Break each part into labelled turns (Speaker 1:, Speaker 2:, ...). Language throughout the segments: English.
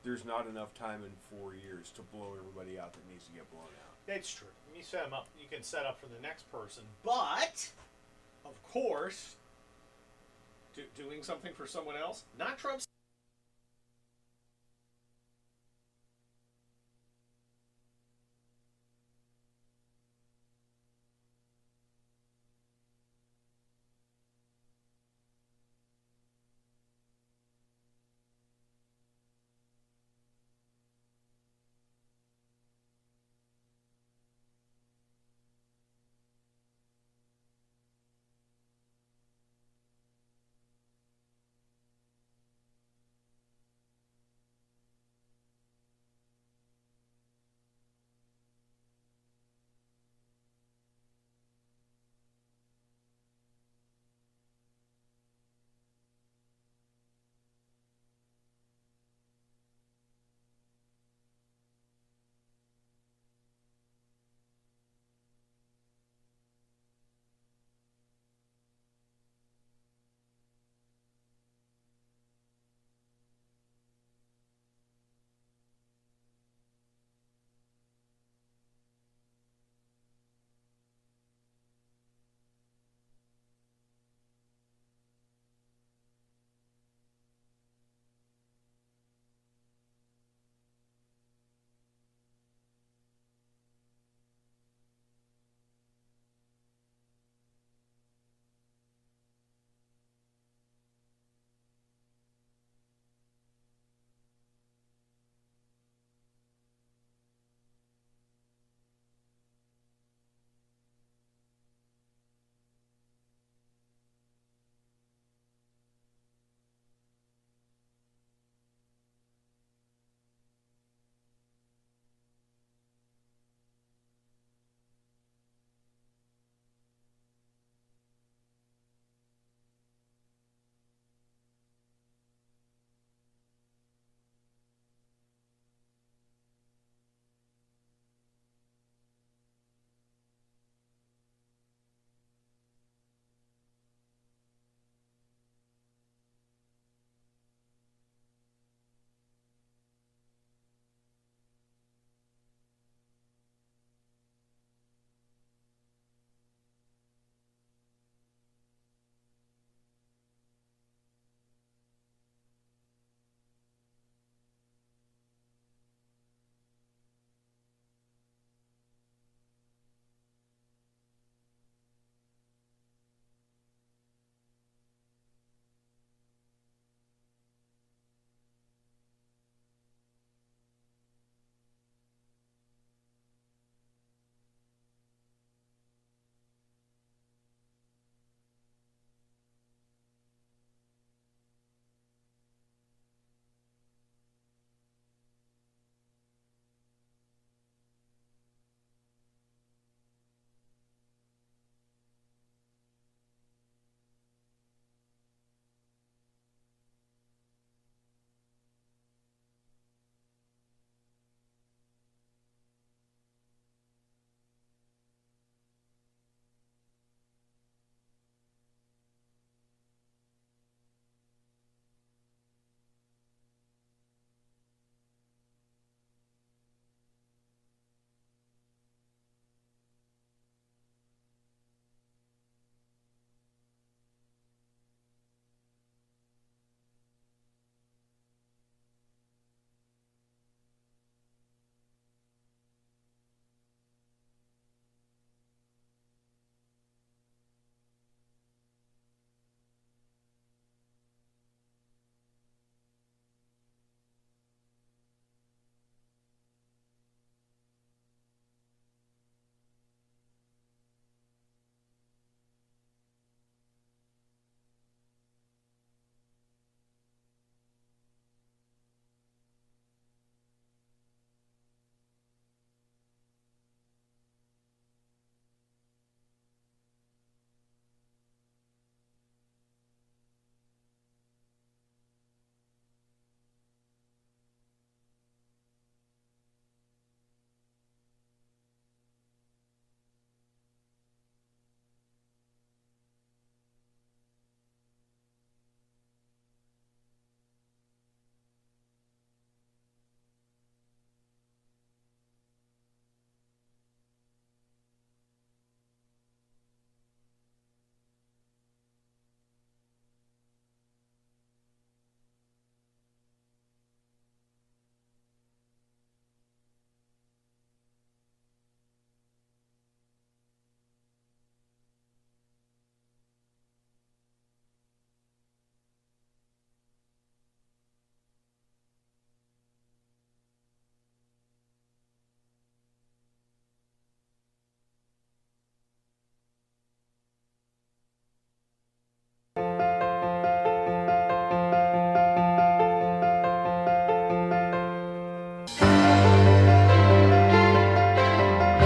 Speaker 1: there's not enough time in 4 years to blow everybody out that needs to get blown out.
Speaker 2: It's true. You set them up. You can set up for the next person, but of course, doing something for someone else, not Trump's.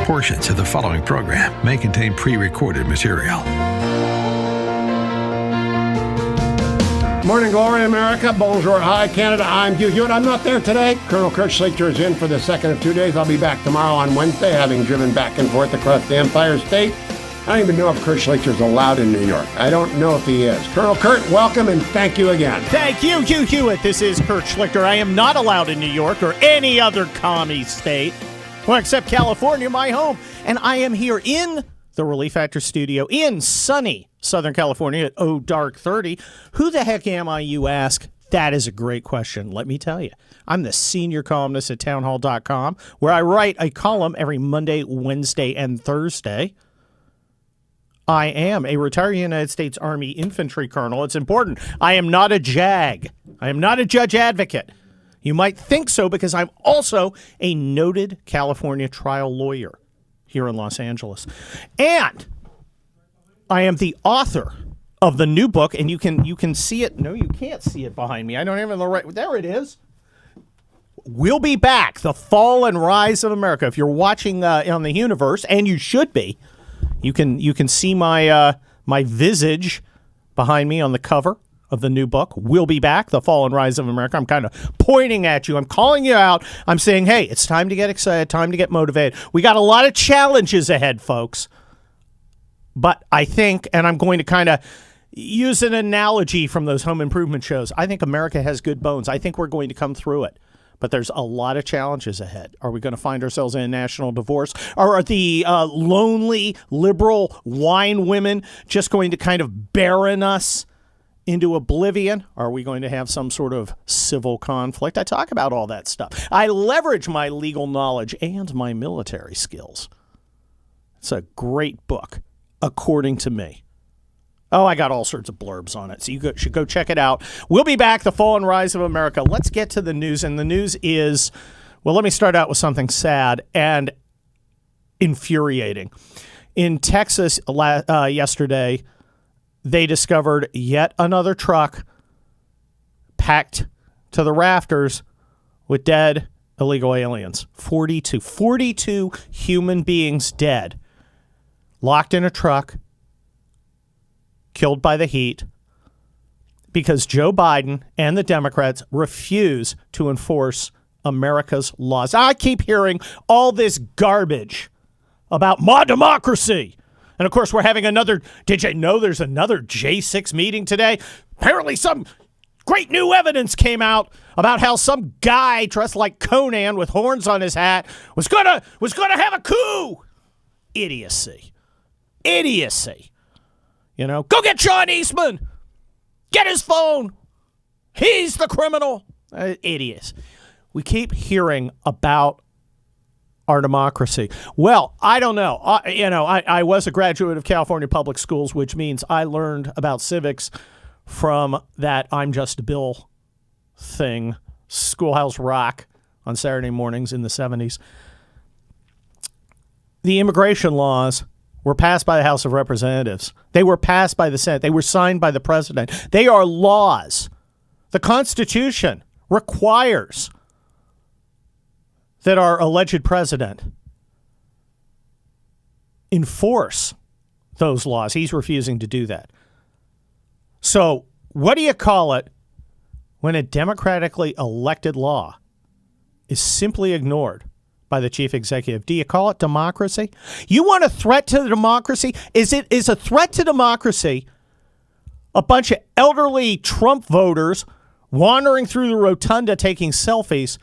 Speaker 3: Portions of the following program may contain pre-recorded material.
Speaker 4: Morning glory, America. Bonjour, hi, Canada. I'm Hugh Hewitt. I'm not there today. Colonel Kurt Schlichter is in for the second of 2 days. I'll be back tomorrow on Wednesday, having driven back and forth across the Empire State. I don't even know if Kurt Schlichter is allowed in New York. I don't know if he is. Colonel Kurt, welcome and thank you again.
Speaker 5: Thank you, Hugh Hewitt. This is Kurt Schlichter. I am not allowed in New York or any other commie state, well, except California, my home. And I am here in the Relief Factor studio in sunny Southern California at dark 30. Who the heck am I, you ask? That is a great question. Let me tell you. I'm the senior columnist at townhall.com, where I write a column every Monday, Wednesday, and Thursday. I am a retired United States Army infantry colonel. It's important. I am not a JAG. I am not a judge advocate. You might think so because I'm also a noted California trial lawyer here in Los Angeles. And I am the author of the new book, and you can see it. No, you can't see it behind me. I don't have the right. There it is. We'll Be Back, The Fall and Rise of America. If you're watching on the Universe, and you should be, you can see my my visage behind me on the cover of the new book. We'll Be Back, The Fall and Rise of America. I'm kind of pointing at you. I'm calling you out. I'm saying, hey, it's time to get excited, time to get motivated. We got a lot of challenges ahead, folks. But I think, and I'm going to kind of use an analogy from those home improvement shows, I think America has good bones. I think we're going to come through it. But there's a lot of challenges ahead. Are we going to find ourselves in a national divorce? Or are the lonely, liberal wine women just going to kind of barren us into oblivion? Are we going to have some sort of civil conflict? I talk about all that stuff. I leverage my legal knowledge and my military skills. It's a great book, according to me. Oh, I got all sorts of blurbs on it, so you should go check it out. We'll Be Back, The Fall and Rise of America. Let's get to the news, and the news is, well, let me start out with something sad and infuriating. In Texas yesterday, they discovered yet another truck packed to the rafters with dead illegal aliens. 42 human beings dead, locked in a truck, killed by the heat, because Joe Biden and the Democrats refuse to enforce America's laws. I keep hearing all this garbage about my democracy. And of course, we're having did you know there's another J6 meeting today? Apparently some great new evidence came out about how some guy dressed like Conan with horns on his hat was gonna have a coup. Idiocy. You know, go get John Eastman. Get his phone. He's the criminal. Idiots. We keep hearing about our democracy. Well, I don't know. I was a graduate of California Public Schools, which means I learned about civics from that I'm Just a Bill thing, Schoolhouse Rock on Saturday mornings in the 70s. The immigration laws were passed by the House of Representatives. They were passed by the Senate. They were signed by the president. They are laws. The Constitution requires that our alleged president enforce those laws. He's refusing to do that. So what do you call it when a democratically elected law is simply ignored by the chief executive? Do you call it democracy? You want a threat to the democracy? Is a threat to democracy a bunch of elderly Trump voters wandering through the rotunda taking selfies,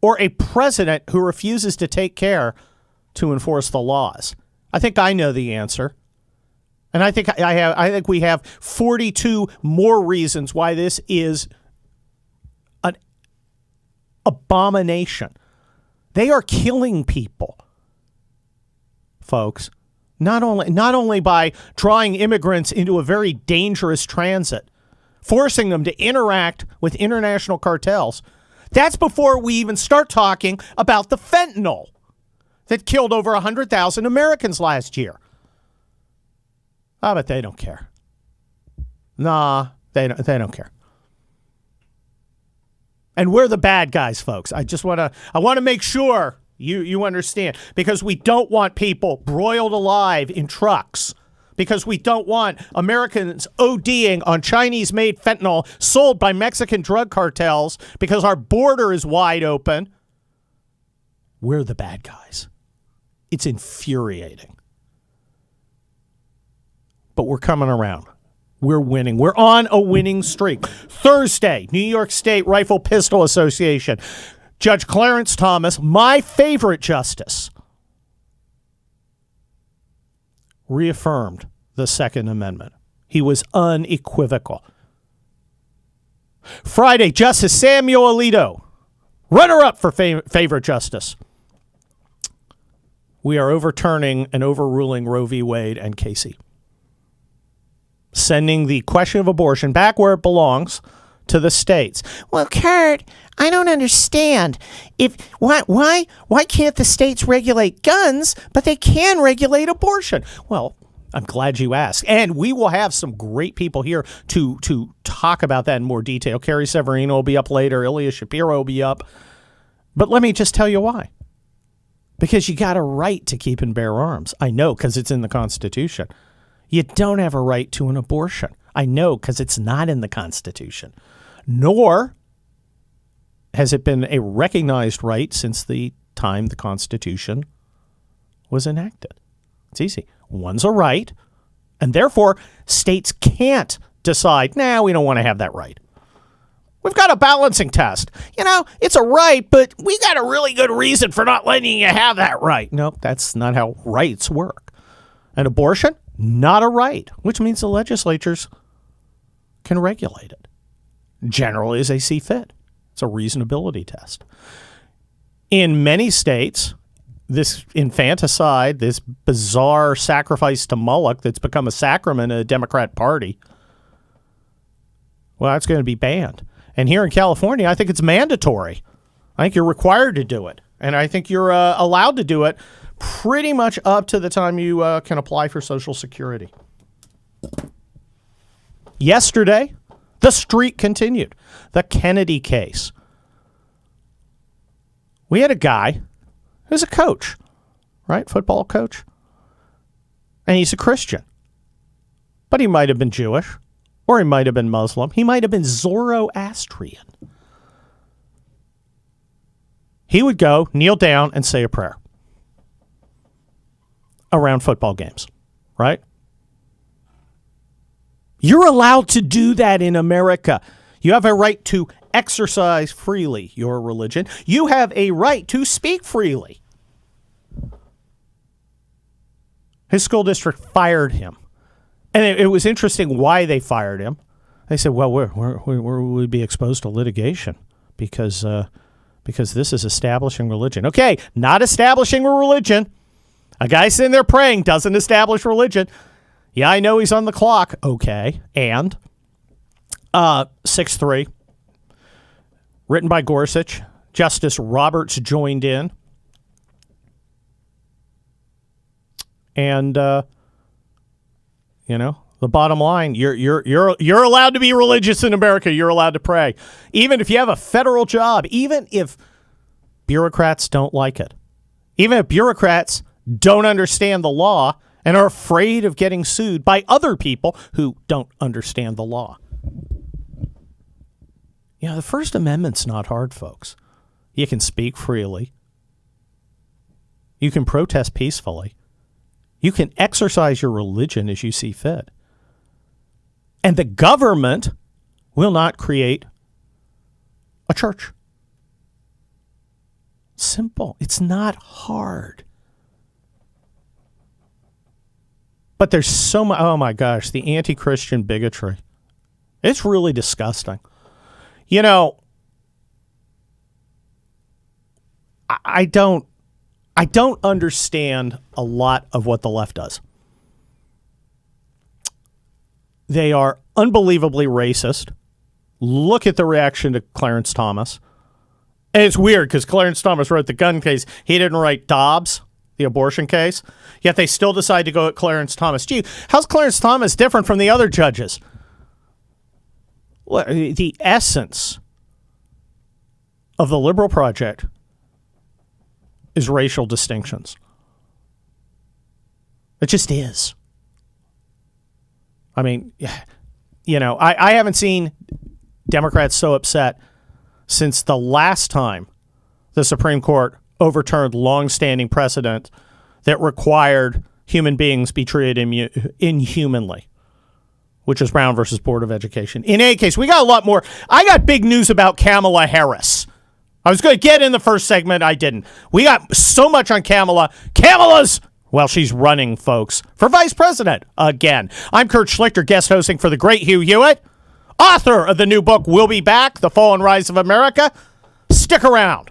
Speaker 5: or a president who refuses to take care to enforce the laws? I think I know the answer. And I think we have 42 more reasons why this is an abomination. They are killing people, folks, not only by drawing immigrants into a very dangerous transit, forcing them to interact with international cartels. That's before we even start talking about the fentanyl that killed over 100,000 Americans last year. Oh, but they don't care. Nah, they don't care. And we're the bad guys, folks. I want to make sure You understand? Because we don't want people broiled alive in trucks. Because we don't want Americans ODing on Chinese-made fentanyl sold by Mexican drug cartels because our border is wide open. We're the bad guys. It's infuriating. But we're coming around. We're winning. We're on a winning streak. Thursday, New York State Rifle Pistol Association. Judge Clarence Thomas, my favorite justice, reaffirmed the Second Amendment. He was unequivocal. Friday, Justice Samuel Alito, runner-up for favorite justice. We are overturning and overruling Roe v. Wade and Casey, sending the question of abortion back where it belongs, to the states. Well, Kurt, I don't understand. Why can't the states regulate guns, but they can regulate abortion? Well, I'm glad you asked. And we will have some great people here to talk about that in more detail. Carrie Severino will be up later. Ilya Shapiro will be up. But let me just tell you why. Because you got a right to keep and bear arms. I know, because it's in the Constitution. You don't have a right to an abortion. I know, because it's not in the Constitution. Nor has it been a recognized right since the time the Constitution was enacted. It's easy. One's a right, and therefore states can't decide, we don't want to have that right. We've got a balancing test. It's a right, but we got a really good reason for not letting you have that right. No, that's not how rights work. An abortion, not a right, which means the legislatures can regulate it, generally as they see fit. It's a reasonability test. In many states, this infanticide, this bizarre sacrifice to Moloch that's become a sacrament in the Democrat Party, well, that's going to be banned. And here in California, I think it's mandatory. I think you're required to do it. And I think you're allowed to do it pretty much up to the time you can apply for Social Security. Yesterday, the streak continued. The Kennedy case. We had a guy who's a coach, right? Football coach. And he's a Christian. But he might have been Jewish, or he might have been Muslim. He might have been Zoroastrian. He would go, kneel down, and say a prayer around football games, right? You're allowed to do that in America. You have a right to exercise freely your religion. You have a right to speak freely. His school district fired him. And it was interesting why they fired him. They said, well, we'd be exposed to litigation because this is establishing religion. Okay, not establishing a religion. A guy sitting there praying doesn't establish religion. Yeah, I know he's on the clock. Okay, and 6-3, written by Gorsuch. Justice Roberts joined in. And, the bottom line, you're allowed to be religious in America. You're allowed to pray. Even if you have a federal job, even if bureaucrats don't like it, even if bureaucrats don't understand the law and are afraid of getting sued by other people who don't understand the law. The First Amendment's not hard, folks. You can speak freely. You can protest peacefully. You can exercise your religion as you see fit. And the government will not create a church. Simple. It's not hard. But there's so much, oh my gosh, the anti-Christian bigotry. It's really disgusting. I don't understand a lot of what the left does. They are unbelievably racist. Look at the reaction to Clarence Thomas. And it's weird because Clarence Thomas wrote the gun case. He didn't write Dobbs, the abortion case. Yet they still decide to go at Clarence Thomas. Gee, how's Clarence Thomas different from the other judges? Well, the essence of the liberal project is racial distinctions. It just is. I mean, you know, I haven't seen Democrats so upset since the last time the Supreme Court overturned longstanding precedent that required human beings be treated inhumanly, which is Brown versus Board of Education. In any case, we got a lot more. I got big news about Kamala Harris. I was going to get in the first segment. I didn't. We got so much on Kamala. Well, she's running, folks, for vice president again. I'm Kurt Schlichter, guest hosting for the great Hugh Hewitt, author of the new book, We'll Be Back, The Fall and Rise of America. Stick around.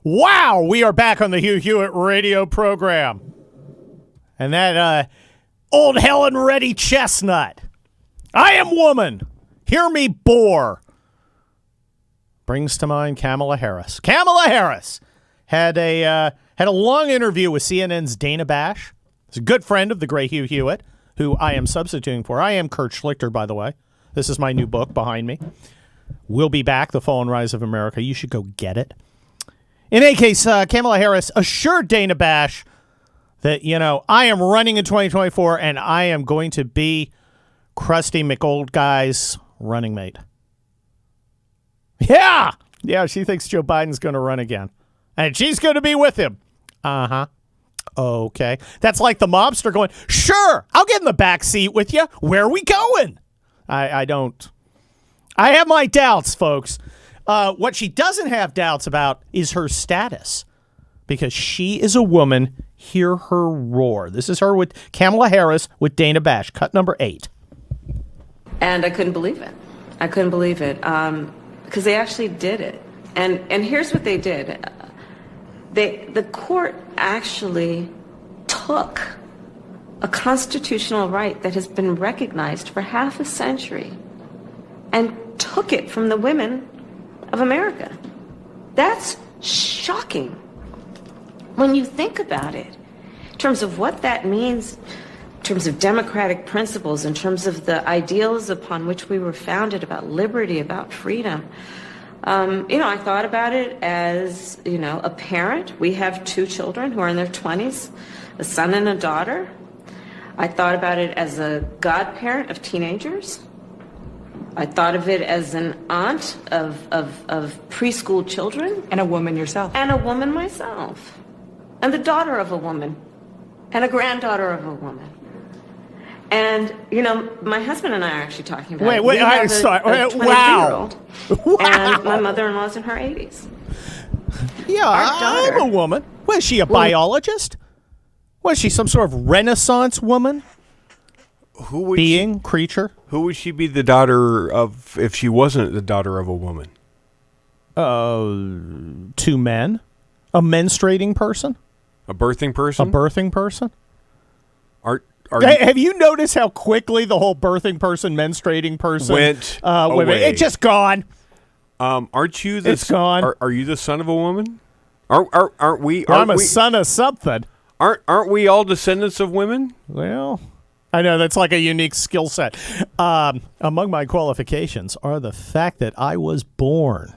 Speaker 5: Wow, we are back on the Hugh Hewitt radio program. And that old Helen Reddy chestnut. I am woman. Hear me bore. Brings to mind Kamala Harris. Kamala Harris had a long interview with CNN's Dana Bash. He's a good friend of the great Hugh Hewitt, who I am substituting for. I am Kurt Schlichter, by the way. This is my new book behind me. We'll Be Back, The Fall and Rise of America. You should go get it. In any case, Kamala Harris assured Dana Bash that, I am running in 2024 and I am going to be Krusty McOldguy's running mate. Yeah, she thinks Joe Biden's going to run again. And she's going to be with him. Uh-huh. Okay. That's like the mobster going, sure, I'll get in the back seat with you. Where are we going? I don't. I have my doubts, folks. What she doesn't have doubts about is her status. Because she is a woman. Hear her roar. This is her with Kamala Harris with Dana Bash. Cut number 8.
Speaker 6: And I couldn't believe it. Because they actually did it. And here's what they did. The court actually took a constitutional right that has been recognized for half a century and took it from the women of America. That's shocking when you think about it, in terms of what that means, in terms of democratic principles, in terms of the ideals upon which we were founded, about liberty, about freedom. I thought about it as, a parent. We have 2 children who are in their 20s, a son and a daughter. I thought about it as a godparent of teenagers. I thought of it as an aunt of preschool children.
Speaker 7: And a woman yourself.
Speaker 6: And a woman myself. And the daughter of a woman. And a granddaughter of a woman. And, my husband and I are actually talking about it.
Speaker 5: Wait,
Speaker 6: I'm
Speaker 5: sorry.
Speaker 6: Wow.
Speaker 5: Wow.
Speaker 6: And my mother-in-law's in her 80s.
Speaker 5: Yeah, I'm a woman. Was she a biologist? Was she some sort of Renaissance woman? Creature?
Speaker 1: Who would she be the daughter of if she wasn't the daughter of a woman?
Speaker 5: 2 men. A menstruating person?
Speaker 1: A birthing person?
Speaker 5: A birthing person?
Speaker 1: Have
Speaker 5: you noticed how quickly the whole birthing person, menstruating person
Speaker 1: went away?
Speaker 5: It's just gone.
Speaker 1: Aren't you
Speaker 5: It's gone.
Speaker 1: Are you the son of a woman? Aren't we?
Speaker 5: I'm a son of something.
Speaker 1: Aren't we all descendants of women?
Speaker 5: Well, I know that's like a unique skill set. Among my qualifications are the fact that I was born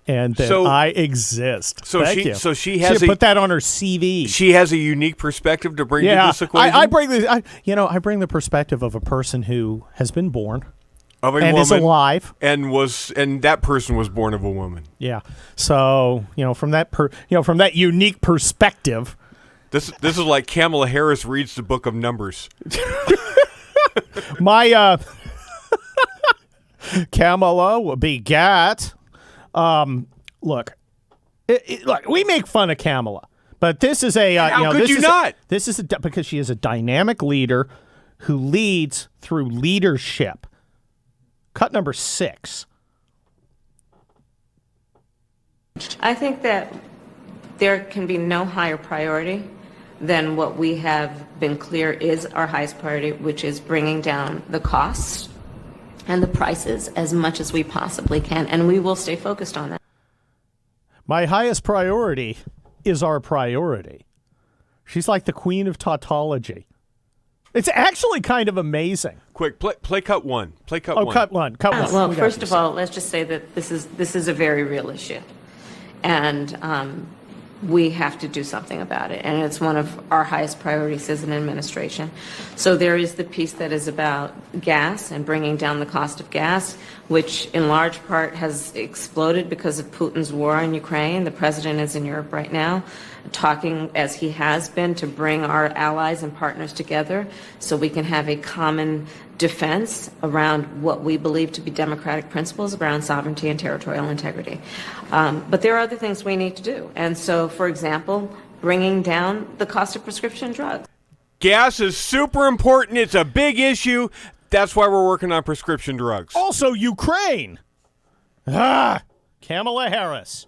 Speaker 5: and that I exist. Thank you.
Speaker 1: So she has
Speaker 5: put that on her CV.
Speaker 1: She has a unique perspective to bring to this equation.
Speaker 5: I bring the perspective of a person who has been born
Speaker 1: of a
Speaker 5: and
Speaker 1: woman
Speaker 5: is alive
Speaker 1: and that person was born of a woman.
Speaker 5: Yeah. So from that unique perspective.
Speaker 1: This is like Kamala Harris reads the book of Numbers.
Speaker 5: My Kamala begat. Look, we make fun of Kamala, but this is a
Speaker 1: how could you not?
Speaker 5: This is because she is a dynamic leader who leads through leadership. Cut number 6.
Speaker 6: I think that there can be no higher priority than what we have been clear is our highest priority, which is bringing down the costs and the prices as much as we possibly can, and we will stay focused on that.
Speaker 5: My highest priority is our priority. She's like the queen of tautology. It's actually kind of amazing.
Speaker 1: Quick, play cut 1. Play cut 1.
Speaker 5: Cut 1. Cut 1.
Speaker 6: Well, first of all, let's just say that this is a very real issue, and we have to do something about it, and it's one of our highest priorities as an administration. So there is the piece that is about gas and bringing down the cost of gas, which in large part has exploded because of Putin's war in Ukraine. The president is in Europe right now, talking as he has been to bring our allies and partners together so we can have a common defense around what we believe to be democratic principles around sovereignty and territorial integrity. But there are other things we need to do. And so, for example, bringing down the cost of prescription drugs.
Speaker 1: Gas is super important. It's a big issue. That's why we're working on prescription drugs.
Speaker 5: Also, Ukraine. Kamala Harris.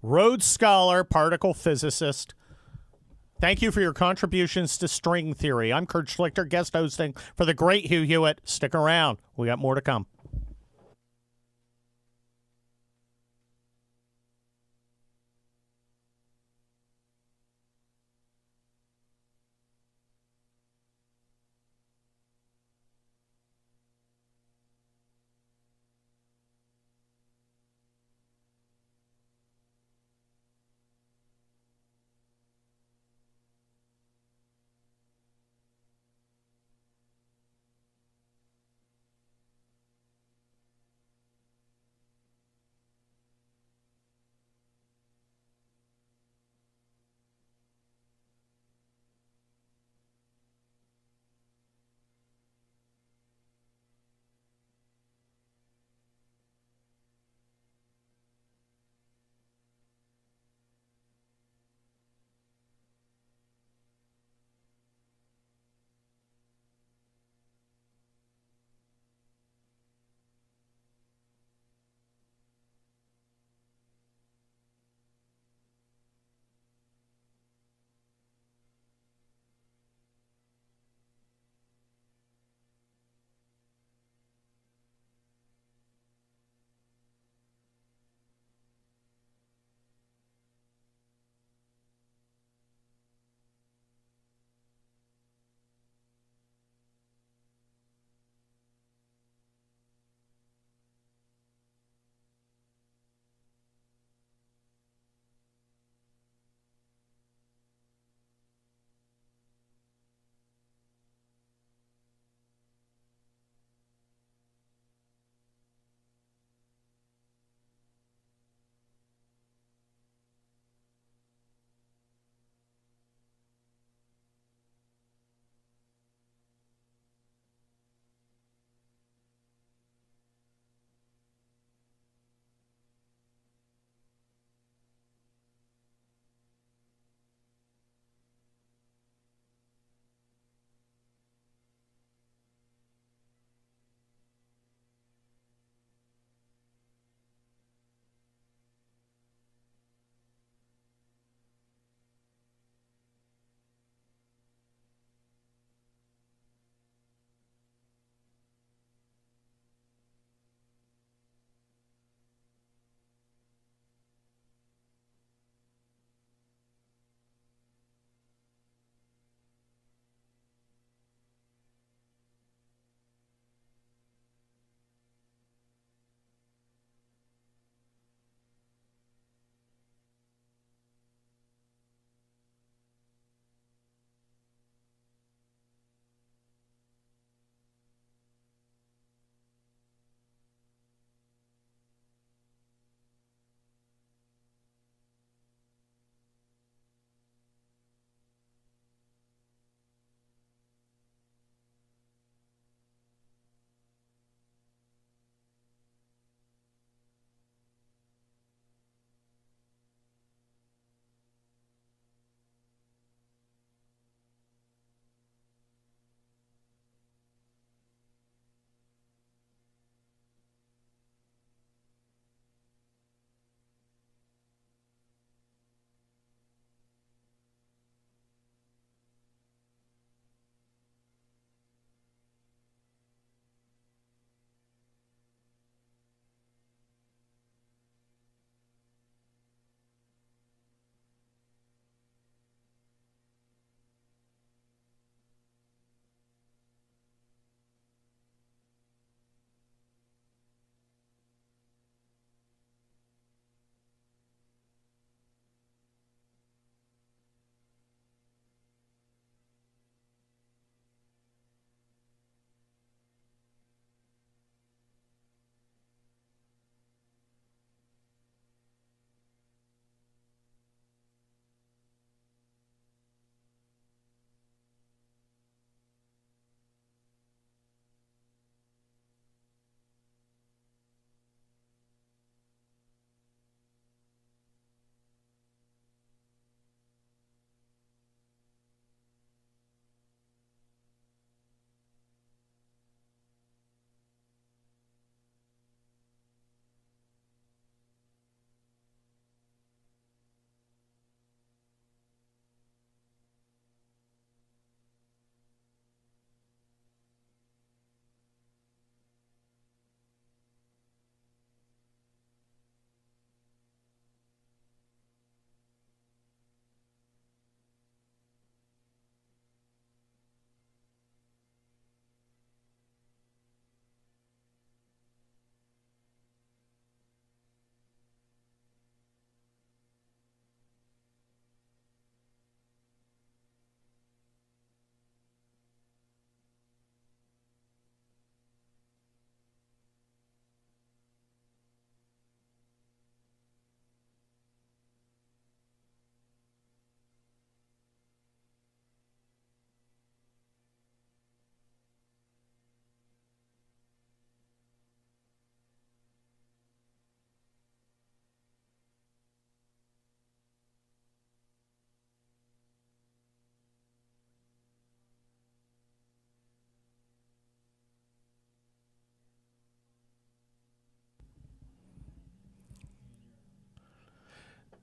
Speaker 5: Rhodes Scholar, particle physicist. Thank you for your contributions to string theory. I'm Kurt Schlichter, guest hosting for the great Hugh Hewitt. Stick around. We got more to come.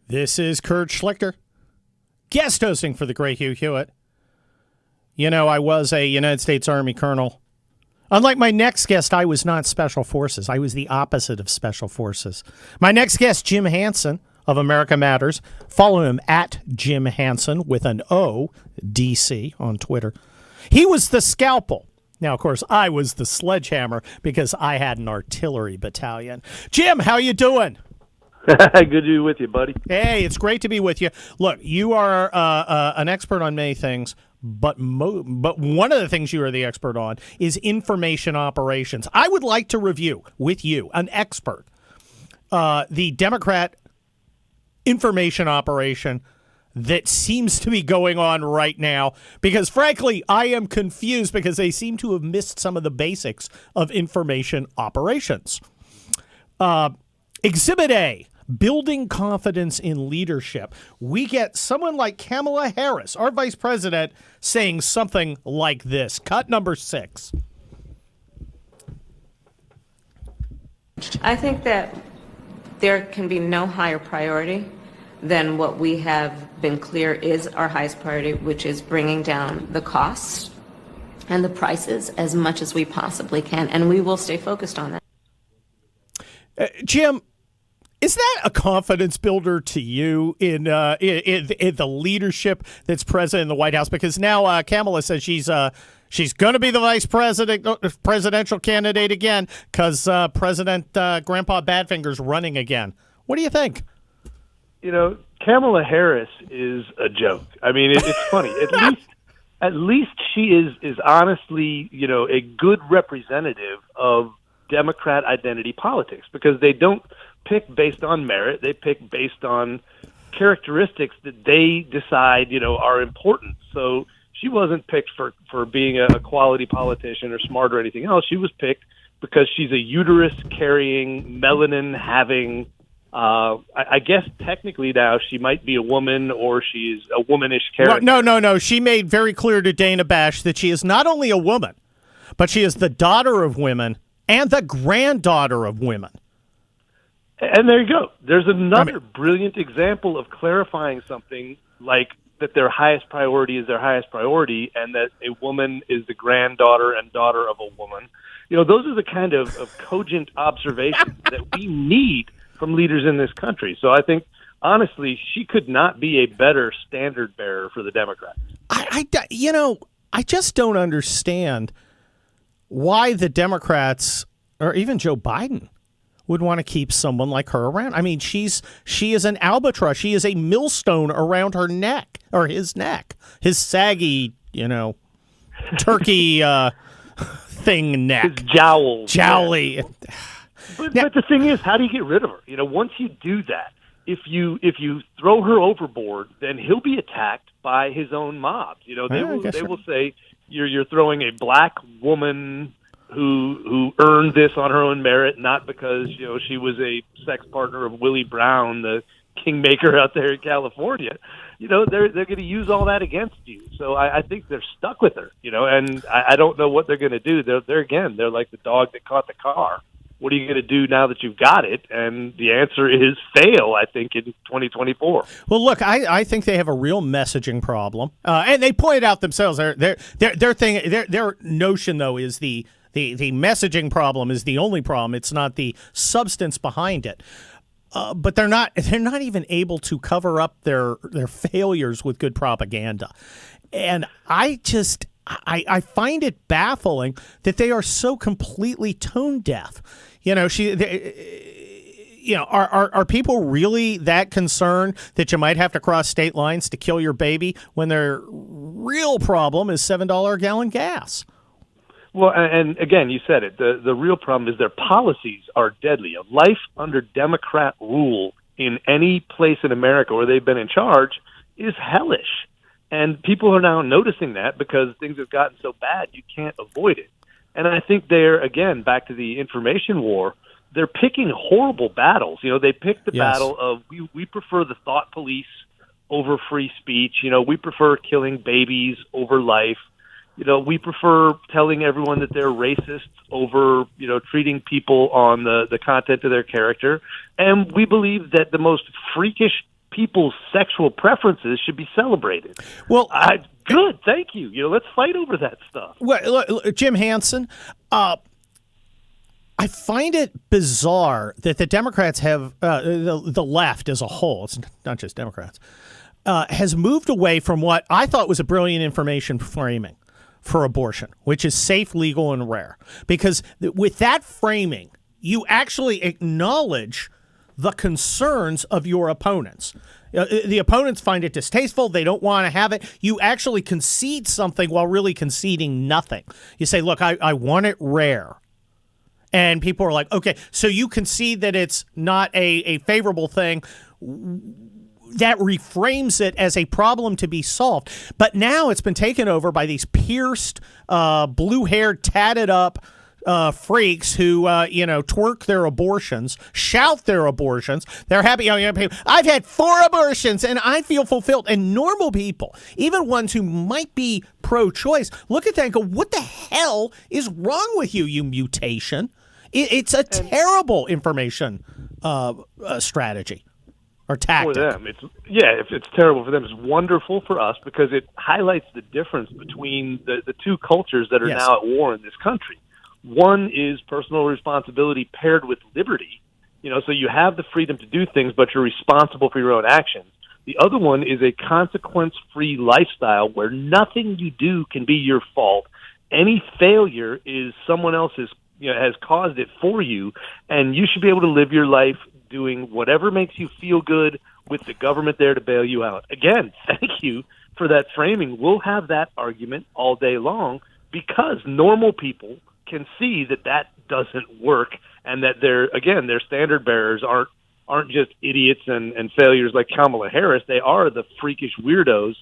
Speaker 5: This is Kurt Schlichter, guest hosting for the great Hugh Hewitt. You know, I was a United States Army colonel. Unlike my next guest, I was not Special Forces. I was the opposite of Special Forces. My next guest, Jim Hanson of America Matters. Follow him at Jim Hanson with an O, DC, on Twitter. He was the scalpel. Now, of course, I was the sledgehammer because I had an artillery battalion. Jim, how you doing?
Speaker 7: Good to be with you, buddy.
Speaker 5: Hey, it's great to be with you. Look, you are an expert on many things, but one of the things you are the expert on is information operations. I would like to review with you, an expert, the Democrat information operation that seems to be going on right now, because frankly, I am confused because they seem to have missed some of the basics of information operations. Exhibit A, building confidence in leadership. We get someone like Kamala Harris, our vice president, saying something like this. Cut number 6.
Speaker 6: I think that there can be no higher priority than what we have been clear is our highest priority, which is bringing down the costs and the prices as much as we possibly can, and we will stay focused on that.
Speaker 5: Jim, is that a confidence builder to you in the leadership that's present in the White House? Because now Kamala says she's going to be the presidential candidate again because President Grandpa Badfinger's running again. What do you think?
Speaker 7: You know, Kamala Harris is a joke. I mean, it's funny. At least she is honestly, you know, a good representative of Democrat identity politics, because they don't pick based on merit. They pick based on characteristics that they decide, you know, are important. So she wasn't picked for being a quality politician or smart or anything else. She was picked because she's a uterus-carrying, melanin-having, I guess technically now she might be a woman, or she's a womanish character.
Speaker 5: No. She made very clear to Dana Bash that she is not only a woman, but she is the daughter of women and the granddaughter of women.
Speaker 7: And there you go. There's another brilliant example of clarifying something like that their highest priority is their highest priority, and that a woman is the granddaughter and daughter of a woman. You know, those are the kind of cogent observations that we need from leaders in this country. So I think, honestly, she could not be a better standard bearer for the Democrats.
Speaker 5: I just don't understand why the Democrats, or even Joe Biden, would want to keep someone like her around. I mean, she is an albatross. She is a millstone around her neck, or his neck, his saggy, turkey thing neck.
Speaker 7: His jowls.
Speaker 5: Jowly.
Speaker 7: Yeah. But the thing is, how do you get rid of her? You know, once you do that, if you throw her overboard, then he'll be attacked by his own mob. You know, they will say you're throwing a black woman who earned this on her own merit, not because, you know, she was a sex partner of Willie Brown, the kingmaker out there in California. You know, they're going to use all that against you. So I think they're stuck with her, you know, and I don't know what they're going to do. They're like the dog that caught the car. What are you going to do now that you've got it? And the answer is fail, I think, in 2024.
Speaker 5: Well, look, I think they have a real messaging problem, and they pointed out themselves. Their notion, though, is the messaging problem is the only problem. It's not the substance behind it. But they're not even able to cover up their failures with good propaganda, and I find it baffling that they are so completely tone deaf. Are people really that concerned that you might have to cross state lines to kill your baby when their real problem is $7 a gallon gas?
Speaker 7: Well, and again, you said it. The real problem is their policies are deadly. A life under Democrat rule in any place in America where they've been in charge is hellish. And people are now noticing that because things have gotten so bad, you can't avoid it. And I think they're, again, back to the information war, they're picking horrible battles. You know, they picked the battle of we prefer the thought police over free speech. You know, we prefer killing babies over life. You know, we prefer telling everyone that they're racists over, you know, treating people on the content of their character. And we believe that the most freakish people's sexual preferences should be celebrated.
Speaker 5: Well,
Speaker 7: good, thank you. Let's fight over that stuff.
Speaker 5: Well, look, Jim Hanson, I find it bizarre that the Democrats have, the left as a whole, it's not just Democrats, has moved away from what I thought was a brilliant information framing for abortion, which is safe, legal, and rare. Because with that framing, you actually acknowledge the concerns of your opponents. The opponents find it distasteful. They don't want to have it. You actually concede something while really conceding nothing. You say, look, I want it rare. And people are like, okay, so you concede that it's not a favorable thing. That reframes it as a problem to be solved. But now it's been taken over by these pierced, blue-haired, tatted up freaks who, twerk their abortions, shout their abortions. They're happy. I've had 4 abortions and I feel fulfilled. And normal people, even ones who might be pro-choice, look at that and go, what the hell is wrong with you, you mutation? It's a terrible information strategy or tactic.
Speaker 7: For them, if it's terrible for them, it's wonderful for us because it highlights the difference between the two cultures that are now at war in this country. One is personal responsibility paired with liberty, so you have the freedom to do things, but you're responsible for your own actions. The other one is a consequence-free lifestyle where nothing you do can be your fault. Any failure is someone else's, has caused it for you, and you should be able to live your life doing whatever makes you feel good with the government there to bail you out. Again, thank you for that framing. We'll have that argument all day long because normal people can see that doesn't work and that their standard bearers aren't just idiots and failures like Kamala Harris. They are the freakish weirdos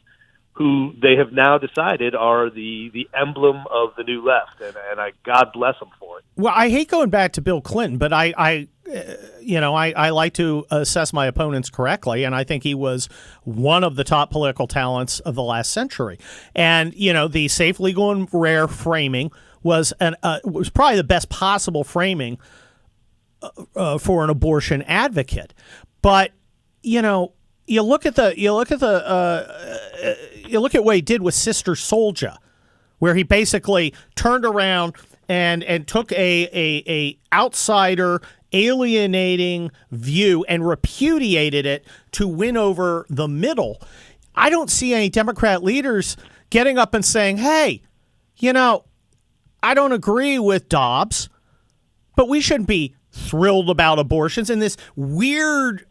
Speaker 7: who they have now decided are the emblem of the new left, and God bless them for it.
Speaker 5: Well, I hate going back to Bill Clinton, but I like to assess my opponents correctly, and I think he was one of the top political talents of the last century. And the safe, legal, and rare framing was probably the best possible framing for an abortion advocate. But you look at what he did with Sister Souljah, where he basically turned around and took a outsider alienating view and repudiated it to win over the middle. I don't see any Democrat leaders getting up and saying, hey, I don't agree with Dobbs, but we shouldn't be thrilled about abortions and this weird,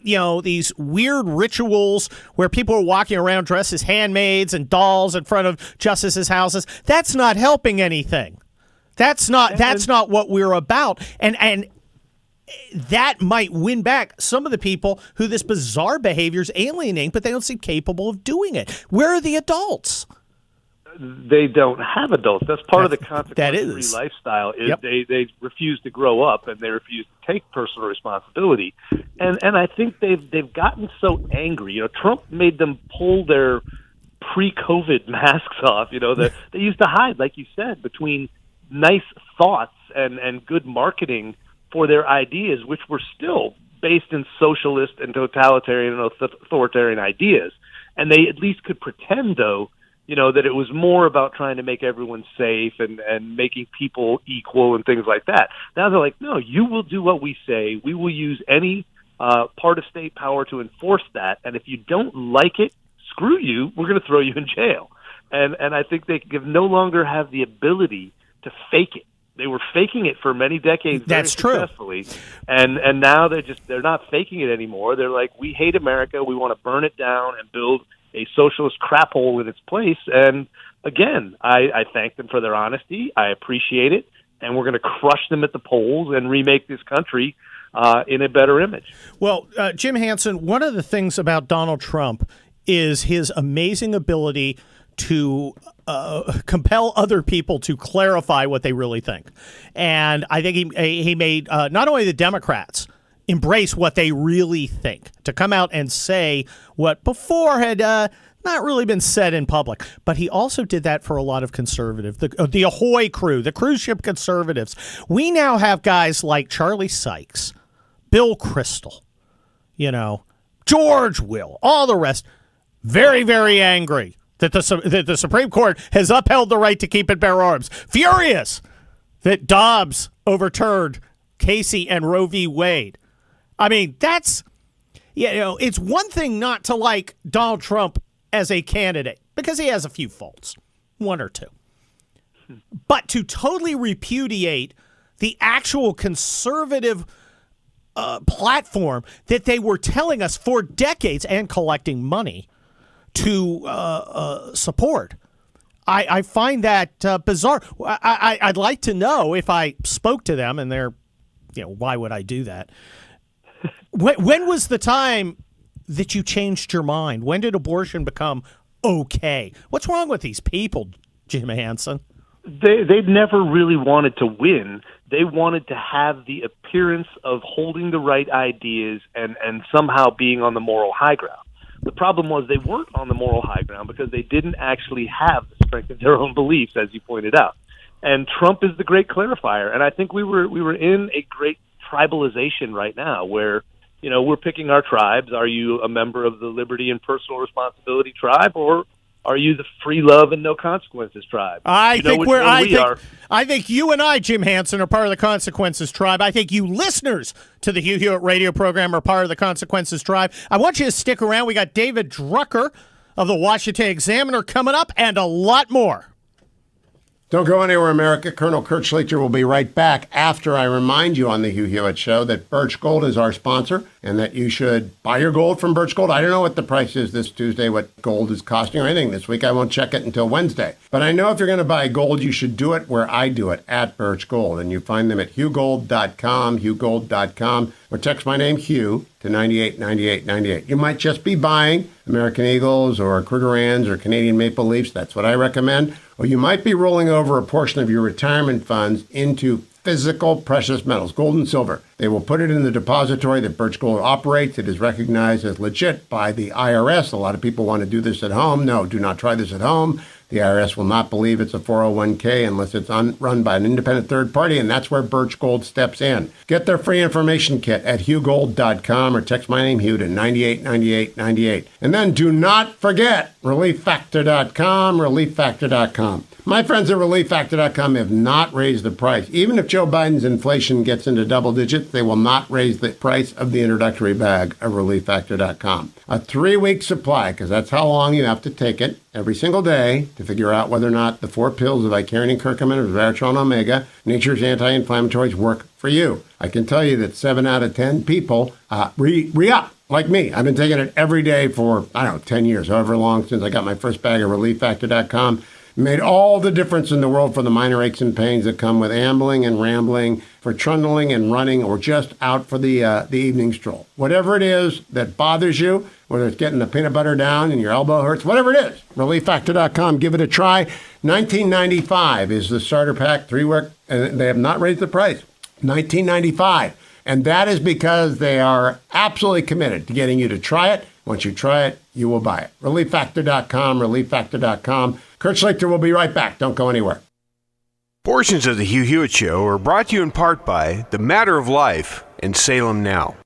Speaker 5: these weird rituals where people are walking around dressed as handmaids and dolls in front of justices' houses. That's not helping anything. That's not what we're about. And that might win back some of the people who this bizarre behavior is alienating, but they don't seem capable of doing it. Where are the adults?
Speaker 7: They don't have adults. That's part of the consequence-free lifestyle. They refuse to grow up and they refuse to take personal responsibility. And I think they've gotten so angry. Trump made them pull their pre-COVID masks off. They used to hide, like you said, between nice thoughts and good marketing for their ideas, which were still based in socialist and totalitarian and authoritarian ideas. And they at least could pretend, though, that it was more about trying to make everyone safe and making people equal and things like that. Now they're like, no, you will do what we say. We will use any part of state power to enforce that. And if you don't like it, screw you. We're going to throw you in jail. And I think they no longer have the ability to fake it. They were faking it for many decades very successfully. And now they're not faking it anymore. They're like, we hate America. We want to burn it down and build a socialist crap hole in its place. And again, I thank them for their honesty. I appreciate it. And we're going to crush them at the polls and remake this country in a better image.
Speaker 5: Well, Jim Hanson, one of the things about Donald Trump is his amazing ability to compel other people to clarify what they really think. And I think he made not only the Democrats embrace what they really think, to come out and say what before had not really been said in public. But he also did that for a lot of conservatives, the Ahoy crew, the cruise ship conservatives. We now have guys like Charlie Sykes, Bill Kristol, George Will, all the rest, very, very angry that the Supreme Court has upheld the right to keep and bear arms. Furious that Dobbs overturned Casey and Roe v. Wade. I mean, that's, it's one thing not to like Donald Trump as a candidate because he has a few faults, one or two. But to totally repudiate the actual conservative platform that they were telling us for decades and collecting money to support, I find that bizarre. I'd like to know if I spoke to them and they're, why would I do that? When was the time that you changed your mind? When did abortion become okay? What's wrong with these people, Jim Hanson?
Speaker 7: They'd never really wanted to win. They wanted to have the appearance of holding the right ideas and somehow being on the moral high ground. The problem was they weren't on the moral high ground because they didn't actually have the strength of their own beliefs, as you pointed out. And Trump is the great clarifier. And I think we were in a great tribalization right now where, we're picking our tribes. Are you a member of the liberty and personal responsibility tribe, or are you the free love and no consequences tribe?
Speaker 5: I think you and I, Jim Hanson, are part of the consequences tribe. I think you listeners to the Hugh Hewitt radio program are part of the consequences tribe. I want you to stick around. We got David Drucker of the Washington Examiner coming up and a lot more.
Speaker 4: Don't go anywhere, America. Colonel Kurt Schlichter will be right back after I remind you on the Hugh Hewitt Show that Birch Gold is our sponsor and that you should buy your gold from Birch Gold. I don't know what the price is this Tuesday, what gold is costing or anything this week. I won't check it until Wednesday. But I know if you're going to buy gold, you should do it where I do it, at Birch Gold. And you find them at hughgold.com, hughgold.com, or text my name, Hugh, to 989898. You might just be buying American Eagles or Krugerrands or Canadian Maple Leafs. That's what I recommend. Or you might be rolling over a portion of your retirement funds into physical precious metals, gold and silver. They will put it in the depository that Birch Gold operates. It is recognized as legit by the IRS. A lot of people want to do this at home. No, do not try this at home. The IRS will not believe it's a 401k unless it's run by an independent third party, and that's where Birch Gold steps in. Get their free information kit at hughgold.com or text my name, Hugh, to 989898. And then do not forget relieffactor.com, relieffactor.com. My friends at relieffactor.com have not raised the price. Even if Joe Biden's inflation gets into double digits, they will not raise the price of the introductory bag of relieffactor.com. A 3-week supply, because that's how long you have to take it every single day to figure out whether or not the 4 pills of Icarian and curcumin or Resveratrol and Omega, nature's anti-inflammatories, work for you. I can tell you that 7 out of 10 people re-up. Like me, I've been taking it every day for, 10 years, however long since I got my first bag of relieffactor.com. Made all the difference in the world for the minor aches and pains that come with ambling and rambling, for trundling and running, or just out for the evening stroll. Whatever it is that bothers you, whether it's getting the peanut butter down and your elbow hurts, whatever it is, relieffactor.com, give it a try. $19.95 is the starter pack, 3-week, and they have not raised the price. $19.95. And that is because they are absolutely committed to getting you to try it. Once you try it, you will buy it. relieffactor.com, relieffactor.com. Kurt Schlichter will be right back. Don't go anywhere.
Speaker 1: Portions of the Hugh Hewitt Show are brought to you in part by The Matter of Life and Salem Now.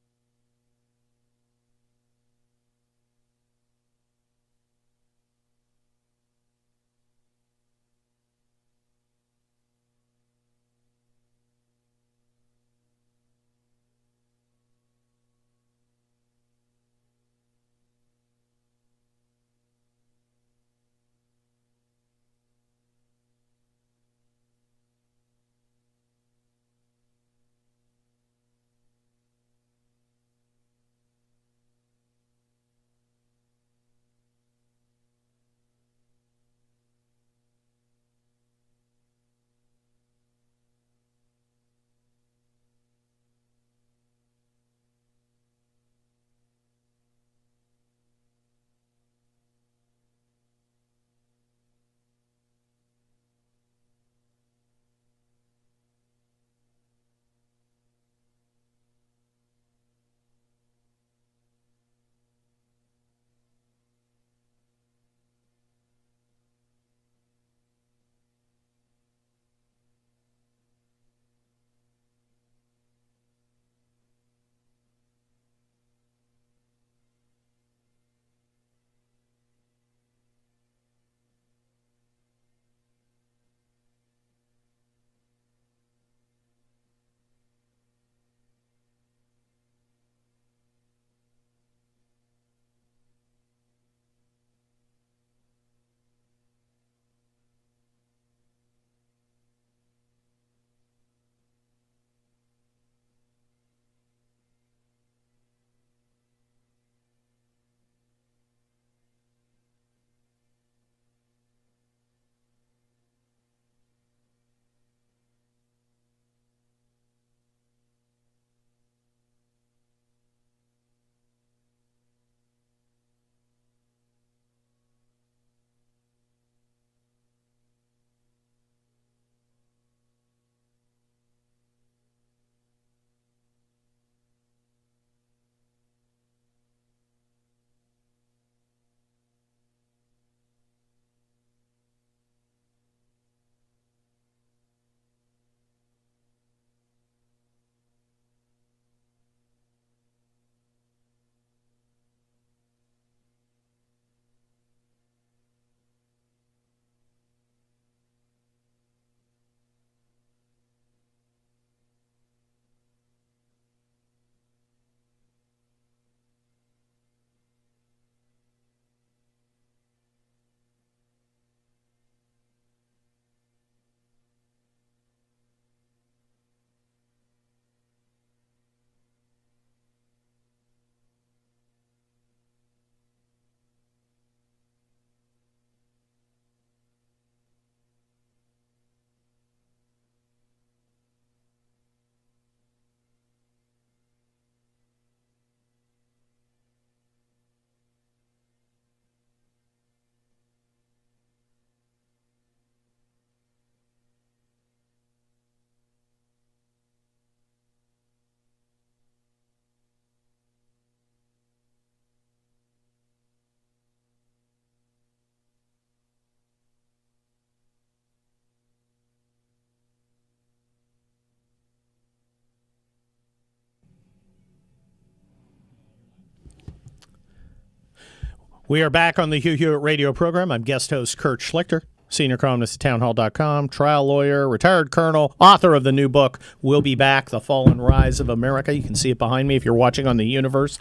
Speaker 5: We are back on the Hugh Hewitt radio program. I'm guest host Kurt Schlichter, senior columnist at townhall.com, trial lawyer, retired colonel, author of the new book, We'll Be Back, The Fall and Rise of America. You can see it behind me if you're watching on the Universe.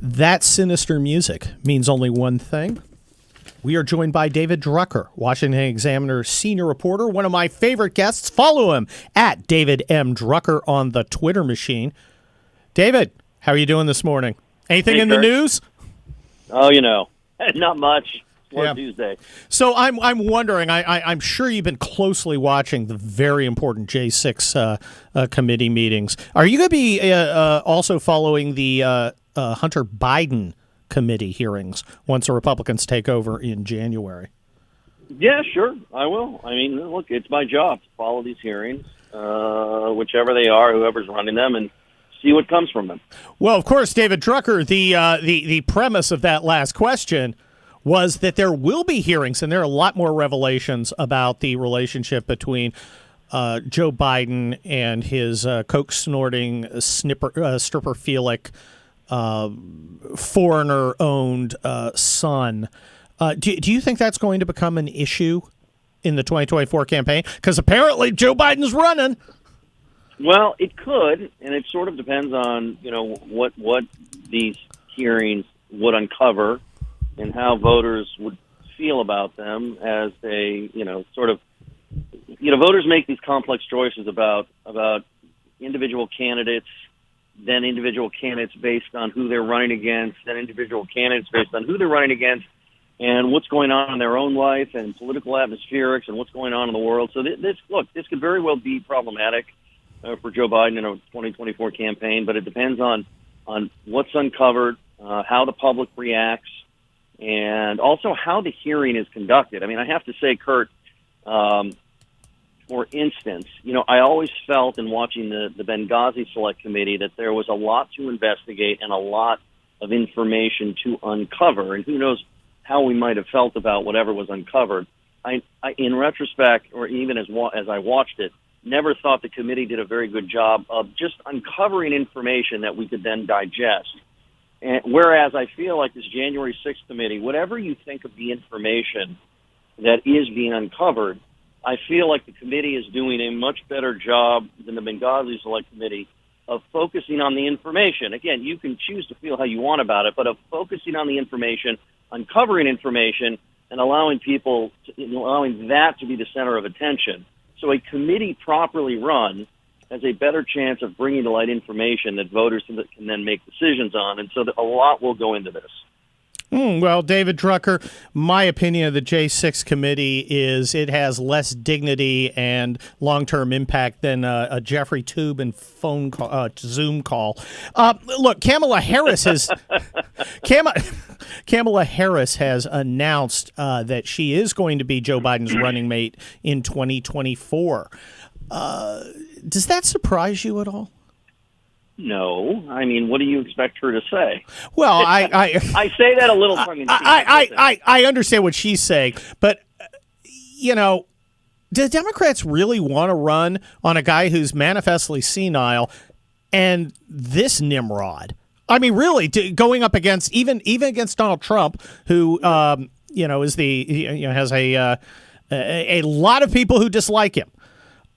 Speaker 5: That sinister music means only one thing. We are joined by David Drucker, Washington Examiner senior reporter, one of my favorite guests. Follow him at David M. Drucker on the Twitter machine. David, how are you doing this morning? Anything in the news?
Speaker 8: Oh, not much. It's Tuesday.
Speaker 5: So I'm wondering, I'm sure you've been closely watching the very important J6 committee meetings. Are you going to be also following the Hunter Biden committee hearings once the Republicans take over in January?
Speaker 8: Yeah, sure, I will. I mean, look, it's my job to follow these hearings, whichever they are, whoever's running them, and see what comes from them. Well,
Speaker 5: of course, David Drucker, the premise of that last question was that there will be hearings, and there are a lot more revelations about the relationship between Joe Biden and his coke-snorting, stripper-philic, foreigner-owned son. Do you think that's going to become an issue in the 2024 campaign? Because apparently Joe Biden's running.
Speaker 8: Well, it could, and it sort of depends on what these hearings would uncover and how voters would feel about them as they voters make these complex choices about individual candidates, then individual candidates based on who they're running against, then individual candidates based on who they're running against, and what's going on in their own life and political atmospherics and what's going on in the world. So this could very well be problematic for Joe Biden in a 2024 campaign, but it depends on what's uncovered, how the public reacts, and also how the hearing is conducted. I mean, I have to say, Kurt, for instance, I always felt in watching the Benghazi Select Committee that there was a lot to investigate and a lot of information to uncover, and who knows how we might have felt about whatever was uncovered. I in retrospect, or even as I watched it, never thought the committee did a very good job of just uncovering information that we could then digest. And whereas I feel like this January 6th committee, whatever you think of the information that is being uncovered, I feel like the committee is doing a much better job than the Benghazi Select Committee of focusing on the information. Again, you can choose to feel how you want about it, but of focusing on the information, uncovering information, and allowing that to be the center of attention. So a committee properly run has a better chance of bringing to light information that voters can then make decisions on, and so a lot will go into this.
Speaker 5: Well, David Drucker, my opinion of the J6 committee is it has less dignity and long-term impact than a Jeffrey Toobin phone call, Zoom call. Look, Kamala Harris has announced that she is going to be Joe Biden's running mate in 2024. Does that surprise you at all?
Speaker 8: No. I mean, what do you expect her to say?
Speaker 5: Well,
Speaker 8: I say that a little tongue in cheek.
Speaker 5: I understand what she's saying, but do Democrats really want to run on a guy who's manifestly senile and this Nimrod? I mean, really, going up against even against Donald Trump, who is has a lot of people who dislike him.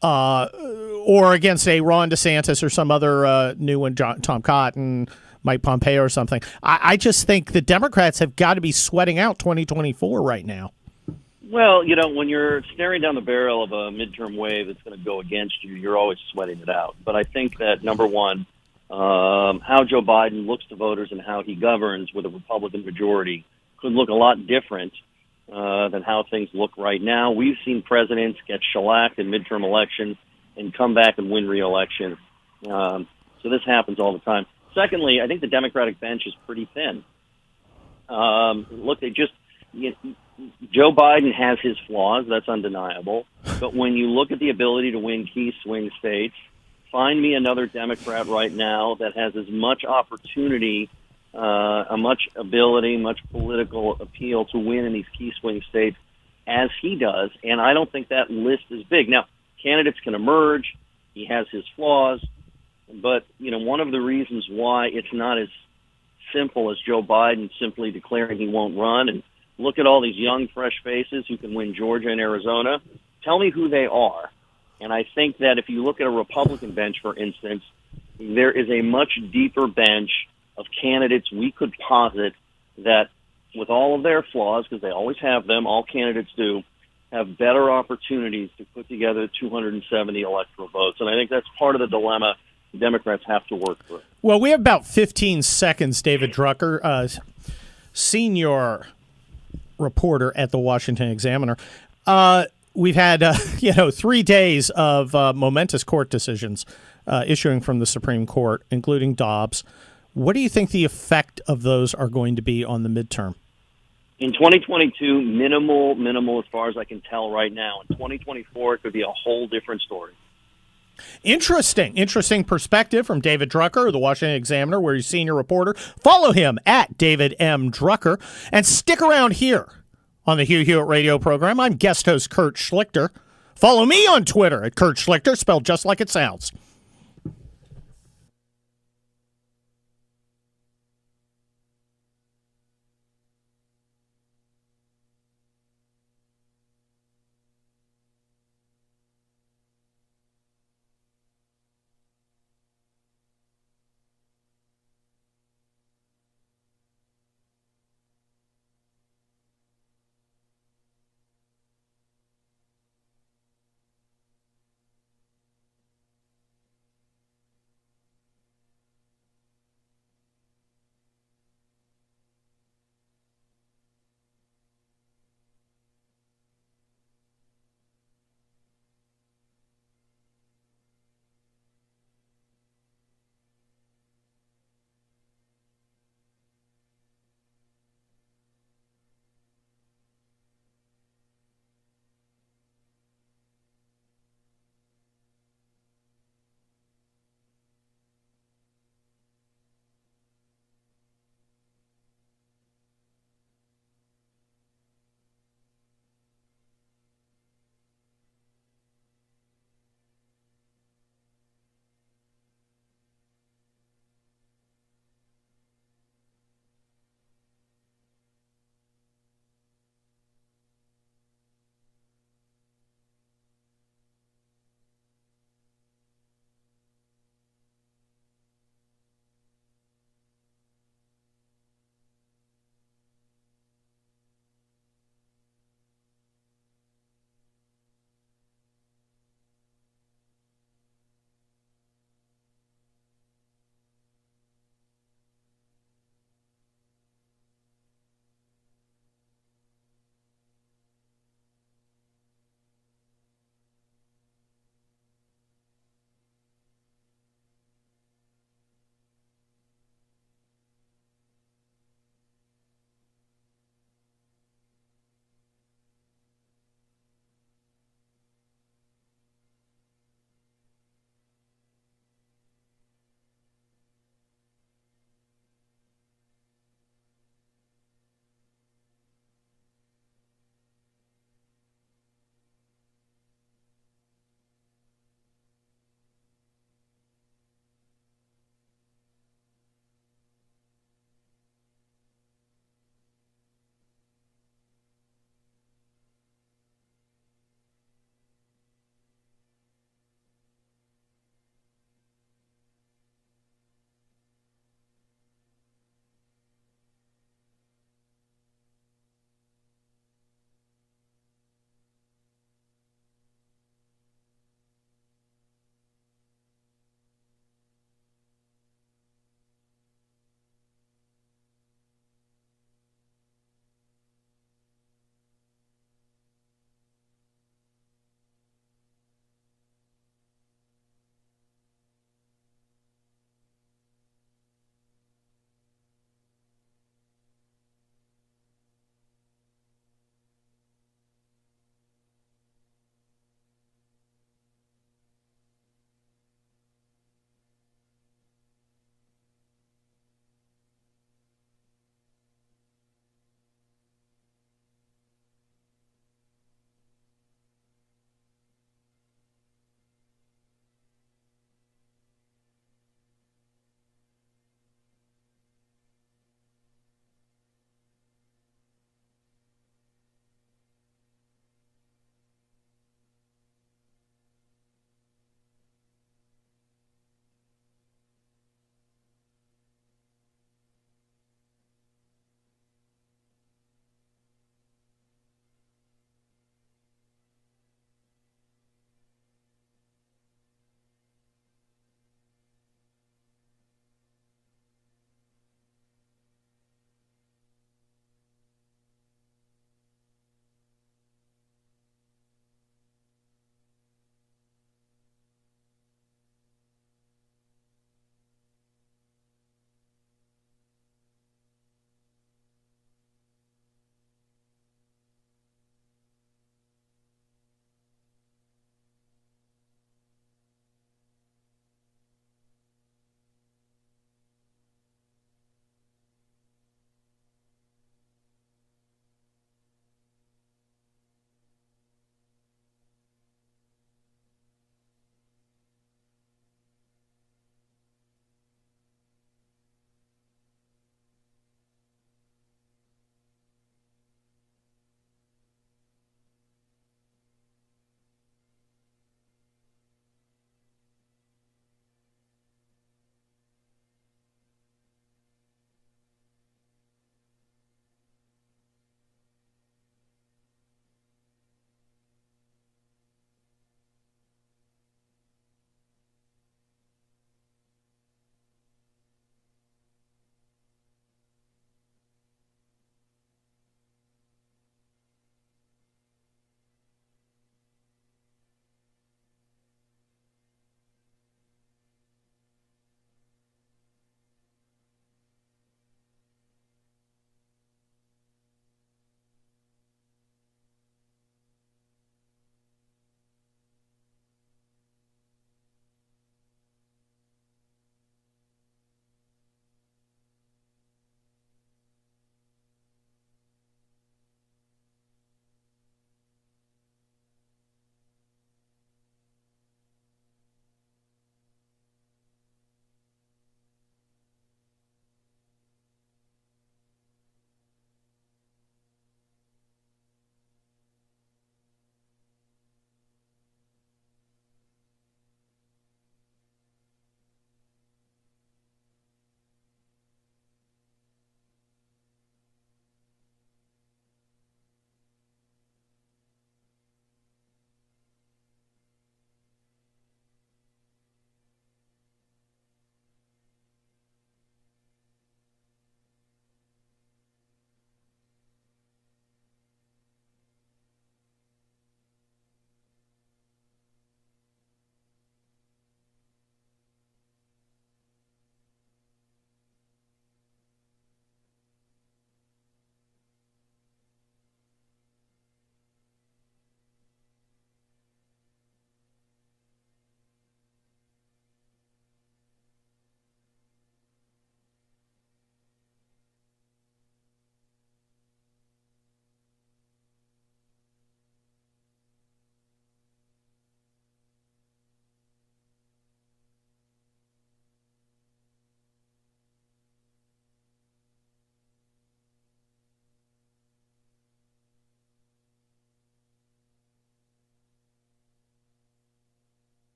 Speaker 5: Or against a Ron DeSantis or some other new one, Tom Cotton, Mike Pompeo or something. I just think the Democrats have got to be sweating out 2024 right now.
Speaker 8: Well, when you're staring down the barrel of a midterm wave that's going to go against you, you're always sweating it out. But I think that, number one, how Joe Biden looks to voters and how he governs with a Republican majority could look a lot different than how things look right now. We've seen presidents get shellacked in midterm elections and come back and win re-election. So this happens all the time. Secondly, I think the Democratic bench is pretty thin. Look, Joe Biden has his flaws. That's undeniable. But when you look at the ability to win key swing states, find me another Democrat right now that has as much opportunity, much ability, much political appeal to win in these key swing states as he does. And I don't think that list is big. Now, candidates can emerge. He has his flaws. But, one of the reasons why it's not as simple as Joe Biden simply declaring he won't run. And look at all these young, fresh faces who can win Georgia and Arizona. Tell me who they are. And I think that if you look at a Republican bench, for instance, there is a much deeper bench of candidates we could posit that, with all of their flaws, because they always have them, all candidates do, have better opportunities to put together 270 electoral votes. And I think that's part of the dilemma Democrats have to work through.
Speaker 5: Well, we have about 15 seconds, David Drucker, senior reporter at the Washington Examiner. We've had 3 days of momentous court decisions issuing from the Supreme Court, including Dobbs. What do you think the effect of those are going to be on the midterm?
Speaker 8: In 2022, minimal as far as I can tell right now. In 2024, it could be a whole different story.
Speaker 5: Interesting perspective from David Drucker of the Washington Examiner, where he's senior reporter. Follow him at David M. Drucker, and stick around here on the Hugh Hewitt radio program. I'm guest host Kurt Schlichter. Follow me on Twitter at Kurt Schlichter, spelled just like it sounds.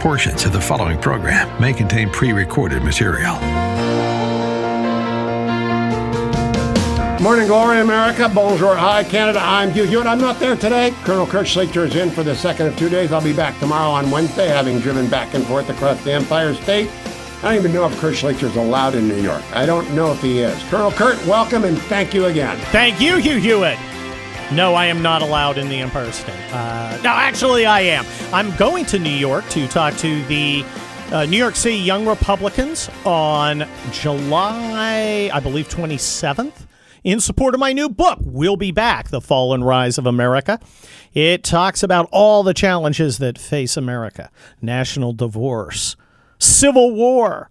Speaker 3: Portions of the following program may contain pre-recorded material.
Speaker 4: Morning glory, America. Bonjour, hi, Canada. I'm Hugh Hewitt. I'm not there today. Colonel Kurt Schlichter is in for the second of 2 days. I'll be back tomorrow on Wednesday, having driven back and forth across the Empire State. I don't even know if Kurt Schlichter is allowed in New York. I don't know if he is. Colonel Kurt, welcome and thank you again.
Speaker 5: Thank you, Hugh Hewitt. No, I am not allowed in the Empire State. No, actually, I am. I'm going to New York to talk to the New York City Young Republicans on July, I believe, 27th. In support of my new book, We'll Be Back, The Fall and Rise of America. It talks about all the challenges that face America. National divorce, civil war,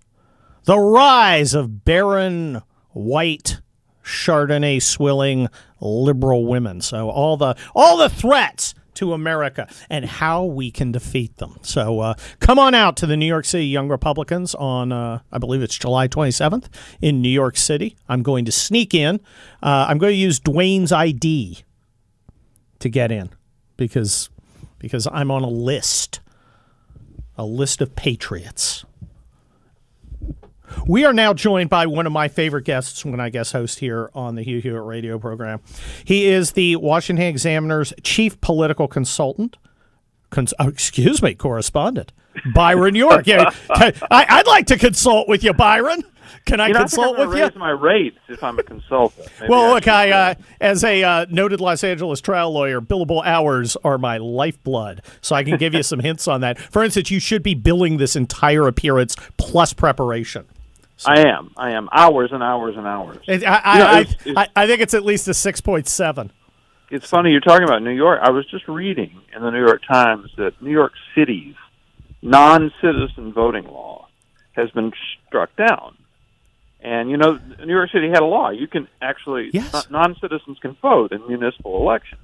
Speaker 5: the rise of barren, white, Chardonnay swilling liberal women. So all the threats to America and how we can defeat them. So come on out to the New York City Young Republicans on, I believe it's July 27th in New York City. I'm going to sneak in. I'm going to use Dwayne's ID to get in because I'm on a list of patriots. We are now joined by one of my favorite guests when I guest host here on the Hugh Hewitt radio program. He is the Washington Examiner's chief political consultant, correspondent, Byron York. Yeah, I'd like to consult with you, Byron. Can I consult with you?
Speaker 9: Raise my rates if I'm a consultant.
Speaker 5: Well, look, I as a noted Los Angeles trial lawyer, billable hours are my lifeblood, so I can give you some hints on that. For instance, you should be billing this entire appearance plus preparation. So.
Speaker 9: I am. Hours and hours and hours.
Speaker 5: I think it's at least a 6.7.
Speaker 9: It's funny you're talking about New York. I was just reading in the New York Times that New York City's non-citizen voting law has been struck down. And, New York City had a law. You can actually, non-citizens can vote in municipal elections.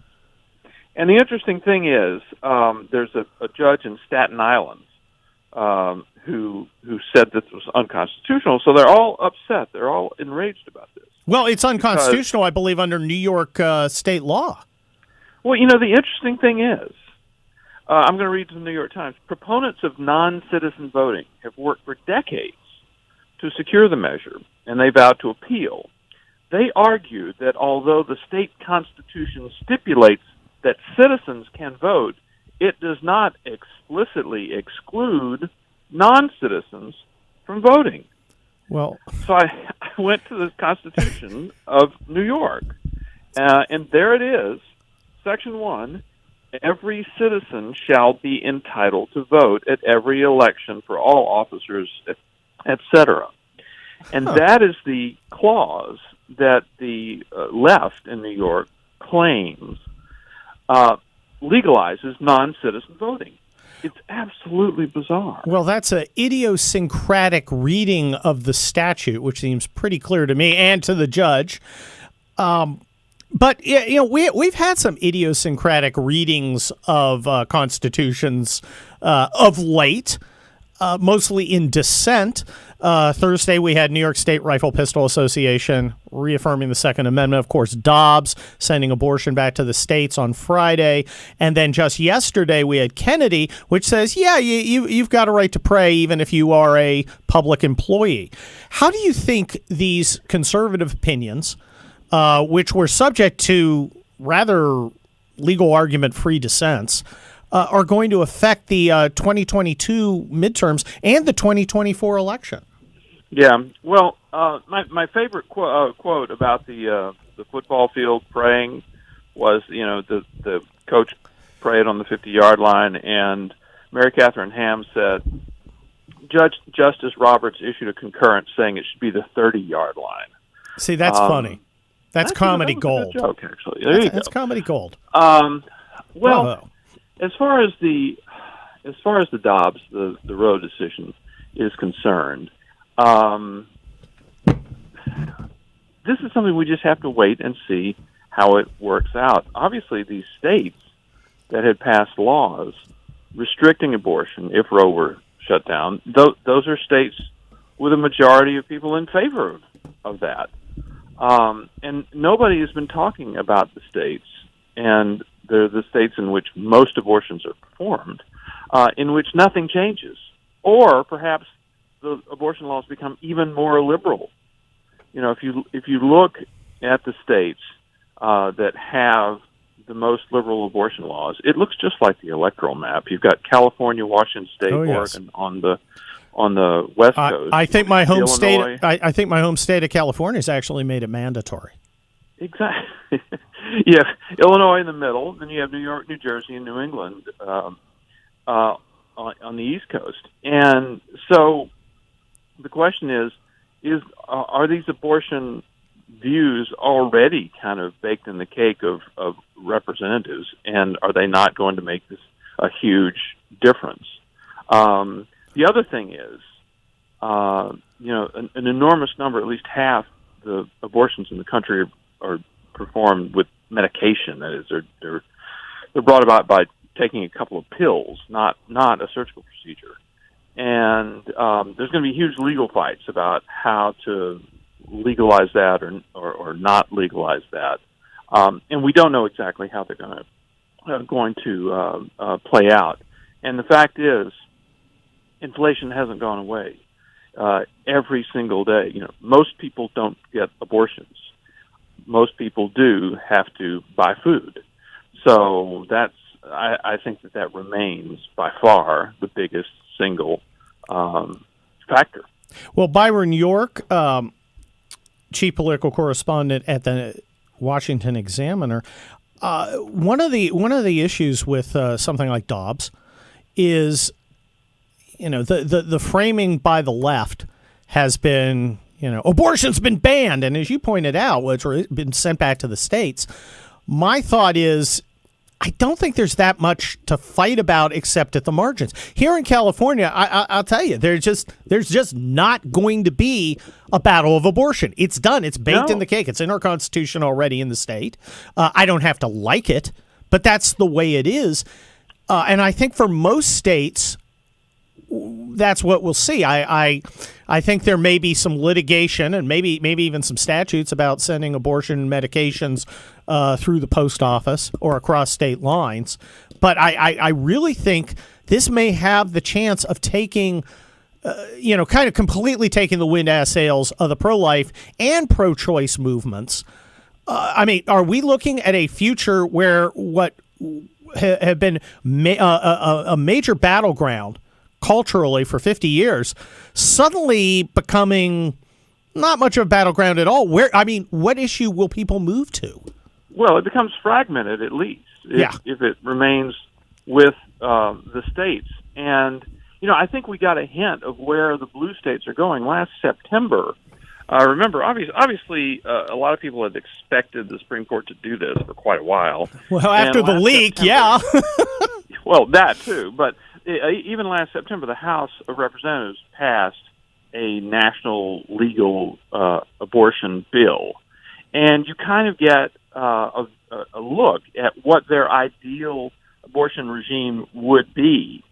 Speaker 9: And the interesting thing is, there's a judge in Staten Island who said this was unconstitutional. So they're all upset. They're all enraged about this.
Speaker 5: Well, it's unconstitutional, I believe, under New York state law.
Speaker 9: Well, the interesting thing is, I'm going to read from the New York Times. Proponents of non-citizen voting have worked for decades to secure the measure, and they vowed to appeal. They argue that although the state constitution stipulates that citizens can vote, it does not explicitly exclude non-citizens from voting.
Speaker 5: Well,
Speaker 9: so I went to the Constitution of New York, and there it is, Section 1, every citizen shall be entitled to vote at every election for all officers, etc. And that is the clause that the left in New York claims legalizes non-citizen voting. It's absolutely bizarre.
Speaker 5: Well, that's an idiosyncratic reading of the statute, which seems pretty clear to me and to the judge. But we've had some idiosyncratic readings of constitutions of late, mostly in dissent. Thursday, we had New York State Rifle Pistol Association reaffirming the Second Amendment. Of course, Dobbs sending abortion back to the states on Friday. And then just yesterday, we had Kennedy, which says, you've got a right to pray even if you are a public employee. How do you think these conservative opinions, which were subject to rather legal argument-free dissents, are going to affect the 2022 midterms and the 2024 election?
Speaker 9: Yeah, well, my favorite quote about the football field praying was, the coach prayed on the 50-yard line, and Mary Catherine Ham said, Justice Roberts issued a concurrence saying it should be the 30-yard line.
Speaker 5: See, that's funny. That's comedy gold.
Speaker 9: A joke, actually.
Speaker 5: That's comedy gold.
Speaker 9: Well,
Speaker 5: Bravo.
Speaker 9: As far as the Dobbs, the Roe decision is concerned, this is something we just have to wait and see how it works out. Obviously, these states that had passed laws restricting abortion if Roe were shut down, those are states with a majority of people in favor of that. And nobody has been talking about the states, and they're the states in which most abortions are performed, in which nothing changes, or perhaps the abortion laws become even more liberal. If you look at the states that have the most liberal abortion laws, it looks just like the electoral map. You've got California, Washington State, Oregon on the west coast.
Speaker 5: I think my home
Speaker 9: Illinois.
Speaker 5: state. I think my home state of California has actually made it mandatory.
Speaker 9: Exactly. You have Illinois in the middle, then you have New York, New Jersey, and New England on the East Coast. And so the question is are these abortion views already kind of baked in the cake of representatives, and are they not going to make this a huge difference? The other thing is, an enormous number, at least half the abortions in the country are performed with medication. That is, they're brought about by taking a couple of pills, not a surgical procedure. And there's going to be huge legal fights about how to legalize that or not legalize that. And we don't know exactly how they're going to play out. And the fact is, inflation hasn't gone away. Every single day, most people don't get abortions. Most people do have to buy food. So I think that remains by far the biggest single factor.
Speaker 5: Well, Byron York, chief political correspondent at the Washington Examiner, one of the issues with something like Dobbs is, the framing by the left has been, abortion's been banned, and as you pointed out, which has been sent back to the states. My thought is, I don't think there's that much to fight about except at the margins. Here in California, I'll tell you, there's just not going to be a battle of abortion. It's done. It's baked in the cake. It's in our Constitution already in the state. I don't have to like it, but that's the way it is. And I think for most states, that's what we'll see. I think there may be some litigation and maybe even some statutes about sending abortion medications through the post office or across state lines. But I really think this may have the chance of taking, kind of completely taking the wind out of sails of the pro-life and pro-choice movements. Are we looking at a future where what have been a major battleground culturally for 50 years suddenly becoming not much of a battleground at all? What issue will people move to?
Speaker 9: Well, it becomes fragmented at least if it remains with the states. And, I think we got a hint of where the blue states are going last September. Remember, obviously, a lot of people had expected the Supreme Court to do this for quite a while.
Speaker 5: Well, after the leak, yeah.
Speaker 9: Well, that too. But even last September, the House of Representatives passed a national legal abortion bill. And you kind of get a look at what their ideal abortion regime would be.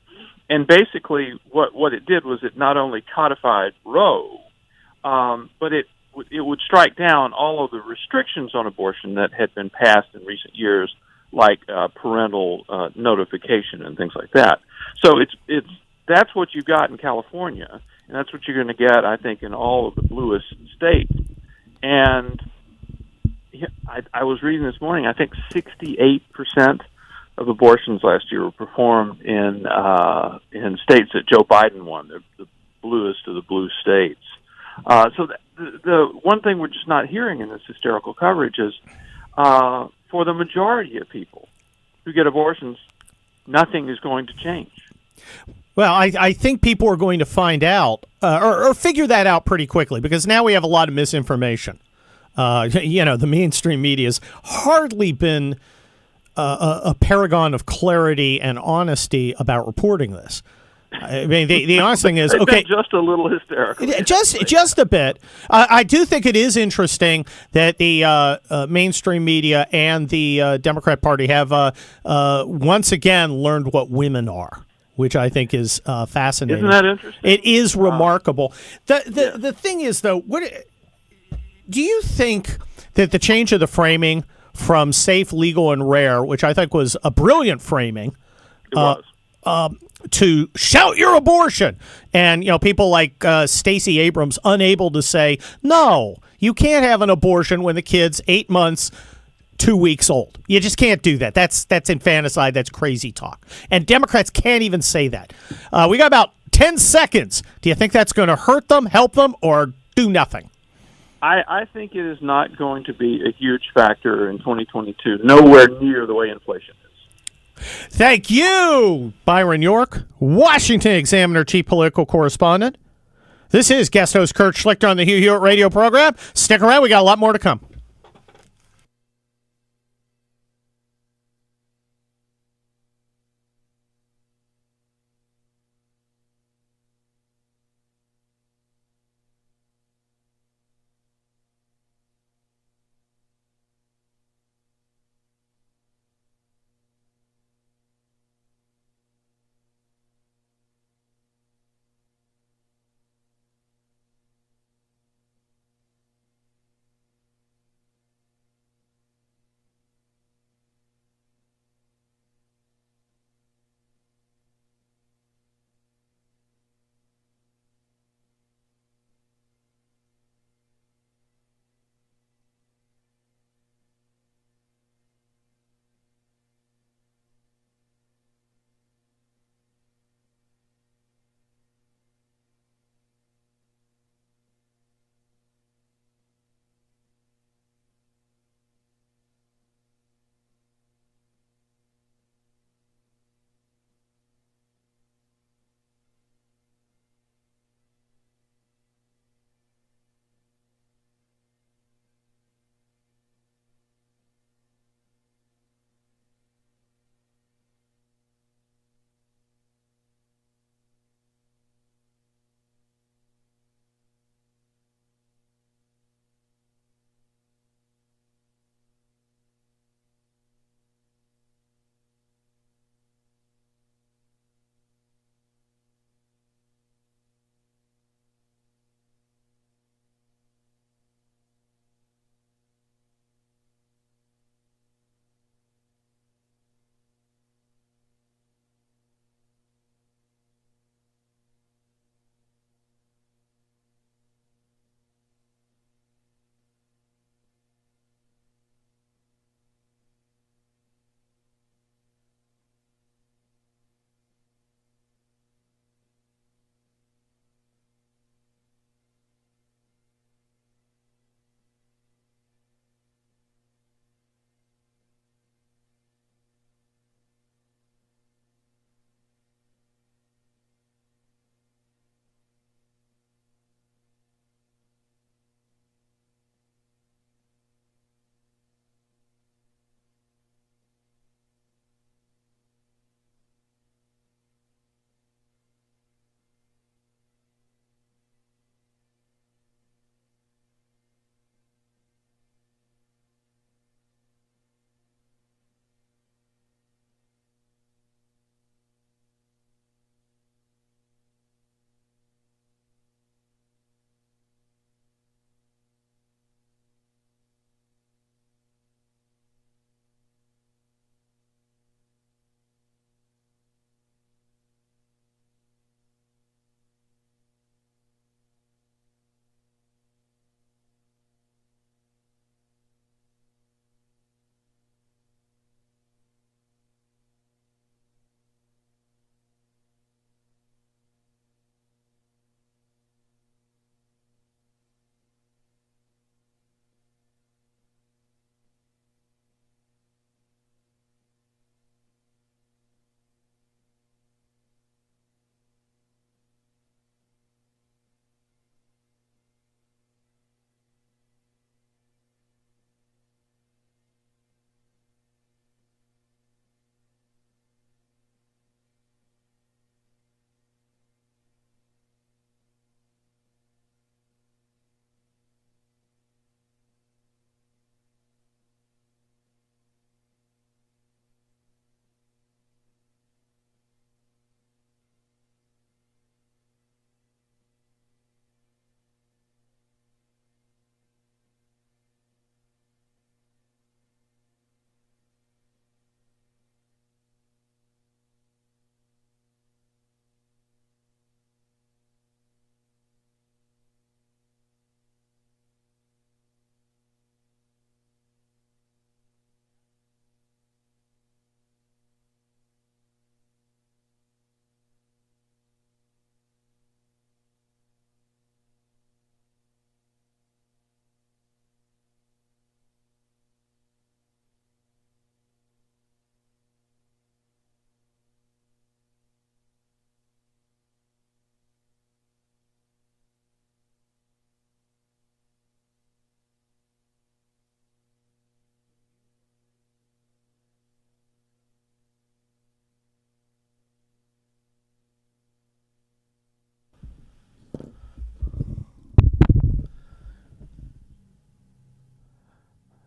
Speaker 9: And basically what it did was it not only codified Roe, but it would strike down all of the restrictions on abortion that had been passed in recent years, like parental notification and things like that. So that's what you got in California, and that's what you're going to get, I think, in all of the bluest states. And I was reading this morning, I think 68% of abortions last year were performed in states that Joe Biden won, the bluest of the blue states. So the one thing we're just not hearing in this hysterical coverage is for the majority of people who get abortions, nothing is going to change.
Speaker 5: Well, I think people are going to find out or figure that out pretty quickly, because now we have a lot of misinformation. The mainstream media has hardly been a paragon of clarity and honesty about reporting this. The honest thing is, okay,
Speaker 9: just a little hysterical.
Speaker 5: Just a bit. I do think it is interesting that the mainstream media and the Democrat Party have once again learned what women are, which I think is fascinating.
Speaker 9: Isn't that interesting?
Speaker 5: It is remarkable. The thing is, though, do you think that the change of the framing from safe, legal, and rare, which I think was a brilliant framing,
Speaker 9: it was.
Speaker 5: to shout your abortion, and people like Stacey Abrams unable to say no. You can't have an abortion when the kid's 8 months, 2 weeks old. You just can't do that. That's infanticide. That's crazy talk. And Democrats can't even say that. We got about 10 seconds. Do you think that's going to hurt them, help them, or do nothing?
Speaker 9: I think it is not going to be a huge factor in 2022. Nowhere near the way inflation is.
Speaker 5: Thank you, Byron York, Washington Examiner chief political correspondent. This is guest host Kurt Schlichter on the Hugh Hewitt radio program. Stick around. We got a lot more to come.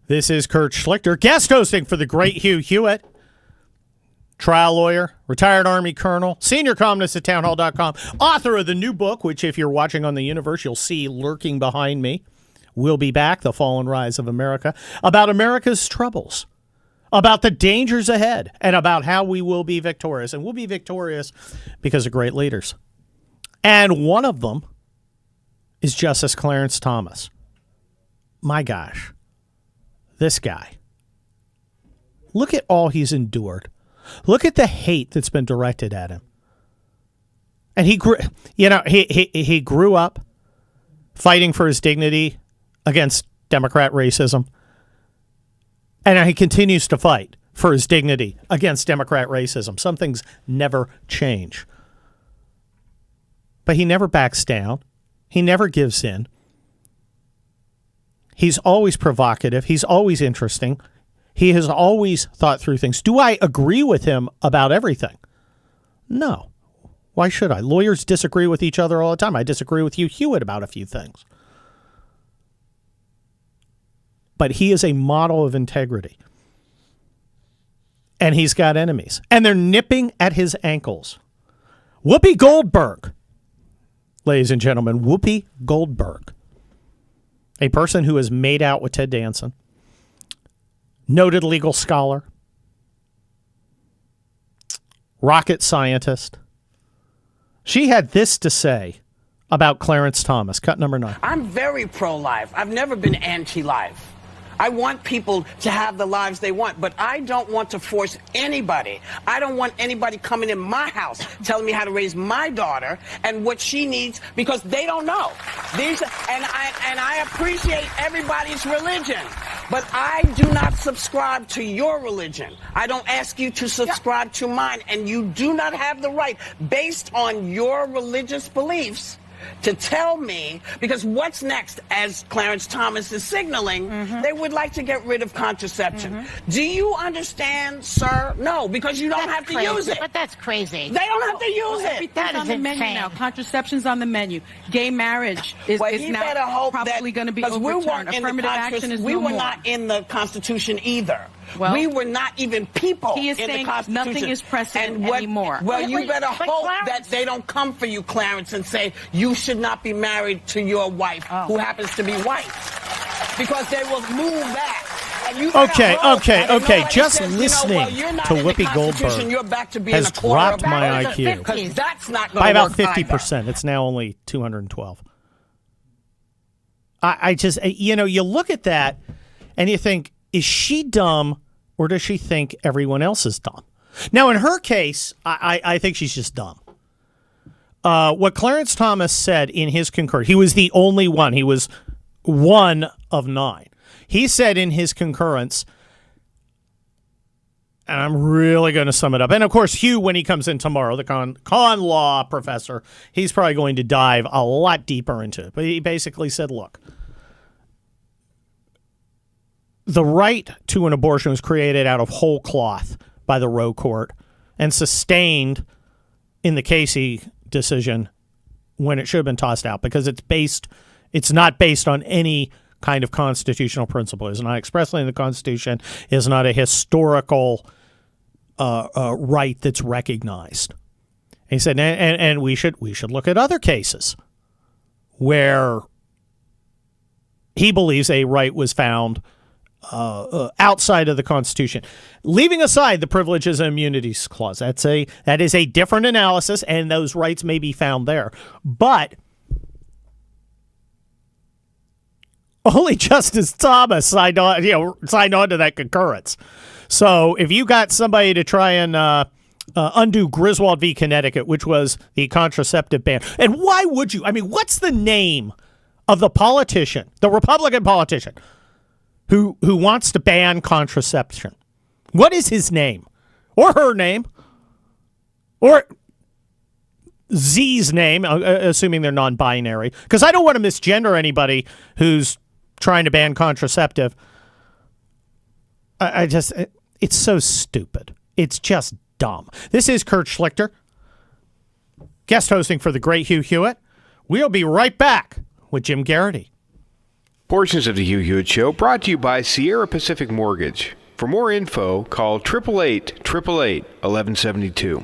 Speaker 5: This is Kurt Schlichter, guest hosting for the great Hugh Hewitt, trial lawyer, retired Army colonel, senior columnist at townhall.com, author of the new book, which if you're watching on the universe, you'll see lurking behind me, We'll Be Back, The Fall and Rise of America, about America's troubles, about the dangers ahead, and about how we will be victorious. And we'll be victorious because of great leaders. And one of them is Justice Clarence Thomas. My gosh, this guy. Look at all he's endured. Look at the hate that's been directed at him. And he grew up fighting for his dignity against Democrat racism. And he continues to fight for his dignity against Democrat racism. Some things never change. But he never backs down. He never gives in. He's always provocative. He's always interesting. He has always thought through things. Do I agree with him about everything? No. Why should I? Lawyers disagree with each other all the time. I disagree with Hugh Hewitt about a few things. But he is a model of integrity. And he's got enemies. And they're nipping at his ankles. Whoopi Goldberg. Ladies and gentlemen, Whoopi Goldberg. A person who has made out with Ted Danson. Noted legal scholar. Rocket scientist. She had this to say about Clarence Thomas. Cut number 9.
Speaker 10: I'm very pro-life. I've never been anti-life. I want people to have the lives they want, but I don't want to force anybody. I don't want anybody coming in my house telling me how to raise my daughter and what she needs because they don't know. I appreciate everybody's religion, but I do not subscribe to your religion. I don't ask you to subscribe to mine, and you do not have the right, based on your religious beliefs, to tell me, because what's next, as Clarence Thomas is signaling, they would like to get rid of contraception. Do you understand, sir? No, because you don't have to use it.
Speaker 11: But that's crazy.
Speaker 10: They don't have to use it.
Speaker 11: That is
Speaker 12: on the menu
Speaker 11: insane.
Speaker 12: now. Contraception's on the menu. Gay marriage is now probably going to be overturned. Affirmative action is
Speaker 10: we
Speaker 12: no
Speaker 10: were
Speaker 12: more.
Speaker 10: not in the Constitution either.
Speaker 12: Well,
Speaker 10: we were not even people
Speaker 12: he is
Speaker 10: in
Speaker 12: saying
Speaker 10: the Constitution.
Speaker 12: nothing is precedent
Speaker 10: and
Speaker 12: anymore.
Speaker 10: Well, you better hope that they don't come for you, Clarence, and say you should not be married to your wife who happens to be white. Because they will move that.
Speaker 5: Okay. Just listening to Whoopi Goldberg has dropped my IQ
Speaker 10: that's not
Speaker 5: by about
Speaker 10: work
Speaker 5: 50%.
Speaker 10: either.
Speaker 5: It's now only 212. I just, you look at that and you think, is she dumb or does she think everyone else is dumb? Now, in her case, I think she's just dumb. What Clarence Thomas said in his concurrence, he was the only one. He was one of 9. He said in his concurrence, and I'm really going to sum it up. And, of course, Hugh, when he comes in tomorrow, the con law professor, he's probably going to dive a lot deeper into it. But he basically said, look, the right to an abortion was created out of whole cloth by the Roe Court and sustained in the Casey decision when it should have been tossed out because it's not based on any kind of constitutional principle. It's not expressly in the Constitution. It's not a historical right that's recognized. He said, and we should look at other cases where he believes a right was found outside of the Constitution, leaving aside the Privileges and Immunities Clause. That is a different analysis, and those rights may be found there. But only Justice Thomas signed on to that concurrence. So if you got somebody to try and undo Griswold v. Connecticut, which was the contraceptive ban, and why would you? I mean, what's the name of the politician, the Republican politician, who wants to ban contraception? What is his name? Or her name? Or Z's name, assuming they're non-binary. Because I don't want to misgender anybody who's trying to ban contraceptive. It's so stupid. It's just dumb. This is Kurt Schlichter, guest hosting for the great Hugh Hewitt. We'll be right back with Jim Geraghty.
Speaker 1: Portions of the Hugh Hewitt Show brought to you by Sierra Pacific Mortgage. For more info, call 888-888-1172.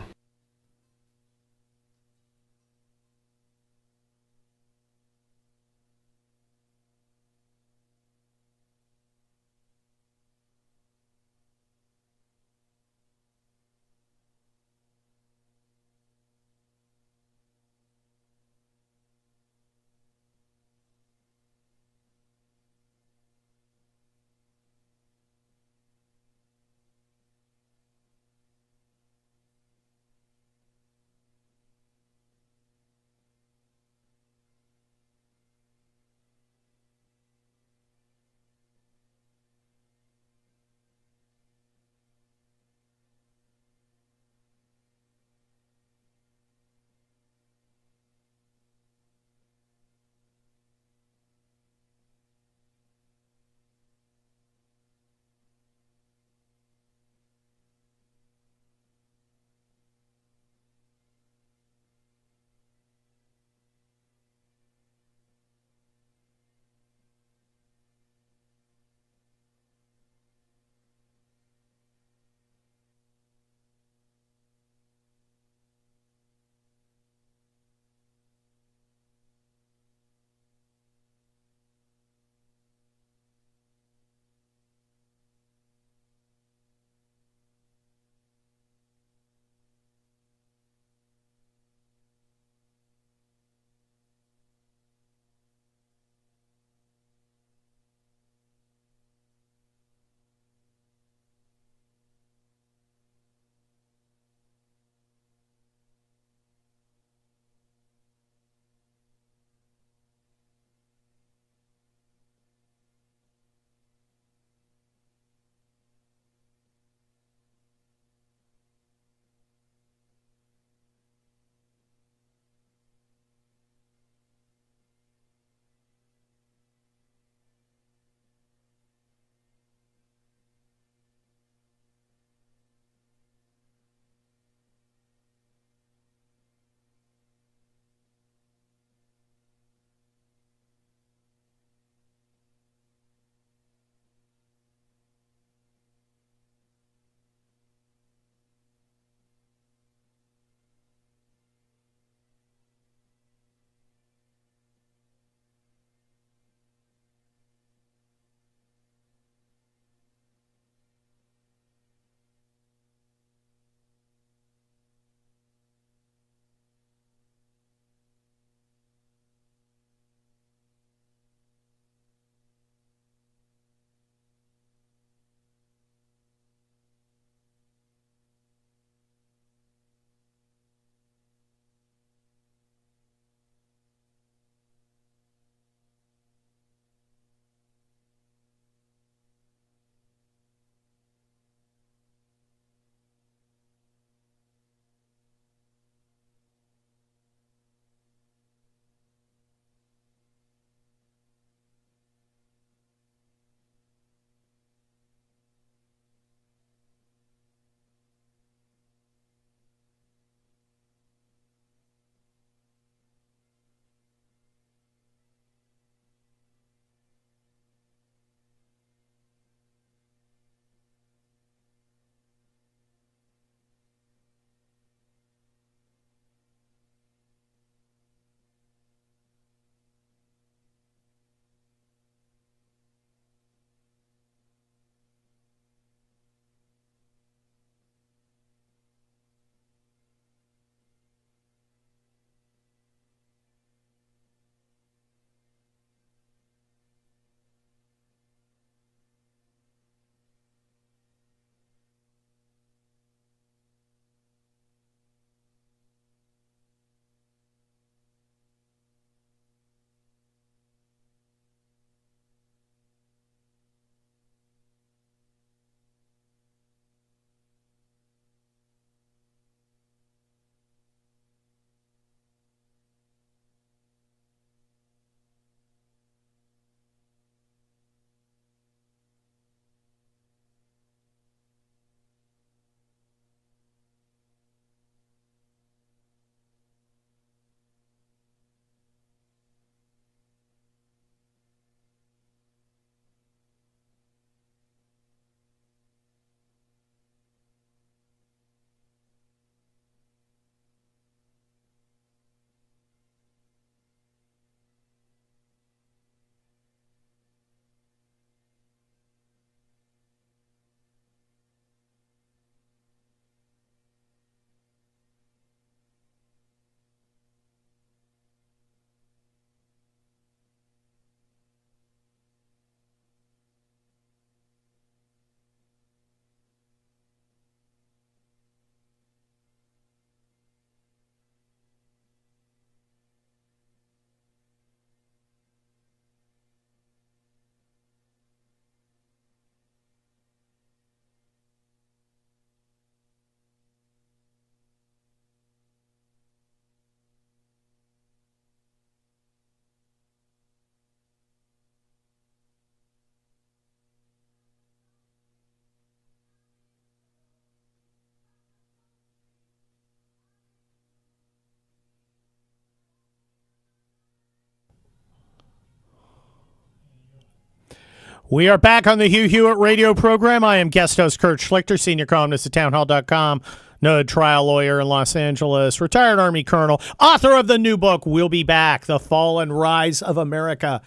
Speaker 5: We are back on the Hugh Hewitt radio program. I am guest host Kurt Schlichter, senior columnist at townhall.com, noted trial lawyer in Los Angeles, retired Army colonel, author of the new book, We'll Be Back, The Fall and Rise of America.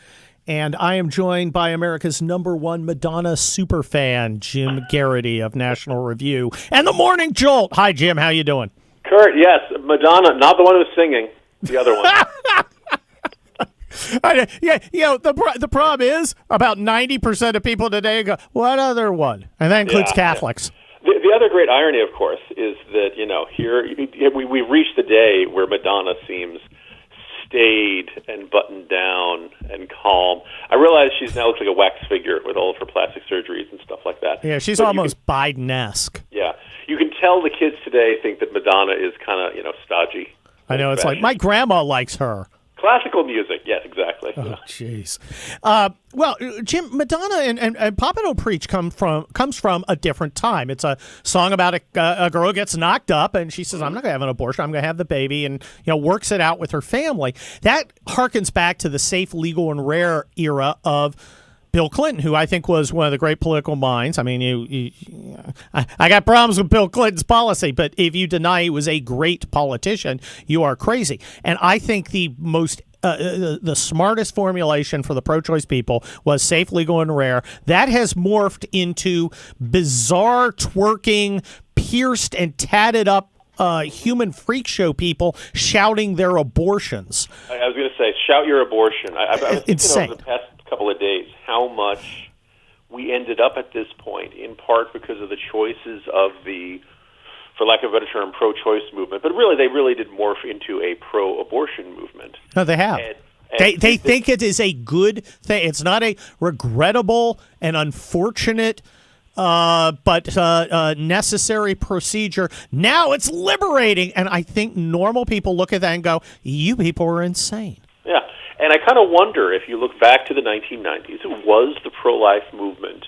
Speaker 5: And I am joined by America's #1 Madonna superfan, Jim Geraghty of National Review, and the Morning Jolt. Hi, Jim. How you doing?
Speaker 11: Kurt, yes. Madonna, not the one who's singing, the other one.
Speaker 5: The problem is about 90% of people today go, what other one? And that includes Catholics.
Speaker 11: Yeah. The other great irony, of course, is that, here we've reached the day where Madonna seems staid and buttoned down and calm. I realize she's now looks like a wax figure with all of her plastic surgeries and stuff like that.
Speaker 5: Yeah, she's almost Biden-esque.
Speaker 11: Yeah. You can tell the kids today think that Madonna is kind of, stodgy.
Speaker 5: I know. It's like, my grandma likes her.
Speaker 11: Classical music, yes, exactly.
Speaker 5: Oh, jeez. Well, Jim, Madonna and Papa Don't Preach comes from a different time. It's a song about a girl who gets knocked up, and she says, I'm not going to have an abortion. I'm going to have the baby, and works it out with her family. That harkens back to the safe, legal, and rare era of Bill Clinton, who I think was one of the great political minds. I mean, I got problems with Bill Clinton's policy, but if you deny he was a great politician, you are crazy. And I think the smartest formulation for the pro-choice people was safe, legal, and rare. That has morphed into bizarre, twerking, pierced, and tatted up human freak show people shouting their abortions.
Speaker 11: I was going to say, shout your abortion. I was thinking
Speaker 5: insane.
Speaker 11: Over the past couple of days how much we ended up at this point, in part because of the choices of the, for lack of a better term, pro-choice movement. But really, they really did morph into a pro-abortion movement.
Speaker 5: No, they have. They think it is a good thing. It's not a regrettable and unfortunate but necessary procedure. Now it's liberating. And I think normal people look at that and go, you people are insane.
Speaker 11: Yeah. And I kind of wonder, if you look back to the 1990s, was the pro-life movement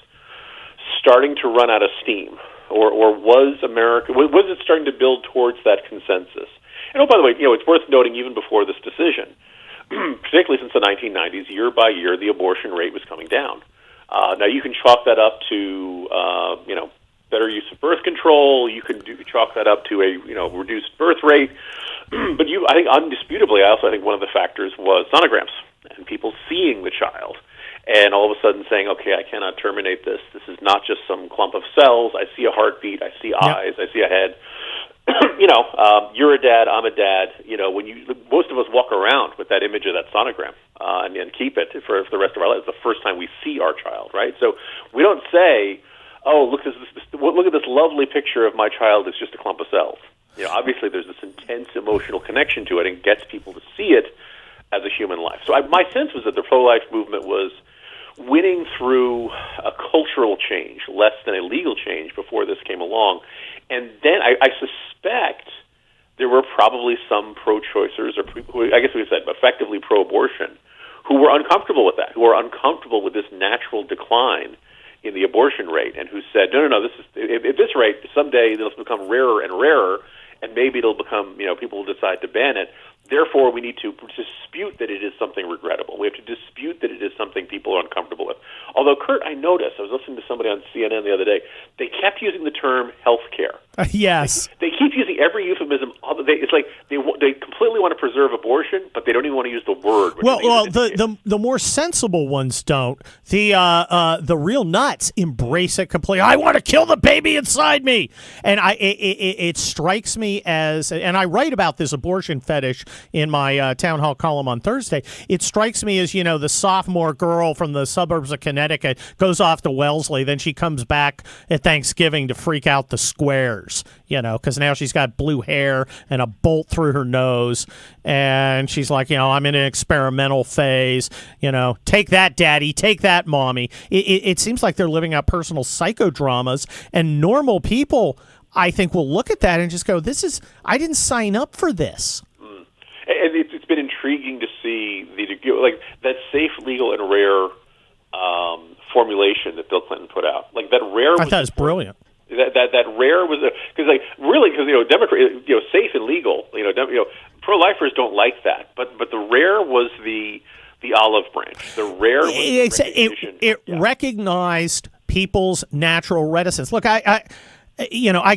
Speaker 11: starting to run out of steam? Or was it starting to build towards that consensus? And by the way, it's worth noting, even before this decision, particularly since the 1990s, year by year, the abortion rate was coming down. Now, you can chalk that up to, better use of birth control. You can chalk that up to a, reduced birth rate. But I think undisputably, I think one of the factors was sonograms and people seeing the child and all of a sudden saying, okay, I cannot terminate this. This is not just some clump of cells. I see a heartbeat. I see eyes. I see a head. You're a dad. I'm a dad. Most of us walk around with that image of that sonogram and keep it for the rest of our lives. It's the first time we see our child, right? So we don't say, oh, look at this lovely picture of my child. It's just a clump of cells. Obviously there's this intense emotional connection to it and gets people to see it as a human life. So my sense was that the pro-life movement was winning through a cultural change, less than a legal change, before this came along. And then I suspect there were probably some pro-choicers, or I guess we said effectively pro-abortion, who were uncomfortable with that, who were uncomfortable with this natural decline in the abortion rate, and who said, no, this is at this rate, someday it'll become rarer and rarer, and maybe it'll become, people will decide to ban it. Therefore, we need to dispute that it is something regrettable. We have to dispute that it is something people are uncomfortable with. Although, Kurt, I noticed, I was listening to somebody on CNN the other day, they kept using the term health care.
Speaker 5: Yes.
Speaker 11: They keep using every euphemism. It's like they completely want to preserve abortion, but they don't even want to use the word.
Speaker 5: Well, the more sensible ones don't. The real nuts embrace it completely. I want to kill the baby inside me, and it strikes me as, and I write about this abortion fetish in my town hall column on Thursday. It strikes me as the sophomore girl from the suburbs of Connecticut goes off to Wellesley, then she comes back at Thanksgiving to freak out the squares, because now she's got blue hair and a bolt through her nose, and she's like, I'm in an experimental phase, take that, daddy, take that, mommy. It seems like they're living out personal psychodramas, and normal people, I think, will look at that and just go, I didn't sign up for this.
Speaker 11: And it's been intriguing to see that safe, legal, and rare formulation that Bill Clinton put out. Like that rare.
Speaker 5: I thought it was brilliant.
Speaker 11: That rare was because Democrat, safe and legal. Pro-lifers don't like that, but the rare was the the olive branch. The rare
Speaker 5: it recognized people's natural reticence. Look, I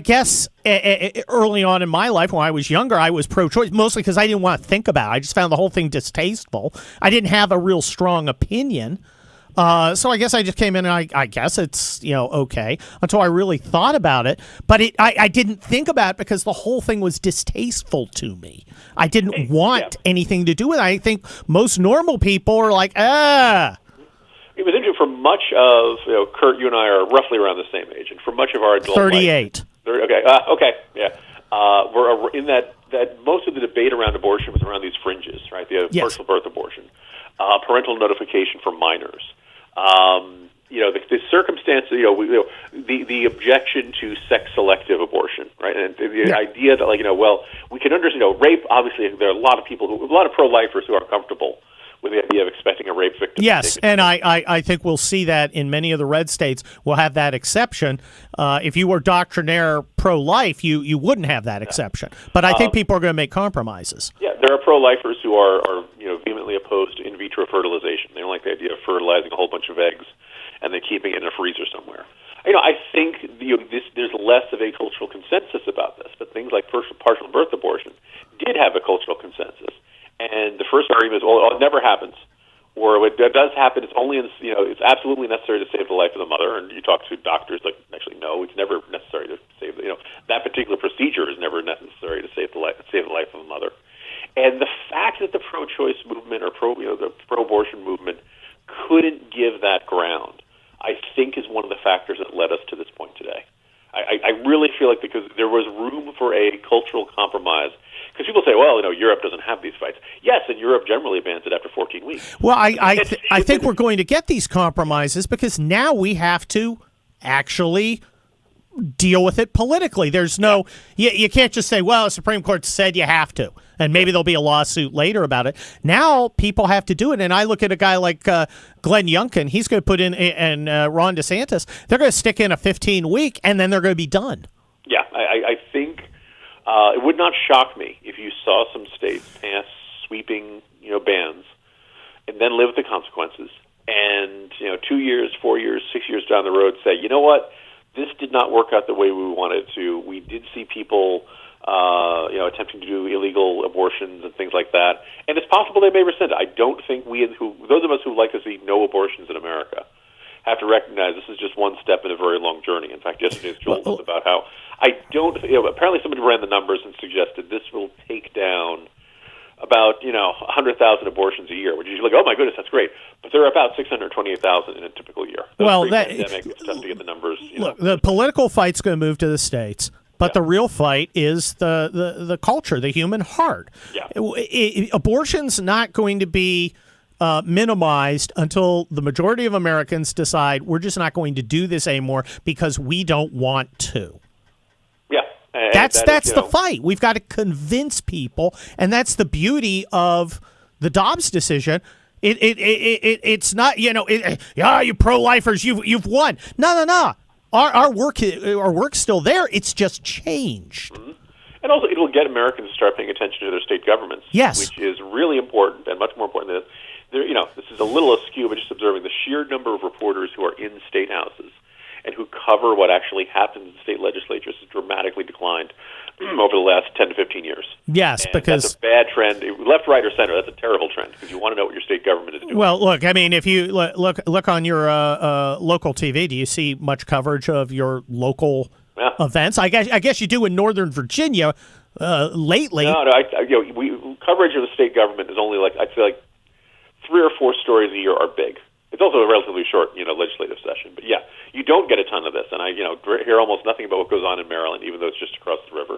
Speaker 5: guess early on in my life when I was younger, I was pro-choice, mostly because I didn't want to think about it. I just found the whole thing distasteful. I didn't have a real strong opinion. So I guess I just came in and I guess it's, okay, until I really thought about it. But I didn't think about it because the whole thing was distasteful to me. I didn't want anything to do with it. I think most normal people are like,
Speaker 11: It was interesting for much of, Kurt, you and I are roughly around the same age, and for much of our adult
Speaker 5: 38.
Speaker 11: Life, we're in that most of the debate around abortion was around these fringes, right? The partial birth abortion, parental notification for minors, the circumstance, the objection to sex-selective abortion, right? And the idea that, we can understand, rape, obviously, there are a lot of pro-lifers who are comfortable with the idea of expecting a rape victim.
Speaker 5: Yes, and I think we'll see that in many of the red states. We'll have that exception. If you were doctrinaire pro-life, you wouldn't have that exception. But I think people are going to make compromises.
Speaker 11: Yeah, there are pro-lifers who are vehemently opposed to in vitro fertilization. They don't like the idea of fertilizing a whole bunch of eggs and then keeping it in a freezer somewhere. I think there's less of a cultural consensus about this, but things like partial birth abortion did have a cultural consensus. And the first argument is, it never happens. Or when it does happen, it's only it's absolutely necessary to save the life of the mother. And you talk to doctors, actually, no, it's never necessary to save. That particular procedure is never necessary to save the life of the mother. And the fact that the pro-choice movement or the pro-abortion movement couldn't give that ground, I think, is one of the factors that led us to this point today. I really feel like because there was room for a cultural compromise. Because people say, Europe doesn't have these fights. Yes, and Europe generally bans it after 14 weeks.
Speaker 5: Well, I think we're going to get these compromises because now we have to actually deal with it politically. There's no, you can't just say, the Supreme Court said you have to, and maybe there'll be a lawsuit later about it. Now people have to do it, and I look at a guy like Glenn Youngkin. He's going to put in, and Ron DeSantis, they're going to stick in a 15-week, and then they're going to be done.
Speaker 11: Yeah, I think it would not shock me if you saw some states pass sweeping, bans, and then live with the consequences. And 2 years, 4 years, 6 years down the road, say, you know what, this did not work out the way we wanted to. We did see people, attempting to do illegal abortions and things like that, and it's possible they may rescind it. I don't think those of us who like to see no abortions in America, have to recognize this is just one step in a very long journey. In fact, yesterday's Joel was about how apparently somebody ran the numbers and suggested this will take down about 100,000 abortions a year, which is like, oh my goodness, that's great. But there are about 628,000 in a typical year. Pre-pandemic, it's tough to get the numbers.
Speaker 5: Look, the political fight's going to move to the states, but the real fight is the culture, the human heart.
Speaker 11: Yeah.
Speaker 5: Abortion's not going to be minimized until the majority of Americans decide we're just not going to do this anymore because we don't want to.
Speaker 11: Yeah.
Speaker 5: That's the fight. We've got to convince people, and that's the beauty of the Dobbs decision. It's not you pro-lifers, you've won. No. Our work's still there. It's just changed.
Speaker 11: Mm-hmm. And also, it will get Americans to start paying attention to their state governments.
Speaker 5: Yes,
Speaker 11: which is really important and much more important than this. This is a little askew, but just observing the sheer number of reporters who are in state houses and who cover what actually happens in state legislatures has dramatically declined over the last 10 to 15 years.
Speaker 5: Yes,
Speaker 11: and
Speaker 5: because
Speaker 11: that's a bad trend. Left, right, or center, that's a terrible trend because you want to know what your state government is doing.
Speaker 5: Well, look, I mean, if you look on your local TV, do you see much coverage of your local events? I guess you do in Northern Virginia lately.
Speaker 11: No, coverage of the state government is only I'd say 3 or 4 stories a year are big. It's also a relatively short, legislative session. But yeah, you don't get a ton of this, and I, hear almost nothing about what goes on in Maryland, even though it's just across the river.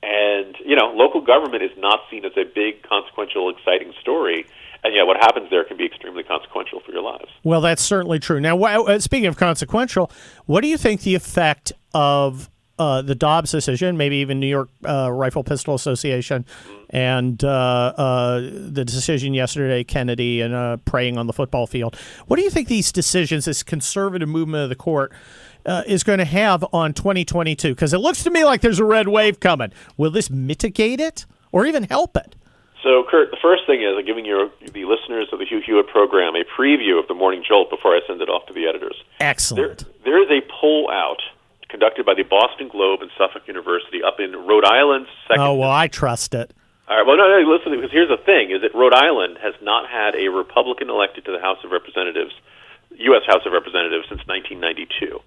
Speaker 11: And local government is not seen as a big, consequential, exciting story. And what happens there can be extremely consequential for your lives.
Speaker 5: Well, that's certainly true. Now, speaking of consequential, what do you think the effect of the Dobbs decision, maybe even New York Rifle Pistol Association, and the decision yesterday, Kennedy and praying on the football field. What do you think these decisions, this conservative movement of the court, is going to have on 2022? Because it looks to me like there's a red wave coming. Will this mitigate it or even help it?
Speaker 11: So, Kurt, the first thing is I'm giving the listeners of the Hugh Hewitt program a preview of the Morning Jolt before I send it off to the editors.
Speaker 5: Excellent.
Speaker 11: There is a poll out conducted by the Boston Globe and Suffolk University up in Rhode Island's second.
Speaker 5: Oh, well, I trust it.
Speaker 11: All right. Well, no, listen, because here's the thing, is that Rhode Island has not had a Republican elected to the House of Representatives, U.S. House of Representatives, since 1992.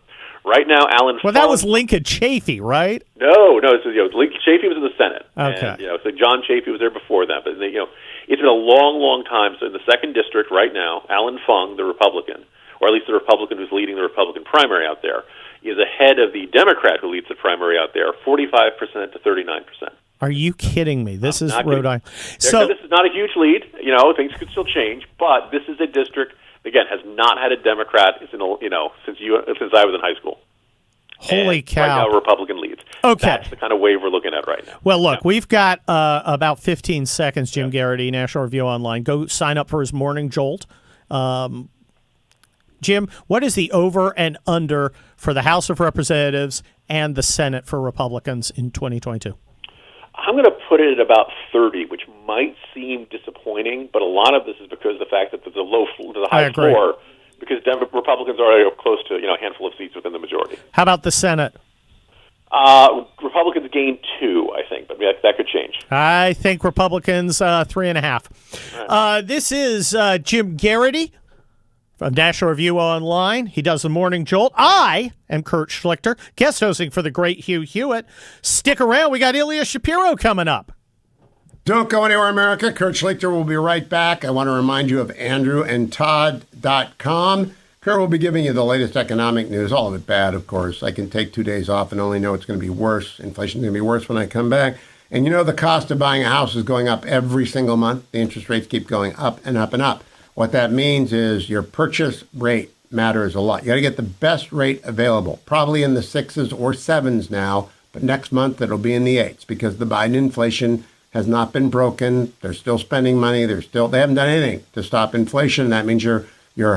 Speaker 11: Right now, Alan
Speaker 5: Well, that was Lincoln Chafee, right?
Speaker 11: No, Chafee was in the Senate.
Speaker 5: Okay.
Speaker 11: And, so John Chafee was there before that. But, it's been a long, long time. So in the 2nd District right now, Alan Fung, the Republican, or at least the Republican who's leading the Republican primary out there, is ahead of the Democrat who leads the primary out there, 45% to 39%.
Speaker 5: Are you kidding me? This is Rhode Island.
Speaker 11: So this is not a huge lead. Things could still change, but this is a district, again, has not had a Democrat since I was in high school.
Speaker 5: Holy cow.
Speaker 11: Right now, Republican leads.
Speaker 5: Okay.
Speaker 11: That's the kind of wave we're looking at right now.
Speaker 5: Well, look, we've got about 15 seconds, Jim Geraghty, National Review Online. Go sign up for his Morning Jolt. Jim, what is the over and under for the House of Representatives and the Senate for Republicans in 2022?
Speaker 11: I'm going to put it at about 30, which might seem disappointing, but a lot of this is because of the fact that there's a high floor, because Republicans are already close to a handful of seats within the majority.
Speaker 5: How about the Senate?
Speaker 11: Republicans gained 2, I think, but that could change.
Speaker 5: I think Republicans 3.5.
Speaker 11: Right.
Speaker 5: This is Jim Geraghty from National Review Online. He does the Morning Jolt. I am Kurt Schlichter, guest hosting for the great Hugh Hewitt. Stick around. We got Ilya Shapiro coming up.
Speaker 4: Don't go anywhere, America. Kurt Schlichter will be right back. I want to remind you of andrewandtodd.com. Kurt will be giving you the latest economic news, all of it bad, of course. I can take 2 days off and only know it's going to be worse. Inflation is going to be worse when I come back. And the cost of buying a house is going up every single month. The interest rates keep going up and up and up. What that means is your purchase rate matters a lot. You got to get the best rate available, probably in the 6s or 7s now, but next month it'll be in the 8s because the Biden inflation has not been broken. They're still spending money. They haven't done anything to stop inflation. That means your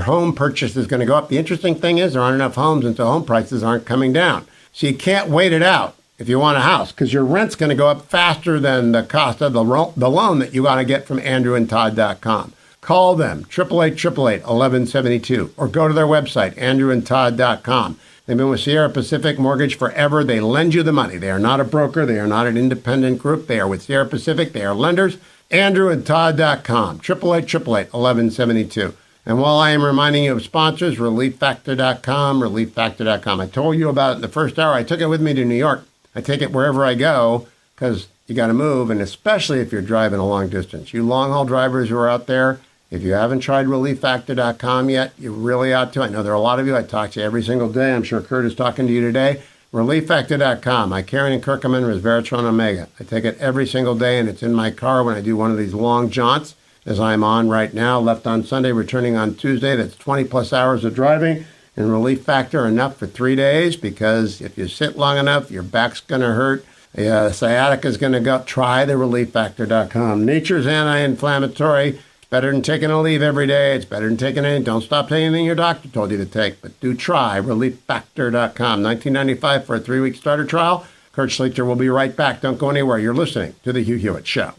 Speaker 4: home purchase is going to go up. The interesting thing is there aren't enough homes, and so home prices aren't coming down. So you can't wait it out if you want a house because your rent's going to go up faster than the cost of the loan that you got to get from andrewandtodd.com. Call them, 888-1172, or go to their website, andrewandtodd.com. They've been with Sierra Pacific Mortgage forever. They lend you the money. They are not a broker. They are not an independent group. They are with Sierra Pacific. They are lenders. andrewandtodd.com, 888-1172. And while I am reminding you of sponsors, relieffactor.com, relieffactor.com. I told you about it in the first hour. I took it with me to New York. I take it wherever I go because you got to move, and especially if you're driving a long distance. You long-haul drivers who are out there, if you haven't tried relieffactor.com yet, you really ought to. I know there are a lot of you. I talk to you every single day. I'm sure Kurt is talking to you today. Relieffactor.com. I carry in Kirkman resveratrol omega. I take it every single day, and it's in my car when I do one of these long jaunts, as I'm on right now, left on Sunday, returning on Tuesday. That's 20-plus hours of driving. And Relief Factor enough for 3 days because if you sit long enough, your back's going to hurt. Sciatica is going to go. Try the relieffactor.com. Nature's anti-inflammatory. It's better than taking a leave every day. It's better than taking anything. Don't stop taking anything your doctor told you to take, but do try relieffactor.com. $19.95 for a 3-week starter trial. Kurt Schlichter will be right back. Don't go anywhere. You're listening to The Hugh Hewitt Show.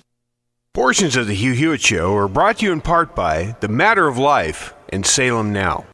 Speaker 1: Portions of The Hugh Hewitt Show are brought to you in part by The Matter of Life and Salem Now.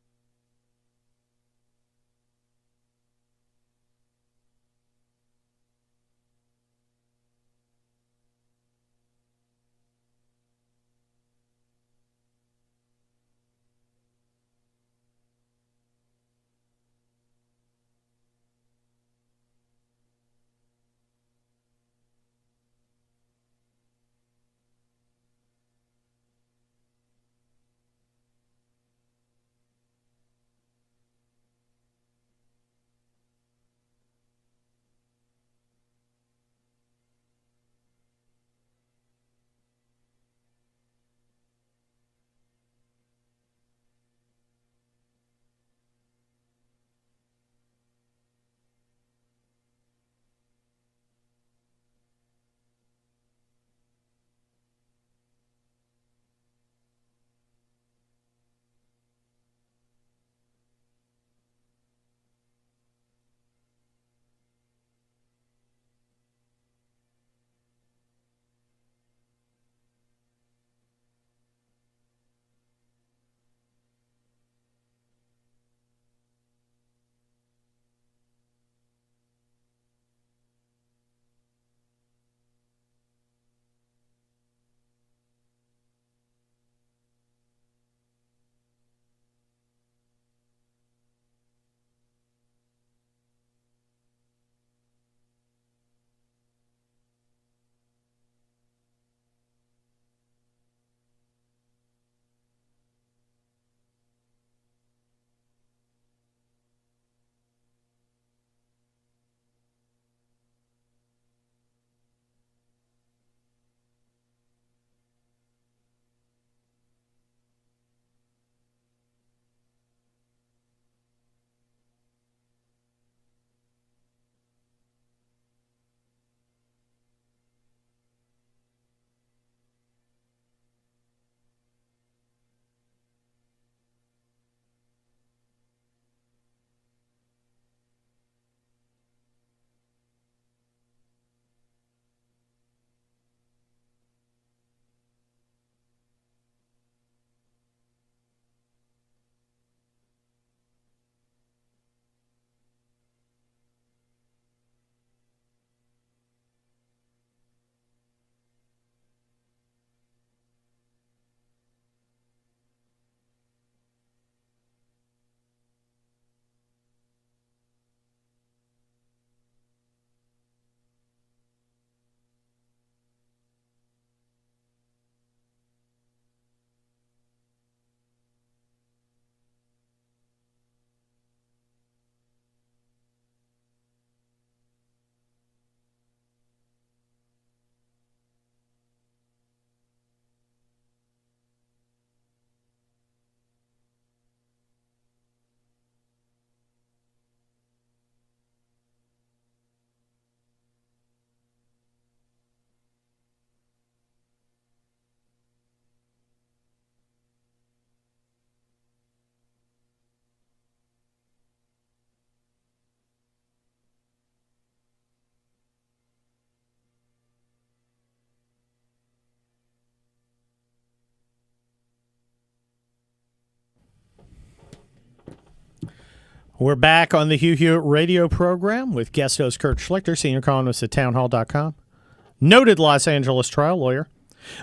Speaker 5: We're back on the Hugh Hewitt radio program with guest host Kurt Schlichter, senior columnist at townhall.com, noted Los Angeles trial lawyer.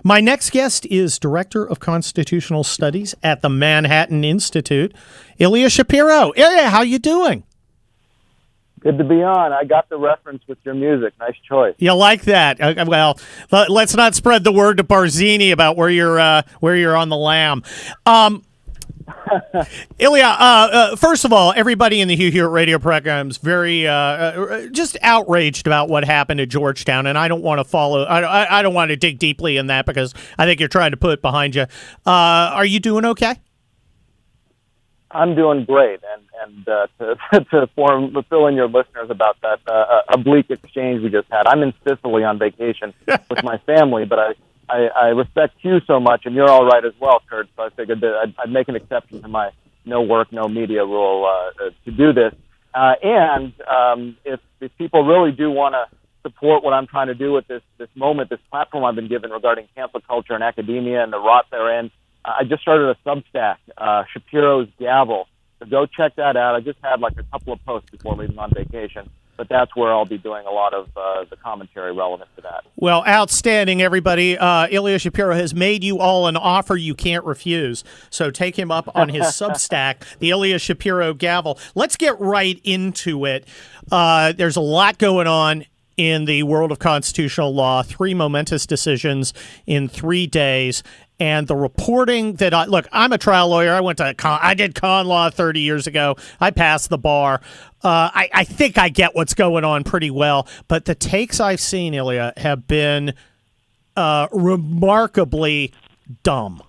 Speaker 5: My next guest is Director of Constitutional Studies at the Manhattan Institute, Ilya Shapiro. Ilya, how you doing?
Speaker 13: Good to be on. I got the reference with your music. Nice choice.
Speaker 5: You like that? Well, let's not spread the word to Barzini about where you're on the lam. Ilya, first of all, everybody in the Hugh Hewitt radio program is very just outraged about what happened at Georgetown, and I don't want to follow. I don't want to dig deeply in that because I think you're trying to put it behind you. Are you doing okay?
Speaker 13: I'm doing great, and to fill in your listeners about that oblique exchange we just had. I'm in Sicily on vacation with my family, but I respect you so much, and you're all right as well, Kurt. So I figured that I'd make an exception to my no work, no media rule to do this. If people really do want to support what I'm trying to do with this moment, this platform I've been given regarding cancel culture and academia and the rot therein, I just started a Substack, Shapiro's Gavel. So go check that out. I just had like a couple of posts before leaving on vacation, but that's where I'll be doing a lot of the commentary relevant to that.
Speaker 5: Well, outstanding, everybody. Ilya Shapiro has made you all an offer you can't refuse. So take him up on his Substack, the Ilya Shapiro Gavel. Let's get right into it. There's a lot going on in the world of constitutional law, 3 momentous decisions in 3 days. And the reporting that I'm a trial lawyer. I did con law 30 years ago. I passed the bar. I think I get what's going on pretty well. But the takes I've seen, Ilya, have been remarkably dumb.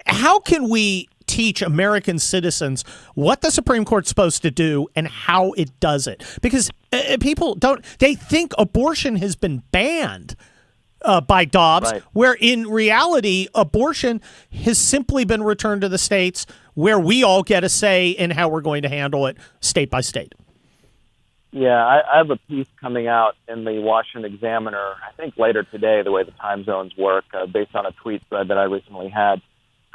Speaker 5: How can we teach American citizens what the Supreme Court's supposed to do and how it does it? Because people they think abortion has been banned by Dobbs, right, where in reality, abortion has simply been returned to the states where we all get a say in how we're going to handle it state by state.
Speaker 13: Yeah, I have a piece coming out in the Washington Examiner, I think later today, the way the time zones work, based on a tweet thread that I recently had,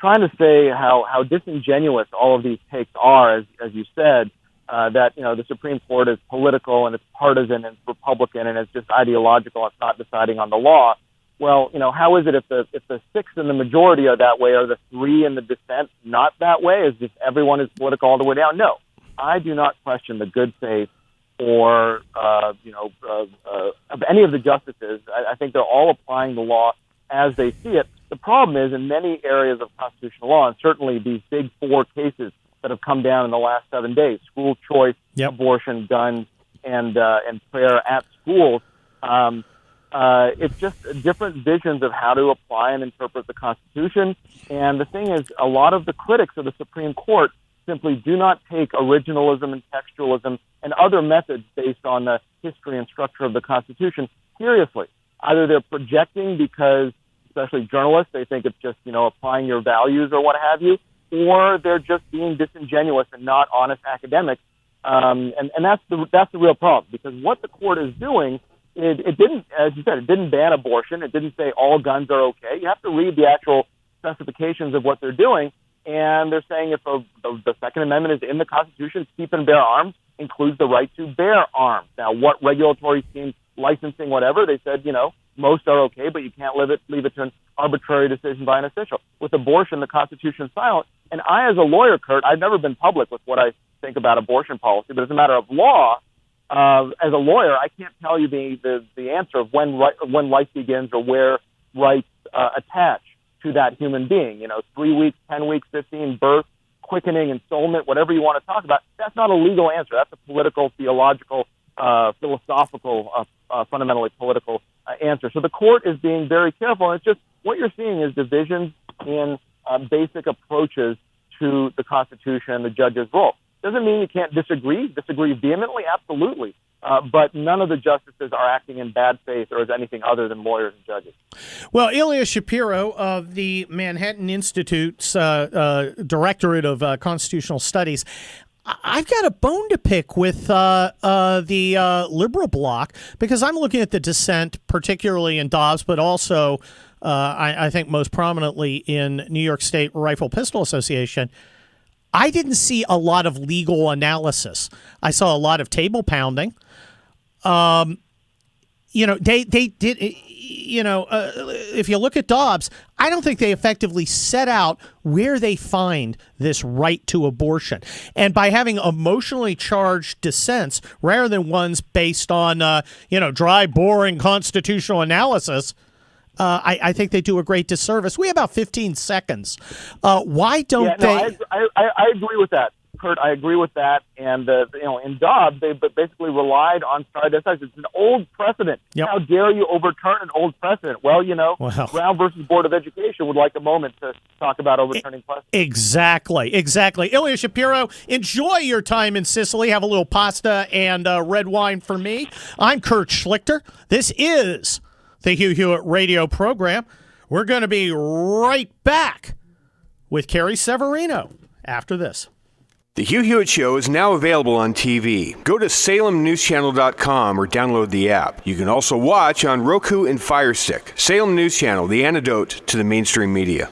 Speaker 13: trying to say how disingenuous all of these takes are, as you said, that the Supreme Court is political and it's partisan and it's Republican and it's just ideological. It's not deciding on the law. Well, how is it if the 6 in the majority are that way, or the 3 in the dissent not that way? Is just everyone is political all the way down? No, I do not question the good faith or of any of the justices. I think they're all applying the law as they see it. The problem is in many areas of constitutional law, and certainly these big 4 cases that have come down in the last 7 days: school choice, abortion, guns, and prayer at schools. It's just different visions of how to apply and interpret the Constitution. And the thing is, a lot of the critics of the Supreme Court simply do not take originalism and textualism and other methods based on the history and structure of the Constitution seriously. Either they're projecting because, especially journalists, they think it's just, applying your values or what have you, or they're just being disingenuous and not honest academics. And that's the real problem, because what the court is doing, it didn't, as you said, it didn't ban abortion. It didn't say all guns are okay. You have to read the actual specifications of what they're doing. And they're saying if the Second Amendment is in the Constitution, keep and bear arms includes the right to bear arms. Now, what regulatory schemes, licensing, whatever, they said, most are okay, but you can't leave it to an arbitrary decision by an official. With abortion, the Constitution is silent. And I, as a lawyer, Kurt, I've never been public with what I think about abortion policy, but as a matter of law, as a lawyer, I can't tell you the answer of when life begins or where rights attach to that human being. 3 weeks, 10 weeks, 15, birth, quickening, ensoulment, whatever you want to talk about. That's not a legal answer. That's a political, theological, philosophical, fundamentally political answer. So the court is being very careful. And it's just what you're seeing is divisions in basic approaches to the Constitution and the judge's role. Doesn't mean you can't disagree vehemently, absolutely. But none of the justices are acting in bad faith or as anything other than lawyers and judges.
Speaker 5: Well, Ilya Shapiro of the Manhattan Institute's Directorate of Constitutional Studies, I've got a bone to pick with the liberal bloc, because I'm looking at the dissent, particularly in Dobbs, but also I think most prominently in New York State Rifle Pistol Association. I didn't see a lot of legal analysis. I saw a lot of table pounding. They did. If you look at Dobbs, I don't think they effectively set out where they find this right to abortion. And by having emotionally charged dissents rather than ones based on, dry, boring constitutional analysis, I think they do a great disservice. We have about 15 seconds. Why don't they?
Speaker 13: I agree with that, Kurt. I agree with that. And in Dobbs, they basically relied on stare decisis. It's an old precedent. Yep. How dare you overturn an old precedent? Well, Brown versus Board of Education would like a moment to talk about overturning precedent. Exactly.
Speaker 5: Ilya Shapiro, enjoy your time in Sicily. Have a little pasta and red wine for me. I'm Kurt Schlichter. This is the Hugh Hewitt radio program. We're going to be right back with Carrie Severino after this.
Speaker 1: The Hugh Hewitt Show is now available on TV. Go to salemnewschannel.com or download the app. You can also watch on Roku and Fire Stick. Salem News Channel, the antidote to the mainstream media.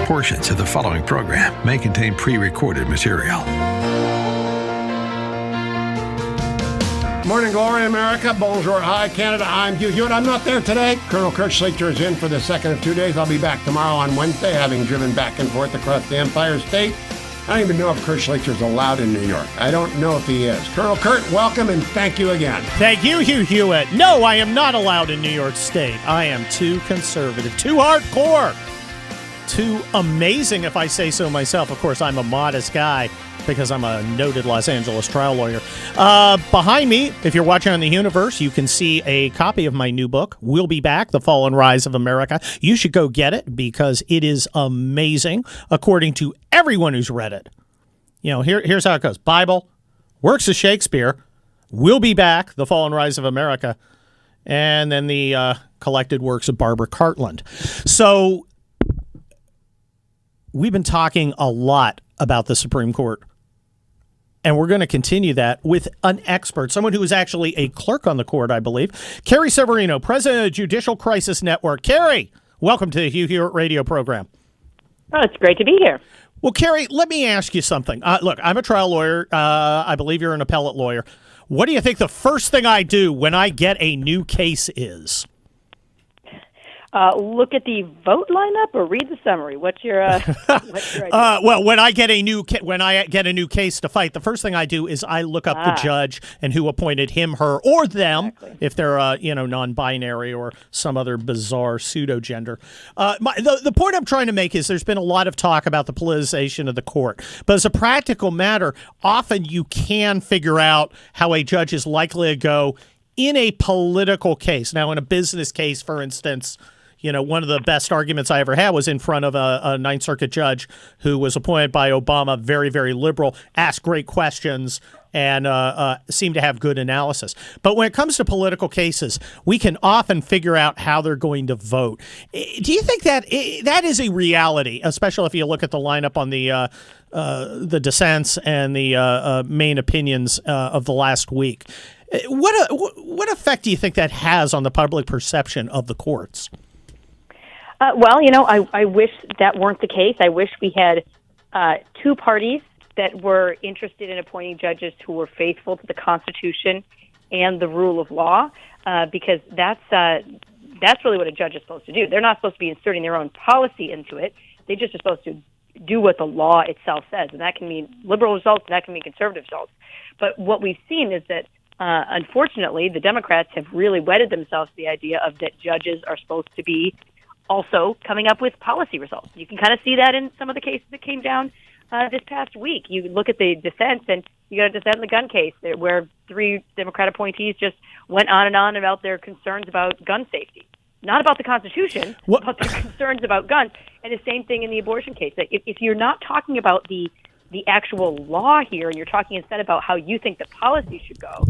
Speaker 3: Portions of the following program may contain pre-recorded material.
Speaker 4: Morning glory, America. Bonjour, hi, Canada. I'm Hugh Hewitt. I'm not there today. Colonel Kurt Schlichter is in for the second of 2 days. I'll be back tomorrow on Wednesday, having driven back and forth across the Empire State. I don't even know if Kurt Schlichter is allowed in New York. I don't know if he is. Colonel Kurt, welcome and thank you again.
Speaker 5: Thank you, Hugh Hewitt. No, I am not allowed in New York State. I am too conservative, too hardcore, too amazing, if I say so myself. Of course, I'm a modest guy because I'm a noted Los Angeles trial lawyer. Behind me, if you're watching on the Universe, you can see a copy of my new book, We'll Be Back, The Fall and Rise of America. You should go get it because it is amazing, according to everyone who's read it. You know, here's how it goes. Bible, works of Shakespeare, We'll Be Back, The Fall and Rise of America, and then the collected works of Barbara Cartland. So we've been talking a lot about the Supreme Court. And we're going to continue that with an expert, someone who is actually a clerk on the court, I believe. Carrie Severino, president of Judicial Crisis Network. Carrie, welcome to the Hugh Hewitt radio program.
Speaker 14: Oh, it's great to be here.
Speaker 5: Well, Carrie, let me ask you something. Look, I'm a trial lawyer. I believe you're an appellate lawyer. What do you think the first thing I do when I get a new case is?
Speaker 14: Look at the vote lineup or read the summary. What's your idea?
Speaker 5: Well, when I get a new case to fight, the first thing I do is I look up the judge and who appointed him, her, or them, if they're non-binary or some other bizarre pseudo-gender. The point I'm trying to make is there's been a lot of talk about the politicization of the court, but as a practical matter, often you can figure out how a judge is likely to go in a political case. Now, in a business case, for instance, one of the best arguments I ever had was in front of a Ninth Circuit judge who was appointed by Obama, very, very liberal, asked great questions, and seemed to have good analysis. But when it comes to political cases, we can often figure out how they're going to vote. Do you think that that is a reality, especially if you look at the lineup on the dissents and the main opinions of the last week? What effect do you think that has on the public perception of the courts?
Speaker 14: Well, I wish that weren't the case. I wish we had two parties that were interested in appointing judges who were faithful to the Constitution and the rule of law, because that's really what a judge is supposed to do. They're not supposed to be inserting their own policy into it. They just are supposed to do what the law itself says, and that can mean liberal results, and that can mean conservative results. But what we've seen is that unfortunately, the Democrats have really wedded themselves to the idea of that judges are supposed to be also coming up with policy results. You can kind of see that in some of the cases that came down this past week. You look at the dissents, and you got a dissent in the gun case where three Democrat appointees just went on about their concerns about gun safety. Not about the Constitution, about their concerns about guns. And the same thing in the abortion case. If you're not talking about the actual law here, and you're talking instead about how you think the policy should go,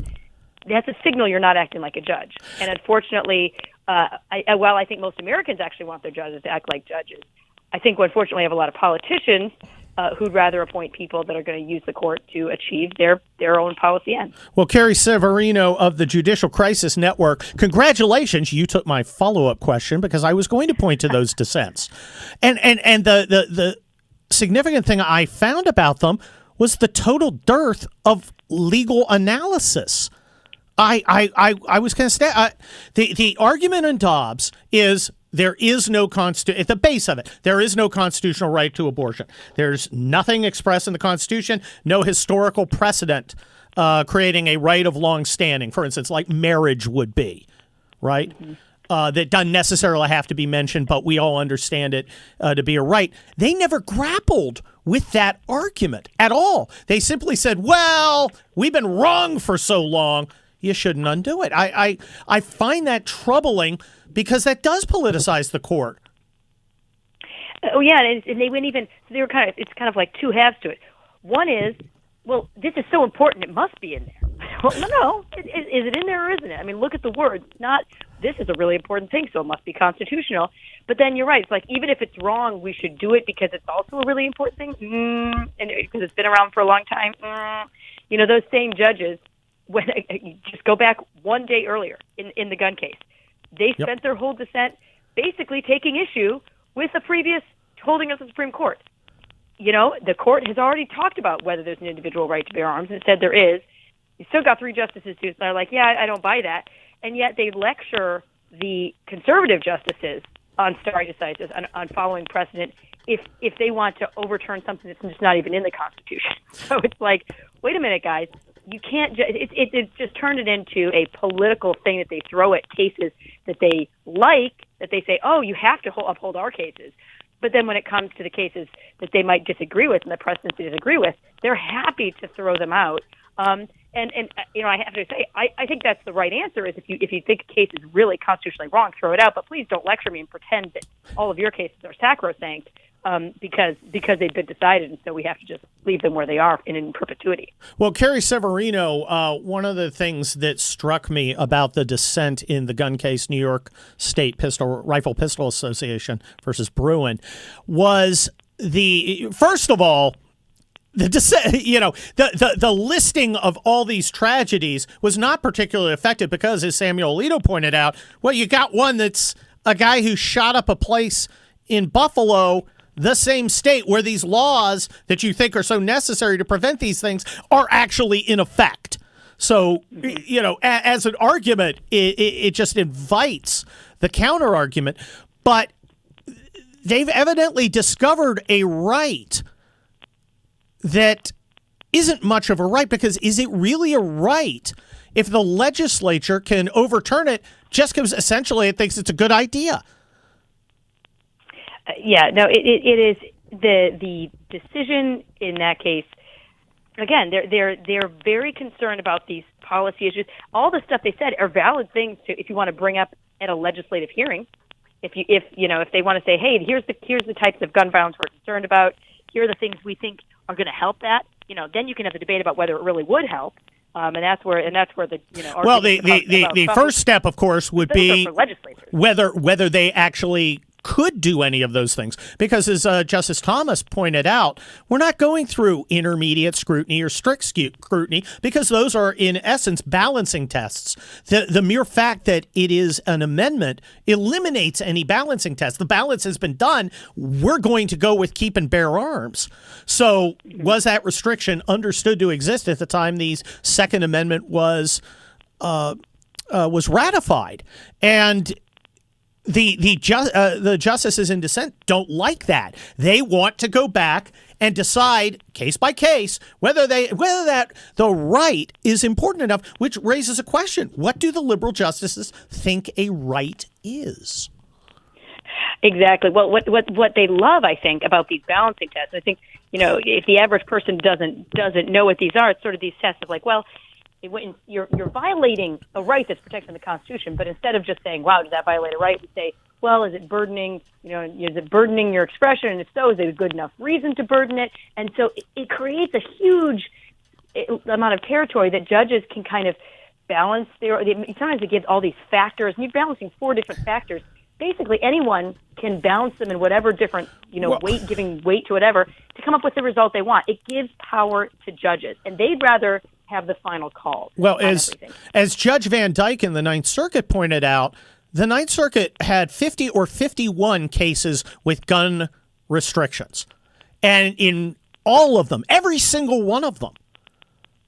Speaker 14: that's a signal you're not acting like a judge. And unfortunately, I think most Americans actually want their judges to act like judges. I think, unfortunately, we have a lot of politicians who'd rather appoint people that are going to use the court to achieve their own policy ends.
Speaker 5: Well, Carrie Severino of the Judicial Crisis Network, congratulations. You took my follow-up question because I was going to point to those dissents. And the significant thing I found about them was the total dearth of legal analysis. I was kind of the argument in Dobbs is there is no at the base of it, there is no constitutional right to abortion. There's nothing expressed in the Constitution, no historical precedent creating a right of long standing, for instance, like marriage would be, right? Mm-hmm. That doesn't necessarily have to be mentioned, but we all understand it to be a right. They never grappled with that argument at all. They simply said, well, we've been wrong for so long, you shouldn't undo it. I find that troubling because that does politicize the court.
Speaker 14: Oh yeah, and they wouldn't even. So they were it's kind of like two halves to it. One is, well, this is so important, it must be in there. Well, no, is it in there or isn't it? I mean, look at the words. Not this is a really important thing, so it must be constitutional. But then you're right. It's like even if it's wrong, we should do it because it's also a really important thing, and because it's been around for a long time. Those same judges. When you just go back one day earlier in the gun case, they spent their whole dissent basically taking issue with a previous holding as the Supreme Court. You know, the court has already talked about whether there's an individual right to bear arms, and it said there is. You still got 3 justices who are like, yeah, I don't buy that. And yet they lecture the conservative justices on stare decisis, on following precedent, if they want to overturn something that's just not even in the Constitution. So it's like, wait a minute, guys. You can't it just turned it into a political thing that they throw at cases that they like, that they say, oh, you have to uphold our cases. But then when it comes to the cases that they might disagree with and the precedents they disagree with, they're happy to throw them out. And you know, I have to say, I think that's the right answer, is if you think a case is really constitutionally wrong, throw it out. But please don't lecture me and pretend that all of your cases are sacrosanct, because they've been decided, and so we have to just leave them where they are in perpetuity.
Speaker 5: Well, Carrie Severino, one of the things that struck me about the dissent in the gun case, New York State Rifle Pistol Association versus Bruin, was first of all, the listing of all these tragedies was not particularly effective because, as Samuel Alito pointed out, well, you got one that's a guy who shot up a place in Buffalo, the same state where these laws that you think are so necessary to prevent these things are actually in effect. So, you know, as an argument, it just invites the counter argument. But they've evidently discovered a right that isn't much of a right, because is it really a right if the legislature can overturn it just because essentially it thinks it's a good idea?
Speaker 14: Yeah, no, it is the decision in that case. Again, they're very concerned about these policy issues. All the stuff they said are valid things if you want to bring up at a legislative hearing. If they want to say, hey, here's the types of gun violence we're concerned about. Here are the things we think are going to help that. You know, then you can have the debate about whether it really would help. And that's where the
Speaker 5: well, the first step, of course, would be whether they actually could do any of those things, because as Justice Thomas pointed out, we're not going through intermediate scrutiny or strict scrutiny, because those are in essence balancing tests. The mere fact that it is an amendment eliminates any balancing test. The balance has been done. We're going to go with keep and bear arms. So was that restriction understood to exist at the time the Second Amendment was ratified? And the justices in dissent don't like that. They want to go back and decide case by case whether that the right is important enough, which raises a question. What do the liberal justices think a right is?
Speaker 14: Exactly. Well, what they love, I think, about these balancing tests, I think, you know, if the average person doesn't know what these are, it's sort of these tests of like, well, you're violating a right that's protected in the Constitution, but instead of just saying, wow, does that violate a right, we say, well, is it burdening your expression? And if so, is it a good enough reason to burden it? And so it creates a huge amount of territory that judges can kind of balance. Sometimes it gives all these factors, and you're balancing 4 different factors. Basically, anyone can balance them in whatever different, giving weight to whatever, to come up with the result they want. It gives power to judges, and they'd rather have the final call.
Speaker 5: Well, as Judge Van Dyke in the Ninth Circuit pointed out, the Ninth Circuit had 50 or 51 cases with gun restrictions. And in all of them, every single one of them,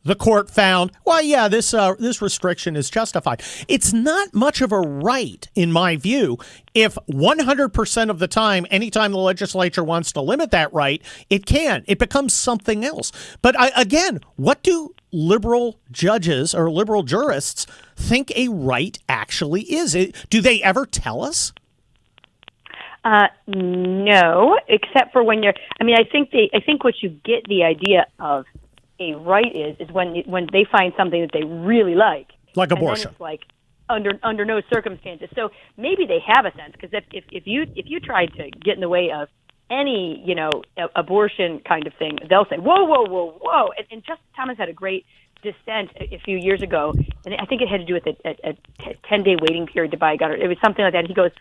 Speaker 5: the court found, well, yeah, this restriction is justified. It's not much of a right, in my view, if 100% of the time, anytime the legislature wants to limit that right, it can. It becomes something else. But again, what do liberal judges or liberal jurists think a right actually is? Do they ever tell us?
Speaker 14: No, except for when I think what you get the idea of a right is when they find something that they really like
Speaker 5: abortion.
Speaker 14: And then it's like under no circumstances. So maybe they have a sense, because if you tried to get in the way of any abortion kind of thing, they'll say whoa. And Justice Thomas had a great dissent a few years ago, and I think it had to do with a 10-day waiting period to buy a gun. It was something like that. He goes,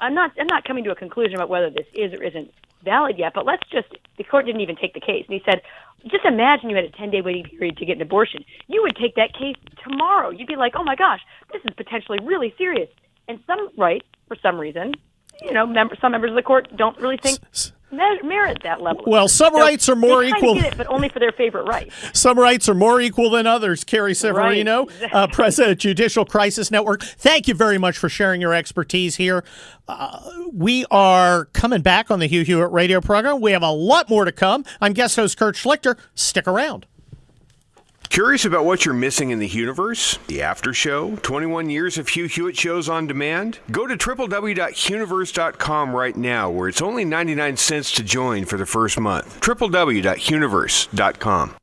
Speaker 14: I'm not coming to a conclusion about whether this is or isn't valid yet, but the court didn't even take the case. And he said, just imagine you had a 10-day waiting period to get an abortion. You would take that case tomorrow. You'd be like, oh my gosh, this is potentially really serious. And some rights, for some reason, some members of the court don't really think merit that level.
Speaker 5: Well, some rights are more equal,
Speaker 14: get it, but only for their favorite rights.
Speaker 5: Some rights are more equal than others. Carrie Severino,
Speaker 14: right.
Speaker 5: President, Judicial Crisis Network. Thank you very much for sharing your expertise here. We are coming back on the Hugh Hewitt radio program. We have a lot more to come. I'm guest host Kurt Schlichter. Stick around.
Speaker 1: Curious about what you're missing in the Hughiverse? The After Show? 21 years of Hugh Hewitt shows on demand? Go to www.hughiverse.com right now, where it's only 99 cents to join for the first month. www.hughiverse.com.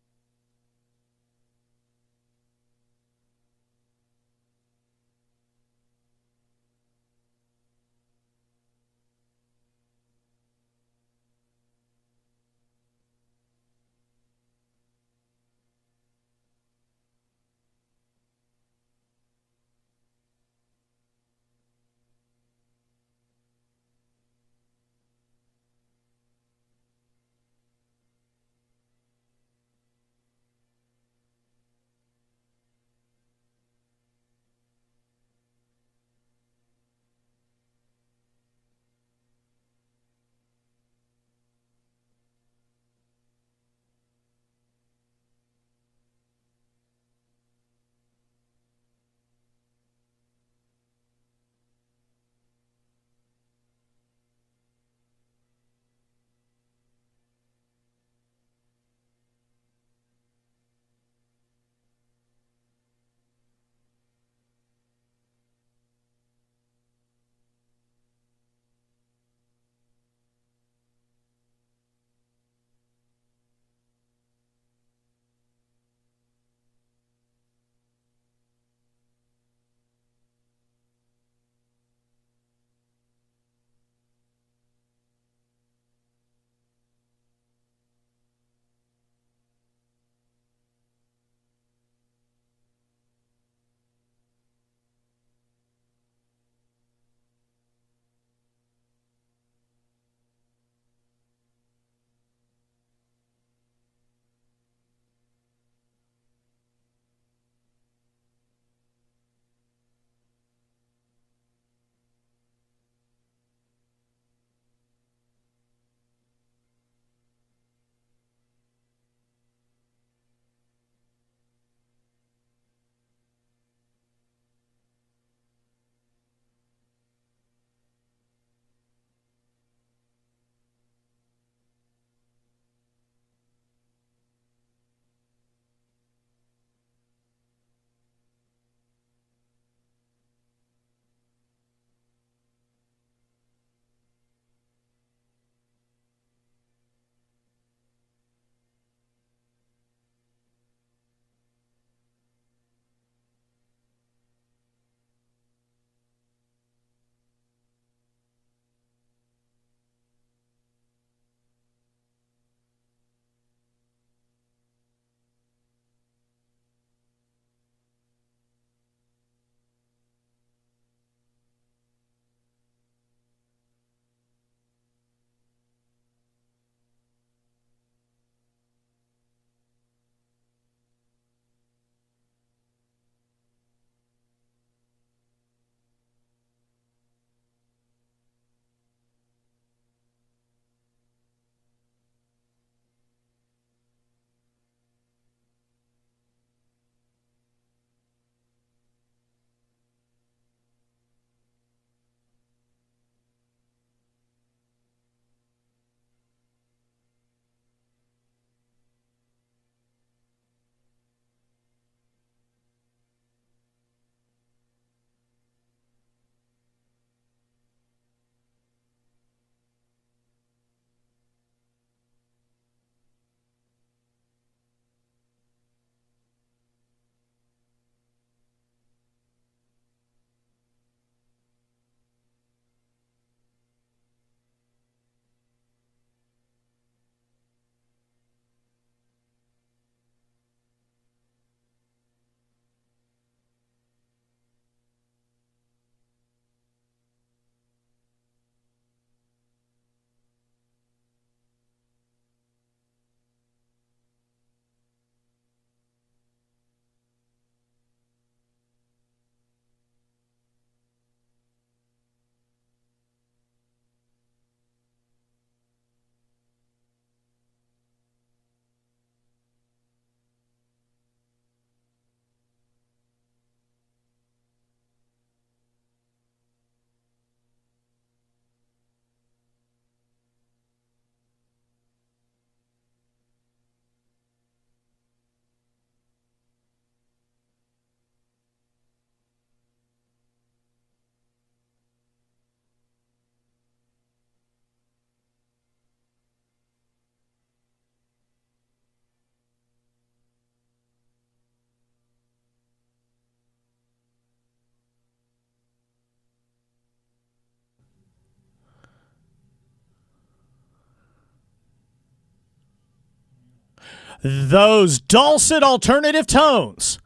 Speaker 5: Those dulcet alternative tones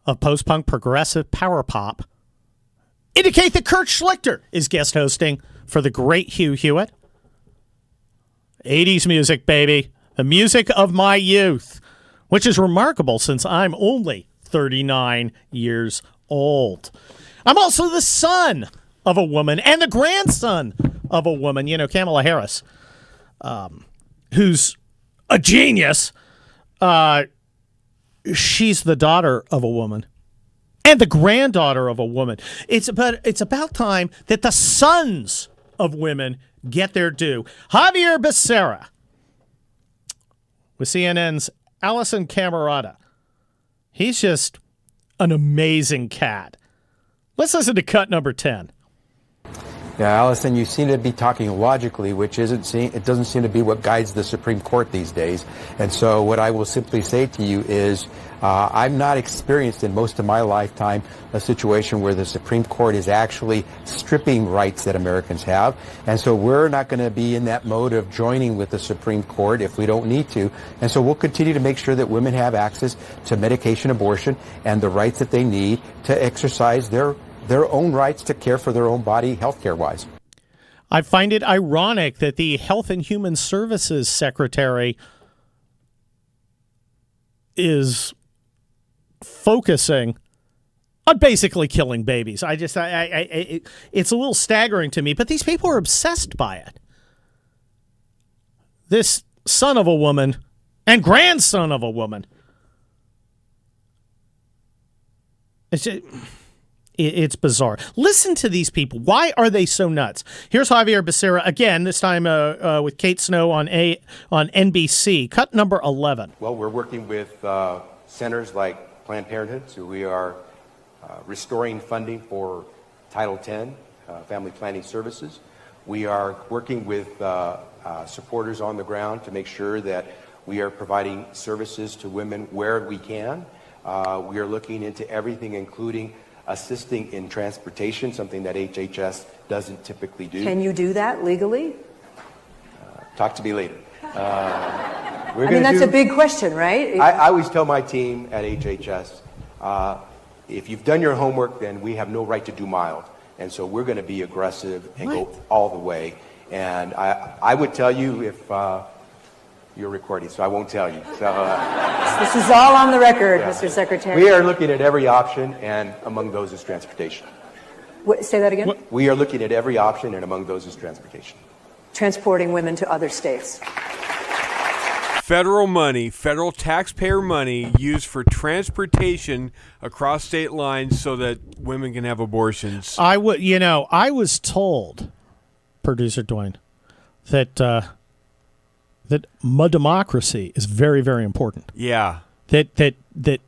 Speaker 5: of post-punk progressive power pop indicate that Kurt Schlichter is guest hosting for the great Hugh Hewitt. 80s music, baby. The music of my youth, which is remarkable since I'm only 39 years old. I'm also the son of a woman and the grandson of a woman. You know, Kamala Harris, who's a genius. She's the daughter of a woman and the granddaughter of a woman. It's about time that the sons of women get their due. Javier Becerra with CNN's Allison Camerata. He's just an amazing cat. Let's listen to cut number 10.
Speaker 15: Yeah, Allison, you seem to be talking logically, which it doesn't seem to be what guides the Supreme Court these days. And so what I will simply say to you is I've not experienced in most of my lifetime a situation where the Supreme Court is actually stripping rights that Americans have. And so we're not going to be in that mode of joining with the Supreme Court if we don't need to. And so we'll continue to make sure that women have access to medication abortion and the rights that they need to exercise their own rights to care for their own body healthcare-wise.
Speaker 5: I find it ironic that the Health and Human Services Secretary is focusing on basically killing babies. It's a little staggering to me, but these people are obsessed by it. This son of a woman and grandson of a woman. It's bizarre. Listen to these people. Why are they so nuts? Here's Javier Becerra again, this time with Kate Snow on NBC. Cut number 11.
Speaker 16: Well, we're working with centers like Planned Parenthood, so we are restoring funding for Title X, family planning services. We are working with supporters on the ground to make sure that we are providing services to women where we can. We are looking into everything, including assisting in transportation, something that HHS doesn't typically do.
Speaker 17: Can you do that legally?
Speaker 16: Talk to me later.
Speaker 17: That's a big question, right?
Speaker 16: I always tell my team at HHS, if you've done your homework, then we have no right to do mild. And so we're going to be aggressive and go all the way. And I would tell you if you're recording, so I won't tell you. So
Speaker 17: this is all on the record, yeah. Mr. Secretary.
Speaker 16: We are looking at every option, and among those is transportation.
Speaker 17: Say that again?
Speaker 16: We are looking at every option, and among those is transportation.
Speaker 17: Transporting women to other states.
Speaker 1: Federal money, federal taxpayer money used for transportation across state lines so that women can have abortions.
Speaker 5: I was told, producer Dwayne, that my democracy is very, very important.
Speaker 1: Yeah.
Speaker 5: That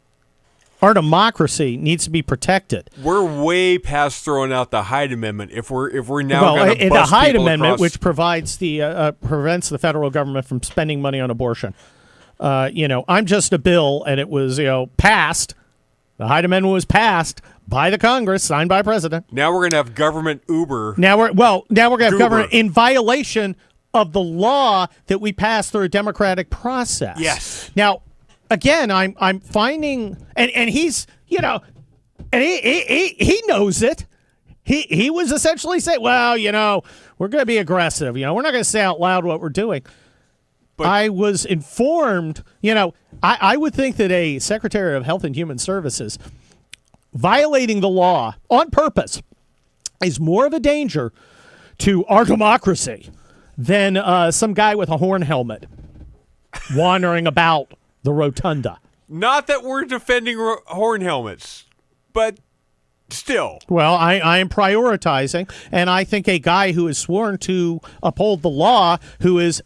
Speaker 5: our democracy needs to be protected.
Speaker 1: We're way past throwing out the Hyde Amendment. If we're now going to bust
Speaker 5: the Hyde
Speaker 1: people
Speaker 5: Amendment,
Speaker 1: across...
Speaker 5: which provides prevents the federal government from spending money on abortion. I'm just a bill, and it was passed. The Hyde Amendment was passed by the Congress, signed by President.
Speaker 1: Now we're going to have government Uber.
Speaker 5: Now we're going to have government in violation of the law that we passed through a democratic process.
Speaker 1: Yes.
Speaker 5: Now, again, I'm finding, and he's, and he knows it. He was essentially saying, well, we're going to be aggressive. We're not going to say out loud what we're doing. But I was informed, I would think that a Secretary of Health and Human Services violating the law on purpose is more of a danger to our democracy than some guy with a horn helmet wandering about the rotunda.
Speaker 1: Not that we're defending horn helmets, but still.
Speaker 5: Well, I am prioritizing, and I think a guy who is sworn to uphold the law, who is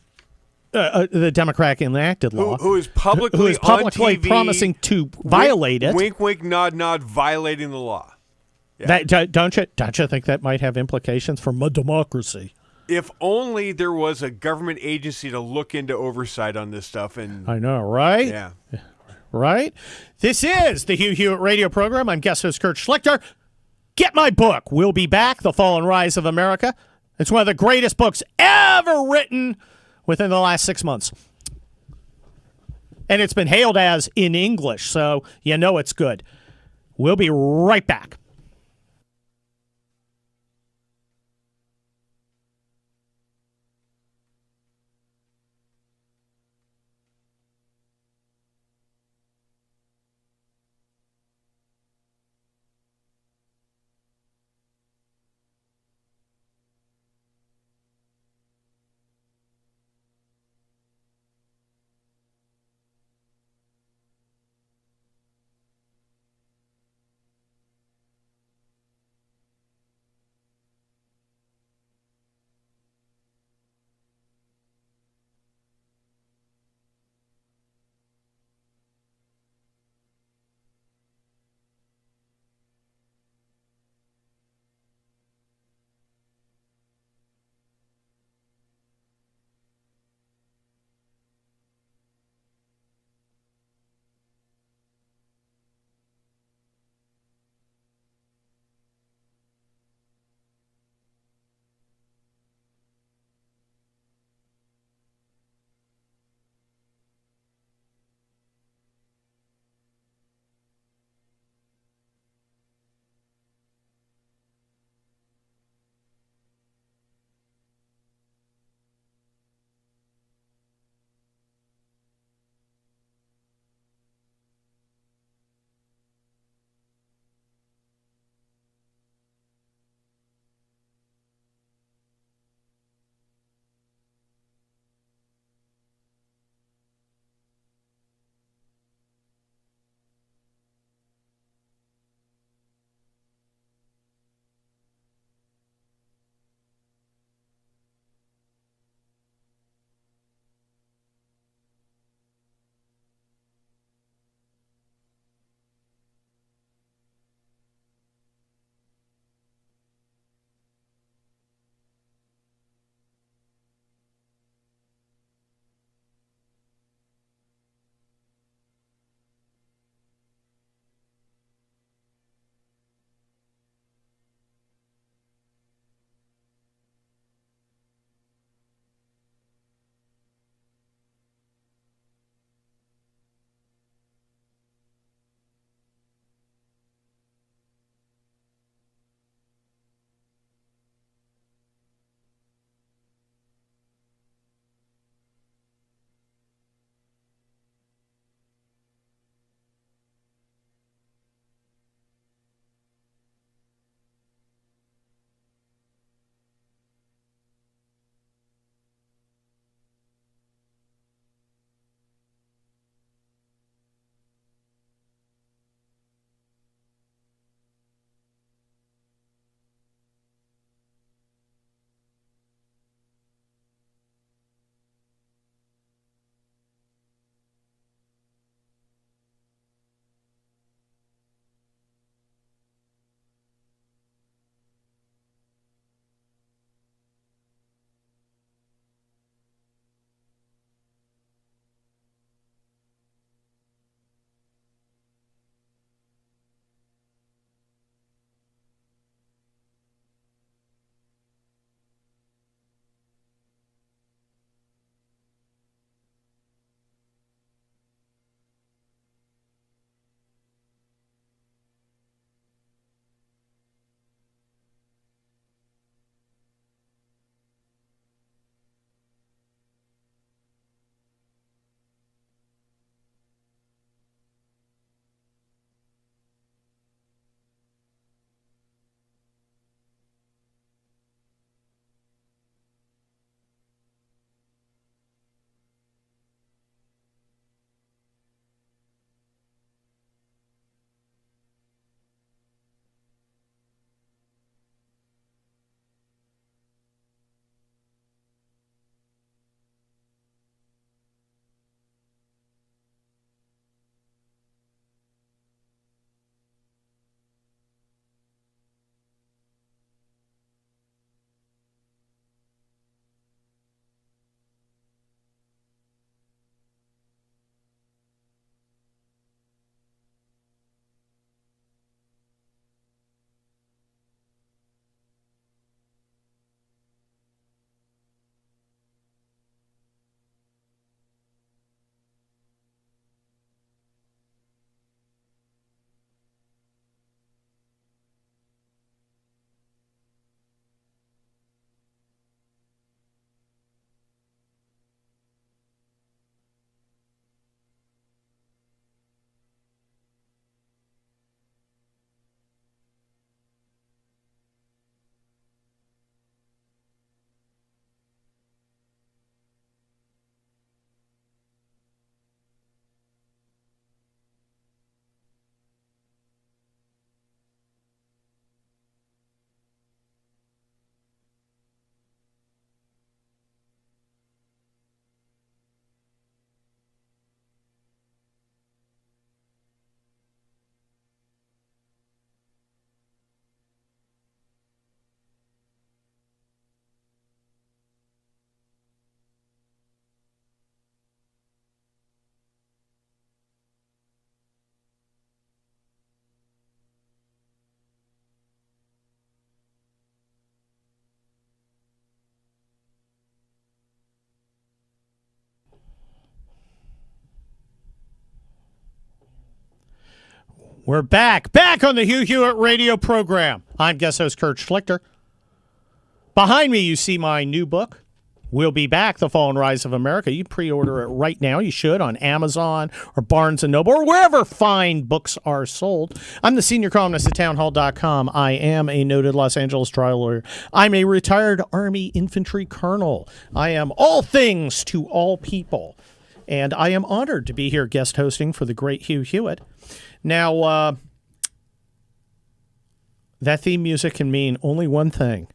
Speaker 5: the Democratic enacted law,
Speaker 1: who is publicly
Speaker 5: on TV, promising to violate it.
Speaker 1: Wink, wink, nod, nod, violating the law.
Speaker 5: Yeah. Don't you think that might have implications for my democracy?
Speaker 1: If only there was a government agency to look into oversight on this stuff. And
Speaker 5: I know, right?
Speaker 1: Yeah.
Speaker 5: Right? This is the Hugh Hewitt radio program. I'm guest host Kurt Schlichter. Get my book. We'll Be Back, The Fall and Rise of America. It's one of the greatest books ever written within the last 6 months. And it's been hailed as in English, so you know it's good. We'll be right back. We're back on the Hugh Hewitt radio program. I'm guest host Kurt Schlichter. Behind me, you see my new book, We'll Be Back, The Fall and Rise of America. You pre-order it right now. You should on Amazon or Barnes & Noble or wherever fine books are sold. I'm the senior columnist at townhall.com. I am a noted Los Angeles trial lawyer. I'm a retired Army infantry colonel. I am all things to all people. And I am honored to be here guest hosting for the great Hugh Hewitt. Now, that theme music can mean only one thing.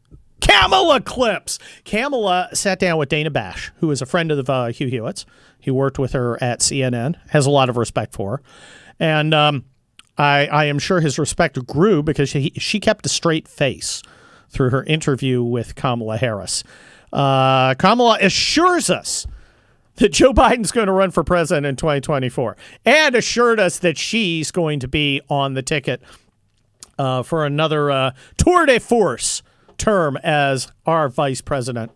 Speaker 5: Kamala clips! Kamala sat down with Dana Bash, who is a friend of Hugh Hewitt's. He worked with her at CNN, has a lot of respect for her. And I am sure his respect grew because she kept a straight face through her interview with Kamala Harris. Kamala assures us that Joe Biden's going to run for president in 2024 and assured us that she's going to be on the ticket for another tour de force term as our vice president.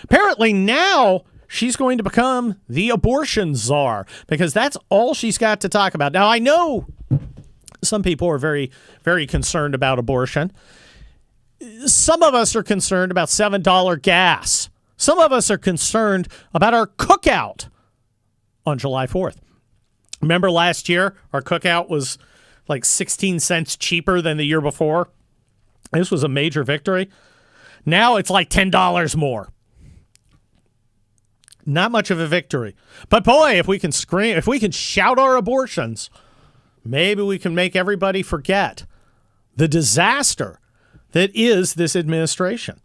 Speaker 5: Apparently now she's going to become the abortion czar because that's all she's got to talk about. Now, I know some people are very, very concerned about abortion. Some of us are concerned about $7 gas. Some of us are concerned about our cookout on July 4th. Remember last year, our cookout was like 16 cents cheaper than the year before. This was a major victory. Now it's like $10 more. Not much of a victory. But boy, if we can scream, if we can shout our abortions, maybe we can make everybody forget the disaster that is this administration.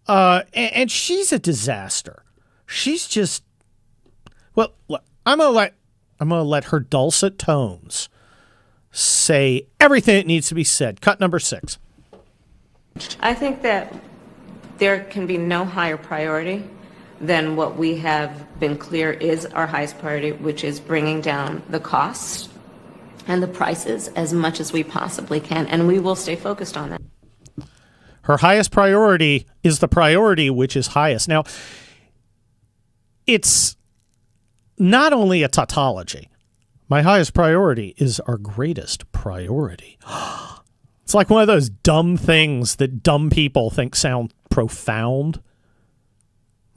Speaker 5: And she's a disaster. She's just, well, look, I'm gonna let her dulcet tones say everything that needs to be said. Cut number 6.
Speaker 6: I think that there can be no higher priority than what we have been clear is our highest priority, which is bringing down the costs and the prices as much as we possibly can, and we will stay focused on that.
Speaker 5: Her highest priority is the priority which is highest. Now, it's not only a tautology. My highest priority is our greatest priority. It's like one of those dumb things that dumb people think sound profound.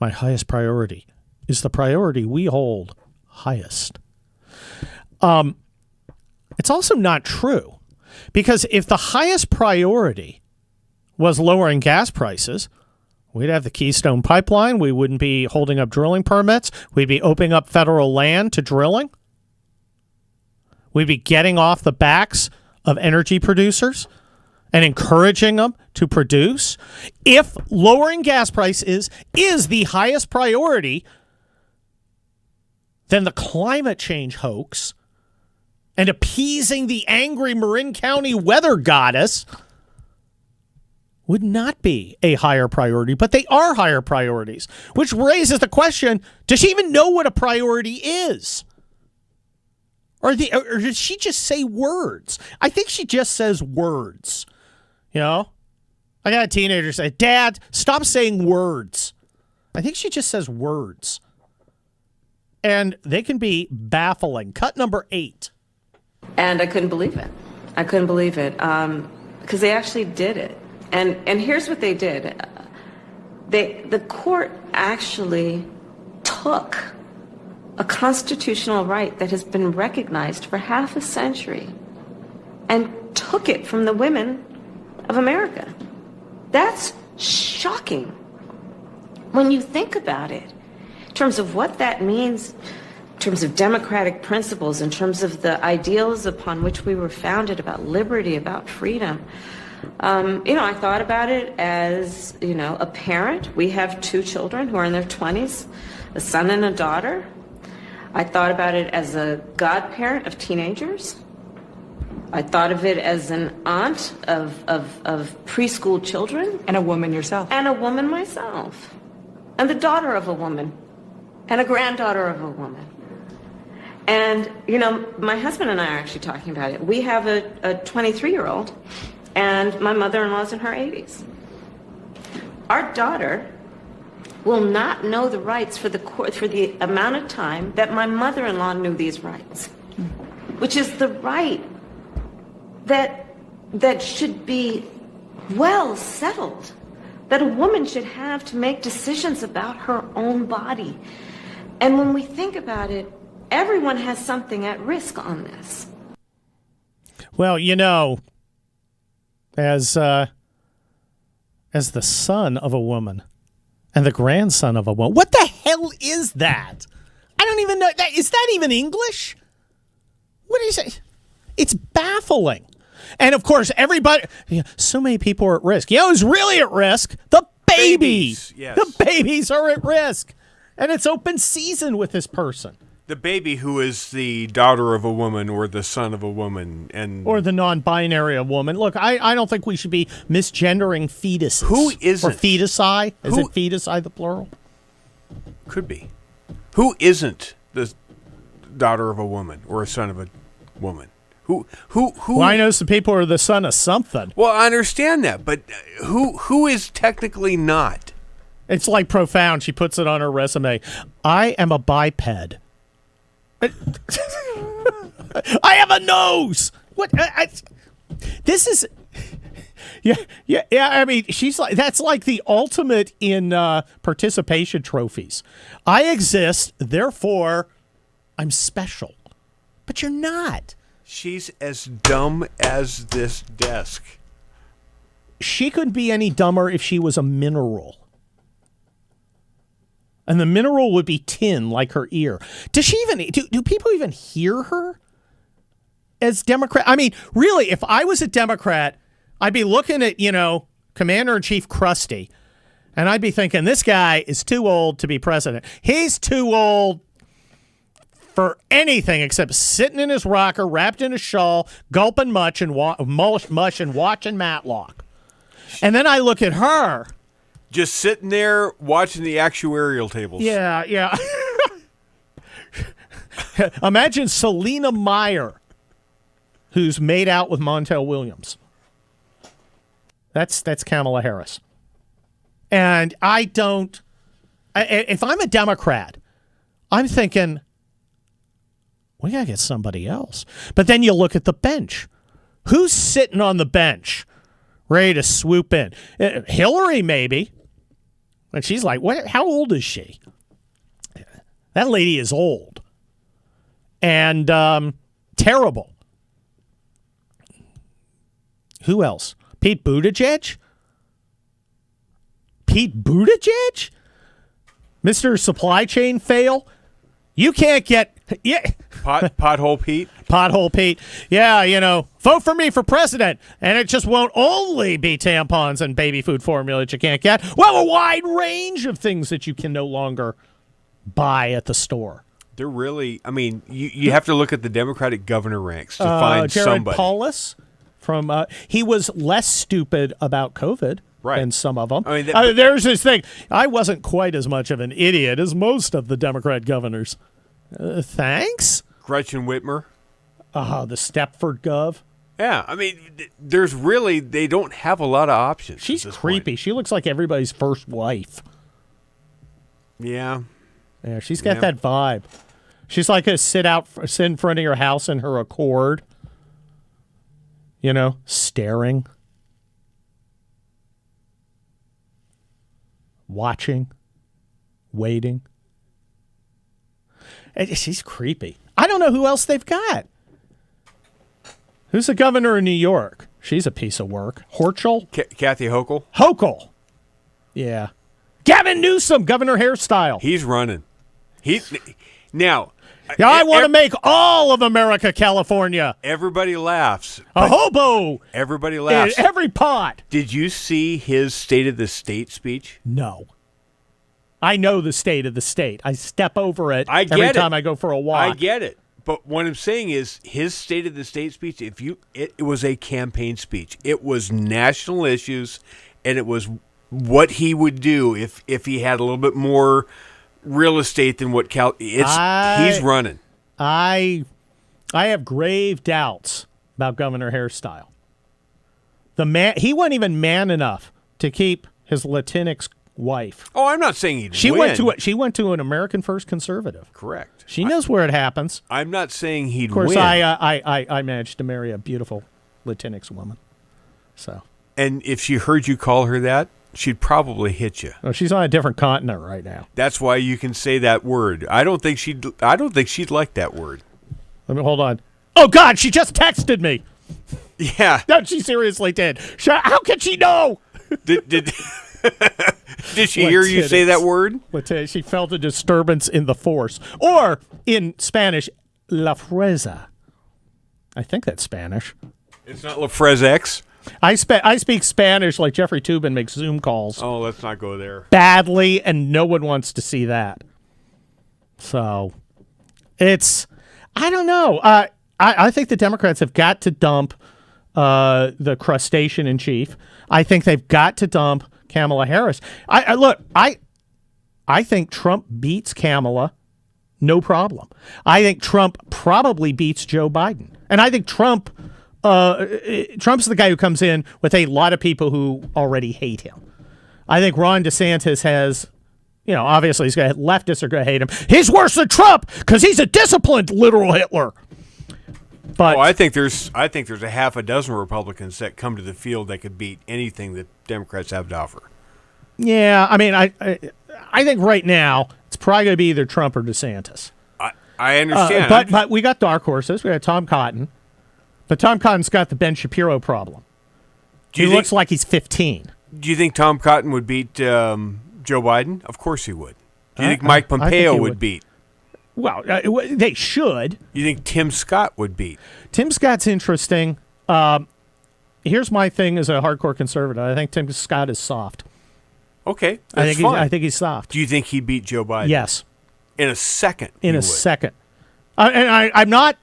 Speaker 5: My highest priority is the priority we hold highest. It's also not true, because if the highest priority was lowering gas prices, we'd have the Keystone Pipeline. We wouldn't be holding up drilling permits. We'd be opening up federal land to drilling. We'd be getting off the backs of energy producers and encouraging them to produce. If lowering gas prices is the highest priority, then the climate change hoax and appeasing the angry Marin County weather goddess would not be a higher priority, but they are higher priorities, which raises the question, does she even know what a priority is? Or did she just say words? I think she just says words. You know? I got a teenager say, Dad, stop saying words. I think she just says words. And they can be baffling. Cut number 8.
Speaker 6: And I couldn't believe it. I couldn't believe it because they actually did it. And here's what they did. The court actually took a constitutional right that has been recognized for half a century and took it from the women of America. That's shocking when you think about it, in terms of what that means, in terms of democratic principles, in terms of the ideals upon which we were founded about liberty, about freedom. I thought about it as, a parent. We have 2 children who are in their 20s, a son and a daughter. I thought about it as a godparent of teenagers. I thought of it as an aunt of preschool children.
Speaker 17: And a woman yourself.
Speaker 6: And a woman myself. And the daughter of a woman. And a granddaughter of a woman. And, my husband and I are actually talking about it. We have a 23-year-old, and my mother-in-law's in her 80s. Our daughter will not know the rights for the amount of time that my mother-in-law knew these rights, which is the right that should be well settled, that a woman should have to make decisions about her own body. And when we think about it, everyone has something at risk on this.
Speaker 5: Well, as the son of a woman and the grandson of a woman, what the hell is that? I don't even know. Is that even English? What do you say? It's baffling. And of course, so many people are at risk. Who's really at risk? The babies.
Speaker 1: Yes.
Speaker 5: The babies are at risk. And it's open season with this person.
Speaker 1: The baby who is the daughter of a woman or the son of a woman.
Speaker 5: Or the non-binary woman. Look, I don't think we should be misgendering fetuses.
Speaker 1: Who isn't?
Speaker 5: Or fetusi. Is it fetusi, the plural?
Speaker 1: Could be. Who isn't the daughter of a woman or a son of a woman? Who?
Speaker 5: Well, I know some people are the son of something.
Speaker 1: Well, I understand that, but who is technically not?
Speaker 5: It's like profound. She puts it on her resume. I am a biped. I have a nose. What? This is. Yeah. I mean, she's like that's like the ultimate in participation trophies. I exist, therefore, I'm special. But you're not.
Speaker 1: She's as dumb as this desk.
Speaker 5: She couldn't be any dumber if she was a mineral. And the mineral would be tin, like her ear. Does she even? Do people even hear her as Democrat? I mean, really, if I was a Democrat, I'd be looking at Commander-in-Chief Krusty, and I'd be thinking, this guy is too old to be president. He's too old for anything except sitting in his rocker, wrapped in a shawl, gulping mush and watching Matlock. And then I look at her.
Speaker 1: Just sitting there watching the actuarial tables.
Speaker 5: Yeah. Imagine Selena Meyer, who's made out with Montel Williams. That's Kamala Harris. And if I'm a Democrat, I'm thinking, we got to get somebody else. But then you look at the bench. Who's sitting on the bench ready to swoop in? Hillary, maybe. And she's like, what? How old is she? That lady is old. And terrible. Who else? Pete Buttigieg? Mr. Supply Chain Fail? You can't get... Yeah.
Speaker 1: Pothole Pete?
Speaker 5: Pothole Pete. Yeah, vote for me for president. And it just won't only be tampons and baby food formula that you can't get. Well, a wide range of things that you can no longer buy at the store.
Speaker 1: They're really... I mean, you have to look at the Democratic governor ranks to find
Speaker 5: Jared
Speaker 1: somebody.
Speaker 5: Paulus from... he was less stupid about COVID than some of them.
Speaker 1: I mean,
Speaker 5: there's this thing. I wasn't quite as much of an idiot as most of the Democrat governors. Thanks?
Speaker 1: Gretchen Whitmer.
Speaker 5: The Stepford Gov.
Speaker 1: Yeah, I mean, they don't have a lot of options.
Speaker 5: She's creepy. She looks like everybody's first wife.
Speaker 1: Yeah.
Speaker 5: Yeah, she's got that vibe. She's like a sit in front of your house in her Accord. Staring. Watching. Waiting. She's creepy. I don't know who else they've got. Who's the governor of New York? She's a piece of work. Horchel?
Speaker 1: Kathy Hochul?
Speaker 5: Hochul. Yeah. Gavin Newsom, governor hairstyle.
Speaker 1: He's running. Now.
Speaker 5: Yeah, I want to make all of America California.
Speaker 1: Everybody laughs.
Speaker 5: A hobo.
Speaker 1: Everybody laughs.
Speaker 5: In every pot.
Speaker 1: Did you see his State of the State speech?
Speaker 5: No. I know the state of the state. I step over it
Speaker 1: every
Speaker 5: time I go for a walk.
Speaker 1: I get it. But what I'm saying is his State of the State speech, it was a campaign speech. It was national issues, and it was what he would do if he had a little bit more real estate than what he's running.
Speaker 5: I have grave doubts about Governor Hairstyle. He wasn't even man enough to keep his Latinx wife.
Speaker 1: Oh, I'm not saying he'd
Speaker 5: she
Speaker 1: win.
Speaker 5: She went to an American First conservative.
Speaker 1: Correct.
Speaker 5: She knows where it happens.
Speaker 1: I'm not saying he'd win.
Speaker 5: Of course, I managed to marry a beautiful Latinx woman. So.
Speaker 1: And if she heard you call her that, she'd probably hit you.
Speaker 5: Well, she's on a different continent right now.
Speaker 1: That's why you can say that word. I don't think she'd like that word.
Speaker 5: Let me hold on. Oh God, she just texted me.
Speaker 1: Yeah.
Speaker 5: No, she seriously did. How can she know?
Speaker 1: Did she hear you say that word?
Speaker 5: She felt a disturbance in the force, or in Spanish, la fresa. I think that's Spanish.
Speaker 1: It's not La Fresex.
Speaker 5: I speak Spanish like Jeffrey Toobin makes Zoom calls.
Speaker 1: Oh, let's not go there.
Speaker 5: Badly, and no one wants to see that. So, I don't know. I think the Democrats have got to dump the crustacean in chief. I think they've got to dump Kamala Harris. I think Trump beats Kamala, no problem. I think Trump probably beats Joe Biden. And I think Trump's the guy who comes in with a lot of people who already hate him. I think Ron DeSantis has, obviously leftists are going to hate him. He's worse than Trump because he's a disciplined literal Hitler. But
Speaker 1: I think there's a half a dozen Republicans that come to the field that could beat anything that Democrats have to offer.
Speaker 5: Yeah, I mean, I think right now it's probably going to be either Trump or DeSantis.
Speaker 1: I understand.
Speaker 5: But we got dark horses. We got Tom Cotton. But Tom Cotton's got the Ben Shapiro problem. He looks like he's 15.
Speaker 1: Do you think Tom Cotton would beat Joe Biden? Of course he would. Do you think Mike Pompeo would beat?
Speaker 5: Well, they should.
Speaker 1: You think Tim Scott would beat?
Speaker 5: Tim Scott's interesting. Here's my thing as a hardcore conservative. I think Tim Scott is soft.
Speaker 1: Okay,
Speaker 5: I think he's soft.
Speaker 1: Do you think he'd beat Joe Biden?
Speaker 5: Yes.
Speaker 1: In a second.
Speaker 5: Second. And I'm not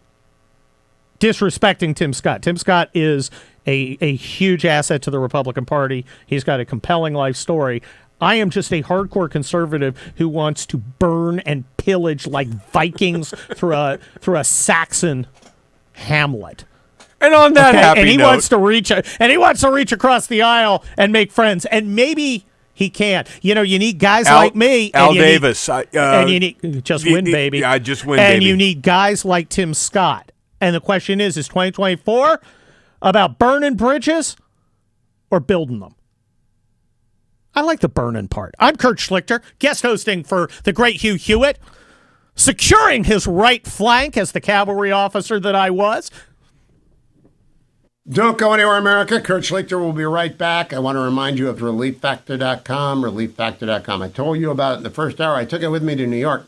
Speaker 5: disrespecting Tim Scott. Tim Scott is a huge asset to the Republican Party. He's got a compelling life story. I am just a hardcore conservative who wants to burn and pillage like Vikings through a Saxon hamlet.
Speaker 1: And on that happy
Speaker 5: and he
Speaker 1: note,
Speaker 5: wants to reach across the aisle and make friends. And maybe he can. You need guys like me.
Speaker 1: Al Davis.
Speaker 5: And you need just win, baby.
Speaker 1: Yeah, just win,
Speaker 5: and
Speaker 1: baby.
Speaker 5: And you need guys like Tim Scott. And the question is 2024 about burning bridges or building them? I like the burning part. I'm Kurt Schlichter, guest hosting for the great Hugh Hewitt, securing his right flank as the cavalry officer that I was.
Speaker 4: Don't go anywhere, America. Kurt Schlichter will be right back. I want to remind you of ReliefFactor.com, ReliefFactor.com. I told you about it in the first hour. I took it with me to New York.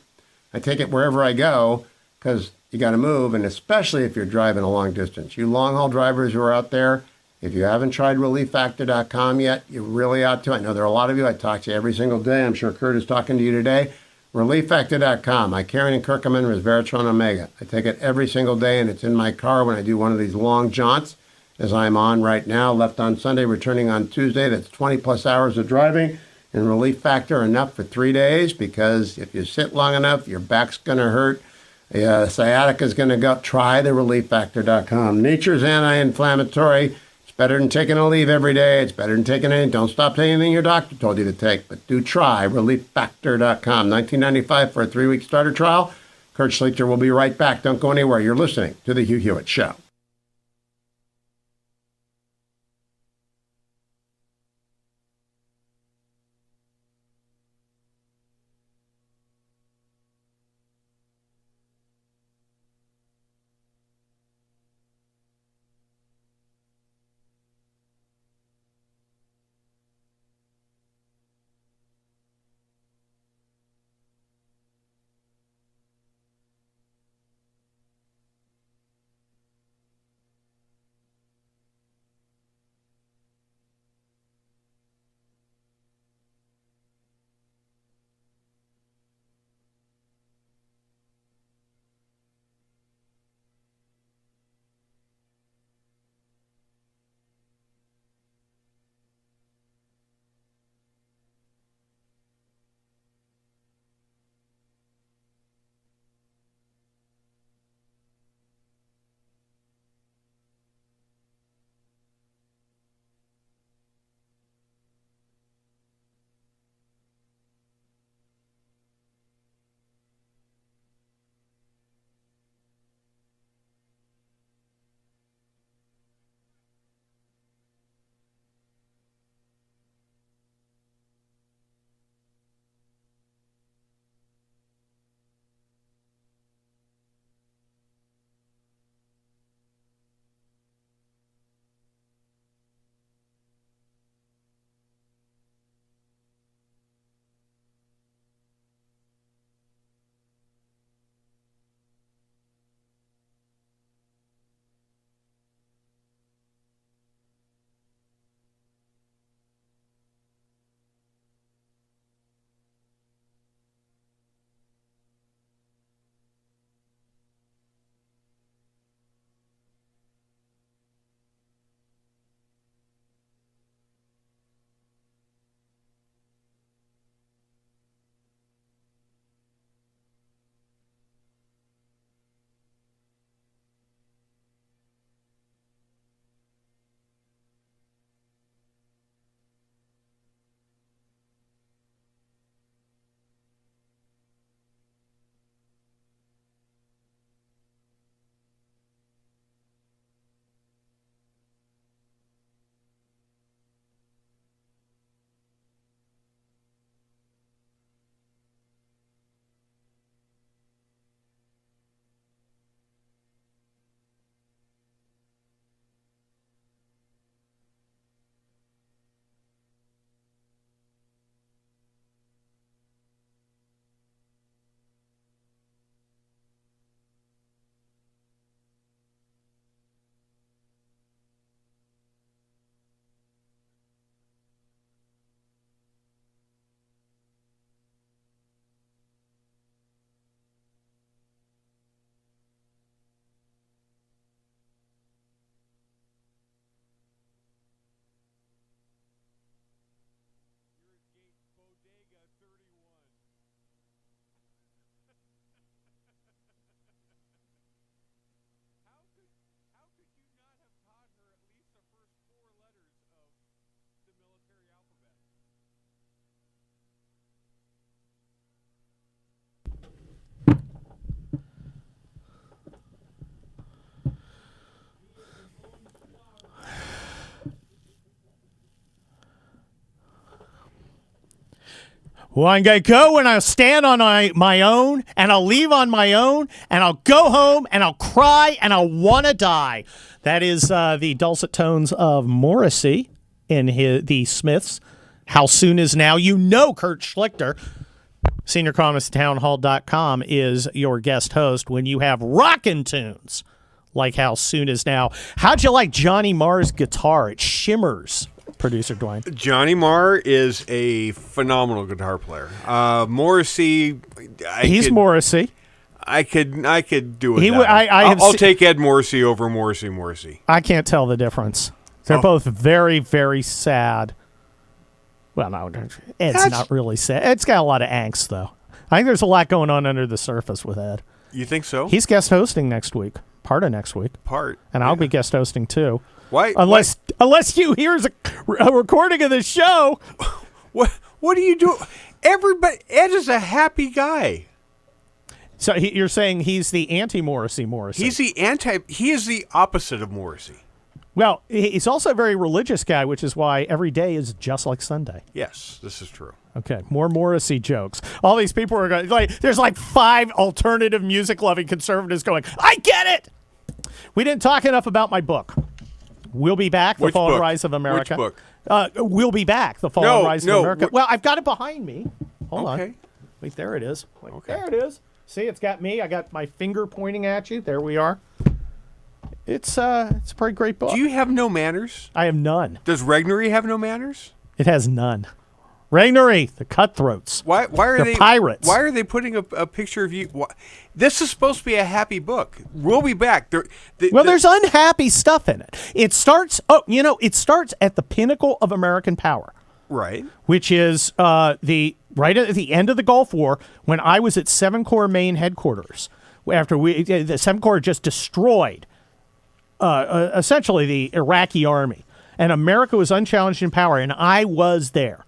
Speaker 4: I take it wherever I go because you got to move, and especially if you're driving a long distance. You long-haul drivers who are out there, if you haven't tried ReliefFactor.com yet, you really ought to. I know there are a lot of you. I talk to you every single day. I'm sure Kurt is talking to you today. ReliefFactor.com. I carry in Kirkman Resveratrol Omega. I take it every single day, and it's in my car when I do one of these long jaunts, as I'm on right now, left on Sunday, returning on Tuesday. That's 20-plus hours of driving. And Relief Factor enough for 3 days, because if you sit long enough, your back's going to hurt. Sciatica's going to go. Try the ReliefFactor.com. Nature's anti-inflammatory. Better than taking a leave every day. It's better than taking anything. Don't stop taking anything your doctor told you to take, but do try ReliefFactor.com. $19.95 for a 3-week starter trial. Kurt Schlichter will be right back. Don't go anywhere. You're listening to The Hugh Hewitt Show.
Speaker 5: Well, I'm going to go and I'll stand on my own, and I'll leave on my own, and I'll go home, and I'll cry, and I'll want to die. That is the dulcet tones of Morrissey in the Smiths. How Soon Is Now. You know Kurt Schlichter, senior columnist at townhall.com, is your guest host when you have rockin' tunes like How Soon Is Now. How'd you like Johnny Marr's guitar? It shimmers. Producer Dwayne.
Speaker 1: Johnny Marr is a phenomenal guitar player. Morrissey,
Speaker 5: Morrissey.
Speaker 1: I could do it. I'll take Ed Morrissey over Morrissey.
Speaker 5: I can't tell the difference. They're both very, very sad. Well, no, Ed's not really sad. Ed's got a lot of angst, though. I think there's a lot going on under the surface with Ed.
Speaker 1: You think so?
Speaker 5: He's guest hosting next week. Part of next week.
Speaker 1: And
Speaker 5: I'll be guest hosting, too.
Speaker 1: Why?
Speaker 5: Unless you here's a recording of the show.
Speaker 1: What do you do? Everybody, Ed is a happy guy.
Speaker 5: So you're saying he's the anti-Morrissey.
Speaker 1: He is the opposite of Morrissey.
Speaker 5: Well, he's also a very religious guy, which is why every day is just like Sunday.
Speaker 1: Yes, this is true.
Speaker 5: Okay, more Morrissey jokes. All these people are going there's like 5 alternative music-loving conservatives going, I get it! We didn't talk enough about my book. We'll Be Back, The Fall and Rise of America.
Speaker 1: Which book?
Speaker 5: We'll Be Back, The Fall and Rise of America. Well, I've got it behind me. Hold on. Wait, there it is. There it is. See, it's got me. I got my finger pointing at you. There we are. It's a pretty great book.
Speaker 1: Do you have no manners?
Speaker 5: I have none.
Speaker 1: Does Regnery have no manners?
Speaker 5: It has none. Regnery, the cutthroats.
Speaker 1: Why are
Speaker 5: the pirates?
Speaker 1: Why are they putting a picture of you? This is supposed to be a happy book. We'll be back.
Speaker 5: There's unhappy stuff in it. It starts. It starts at the pinnacle of American power,
Speaker 1: right?
Speaker 5: Which is right at the end of the Gulf War, when I was at 7 Corps Main headquarters. After the 7 Corps just destroyed essentially the Iraqi army, and America was unchallenged in power, and I was there.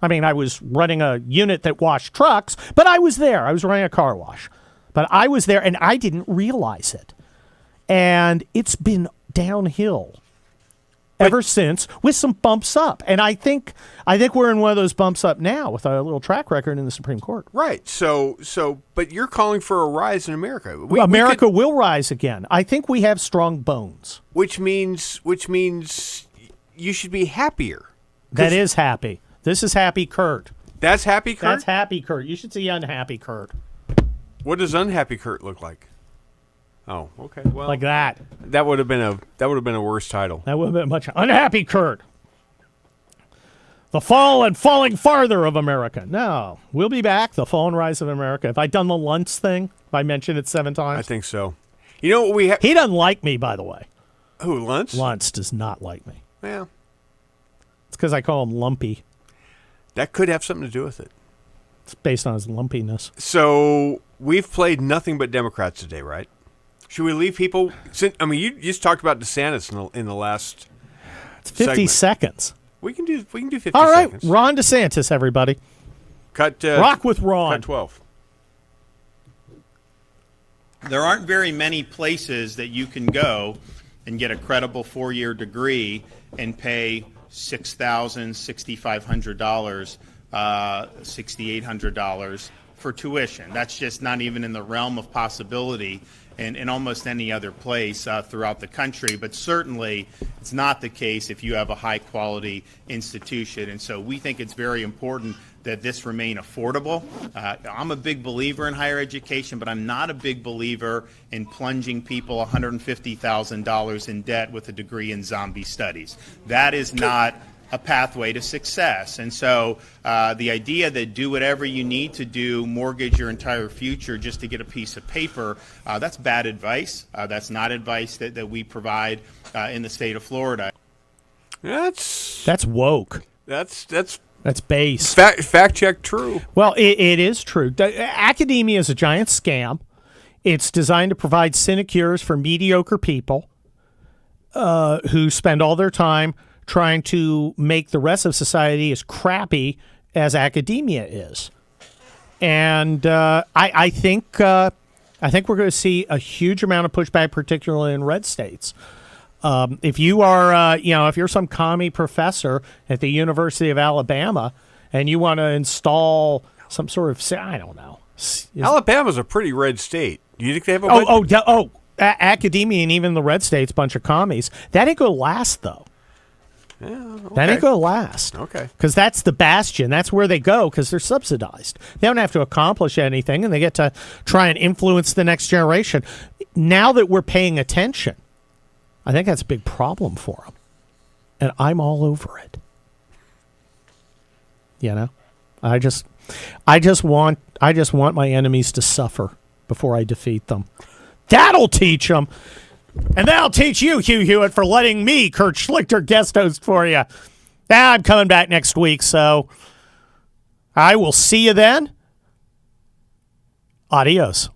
Speaker 5: I mean, I was running a unit that washed trucks, but I was there. I was running a car wash. But I was there, and I didn't realize it. And it's been downhill ever since, with some bumps up. And I think we're in one of those bumps up now with a little track record in the Supreme Court.
Speaker 1: Right. But you're calling for a rise in America.
Speaker 5: America will rise again. I think we have strong bones.
Speaker 1: Which means you should be happier.
Speaker 5: That is happy. This is happy Kurt.
Speaker 1: That's happy Kurt?
Speaker 5: That's happy Kurt. You should see unhappy Kurt.
Speaker 1: What does unhappy Kurt look like? Oh, okay. Well,
Speaker 5: like that.
Speaker 1: That would have been a worse title.
Speaker 5: That would have been much. Unhappy Kurt. The fall and falling farther of America. No. We'll Be Back. The Fall and Rise of America. Have I done the Luntz thing? Have I mentioned it 7 times?
Speaker 1: I think so. You know what we have?
Speaker 5: He doesn't like me, by the way.
Speaker 1: Who, Luntz?
Speaker 5: Luntz does not like me.
Speaker 1: Yeah.
Speaker 5: It's because I call him lumpy.
Speaker 1: That could have something to do with it.
Speaker 5: It's based on his lumpiness.
Speaker 1: So we've played nothing but Democrats today, right? Should we leave people? You just talked about DeSantis in the last.
Speaker 5: It's 50
Speaker 1: segment.
Speaker 5: seconds.
Speaker 1: We can do 50
Speaker 5: All right,
Speaker 1: seconds.
Speaker 5: Ron DeSantis, everybody. Rock with Ron.
Speaker 1: Cut 12.
Speaker 18: There aren't very many places that you can go and get a credible 4-year degree and pay $6,000, $6,500, $6,800 for tuition. That's just not even in the realm of possibility in almost any other place throughout the country. But certainly it's not the case if you have a high-quality institution. And so we think it's very important that this remain affordable. I'm a big believer in higher education, but I'm not a big believer in plunging people $150,000 in debt with a degree in zombie studies. That is not a pathway to success. And so the idea that do whatever you need to do, mortgage your entire future just to get a piece of paper, that's bad advice. That's not advice that we provide in the state of Florida.
Speaker 1: That's
Speaker 5: woke.
Speaker 1: That's
Speaker 5: base.
Speaker 1: Fact check true.
Speaker 5: Well, it is true. Academia is a giant scam. It's designed to provide sinecures for mediocre people who spend all their time trying to make the rest of society as crappy as academia is. And I think we're going to see a huge amount of pushback, particularly in red states. If you are, if you're some commie professor at the University of Alabama and you want to install some sort of, I don't know.
Speaker 1: Alabama's a pretty red state. Do you think they have a
Speaker 5: academia and even the red states, bunch of commies. That ain't going to last, though.
Speaker 1: Yeah, okay.
Speaker 5: That ain't going to last.
Speaker 1: Okay.
Speaker 5: Because that's the bastion. That's where they go because they're subsidized. They don't have to accomplish anything, and they get to try and influence the next generation. Now that we're paying attention, I think that's a big problem for them. And I'm all over it. You know? I just want my enemies to suffer before I defeat them. That'll teach them. And that'll teach you, Hugh Hewitt, for letting me, Kurt Schlichter, guest host for you. I'm coming back next week, so I will see you then. Adios.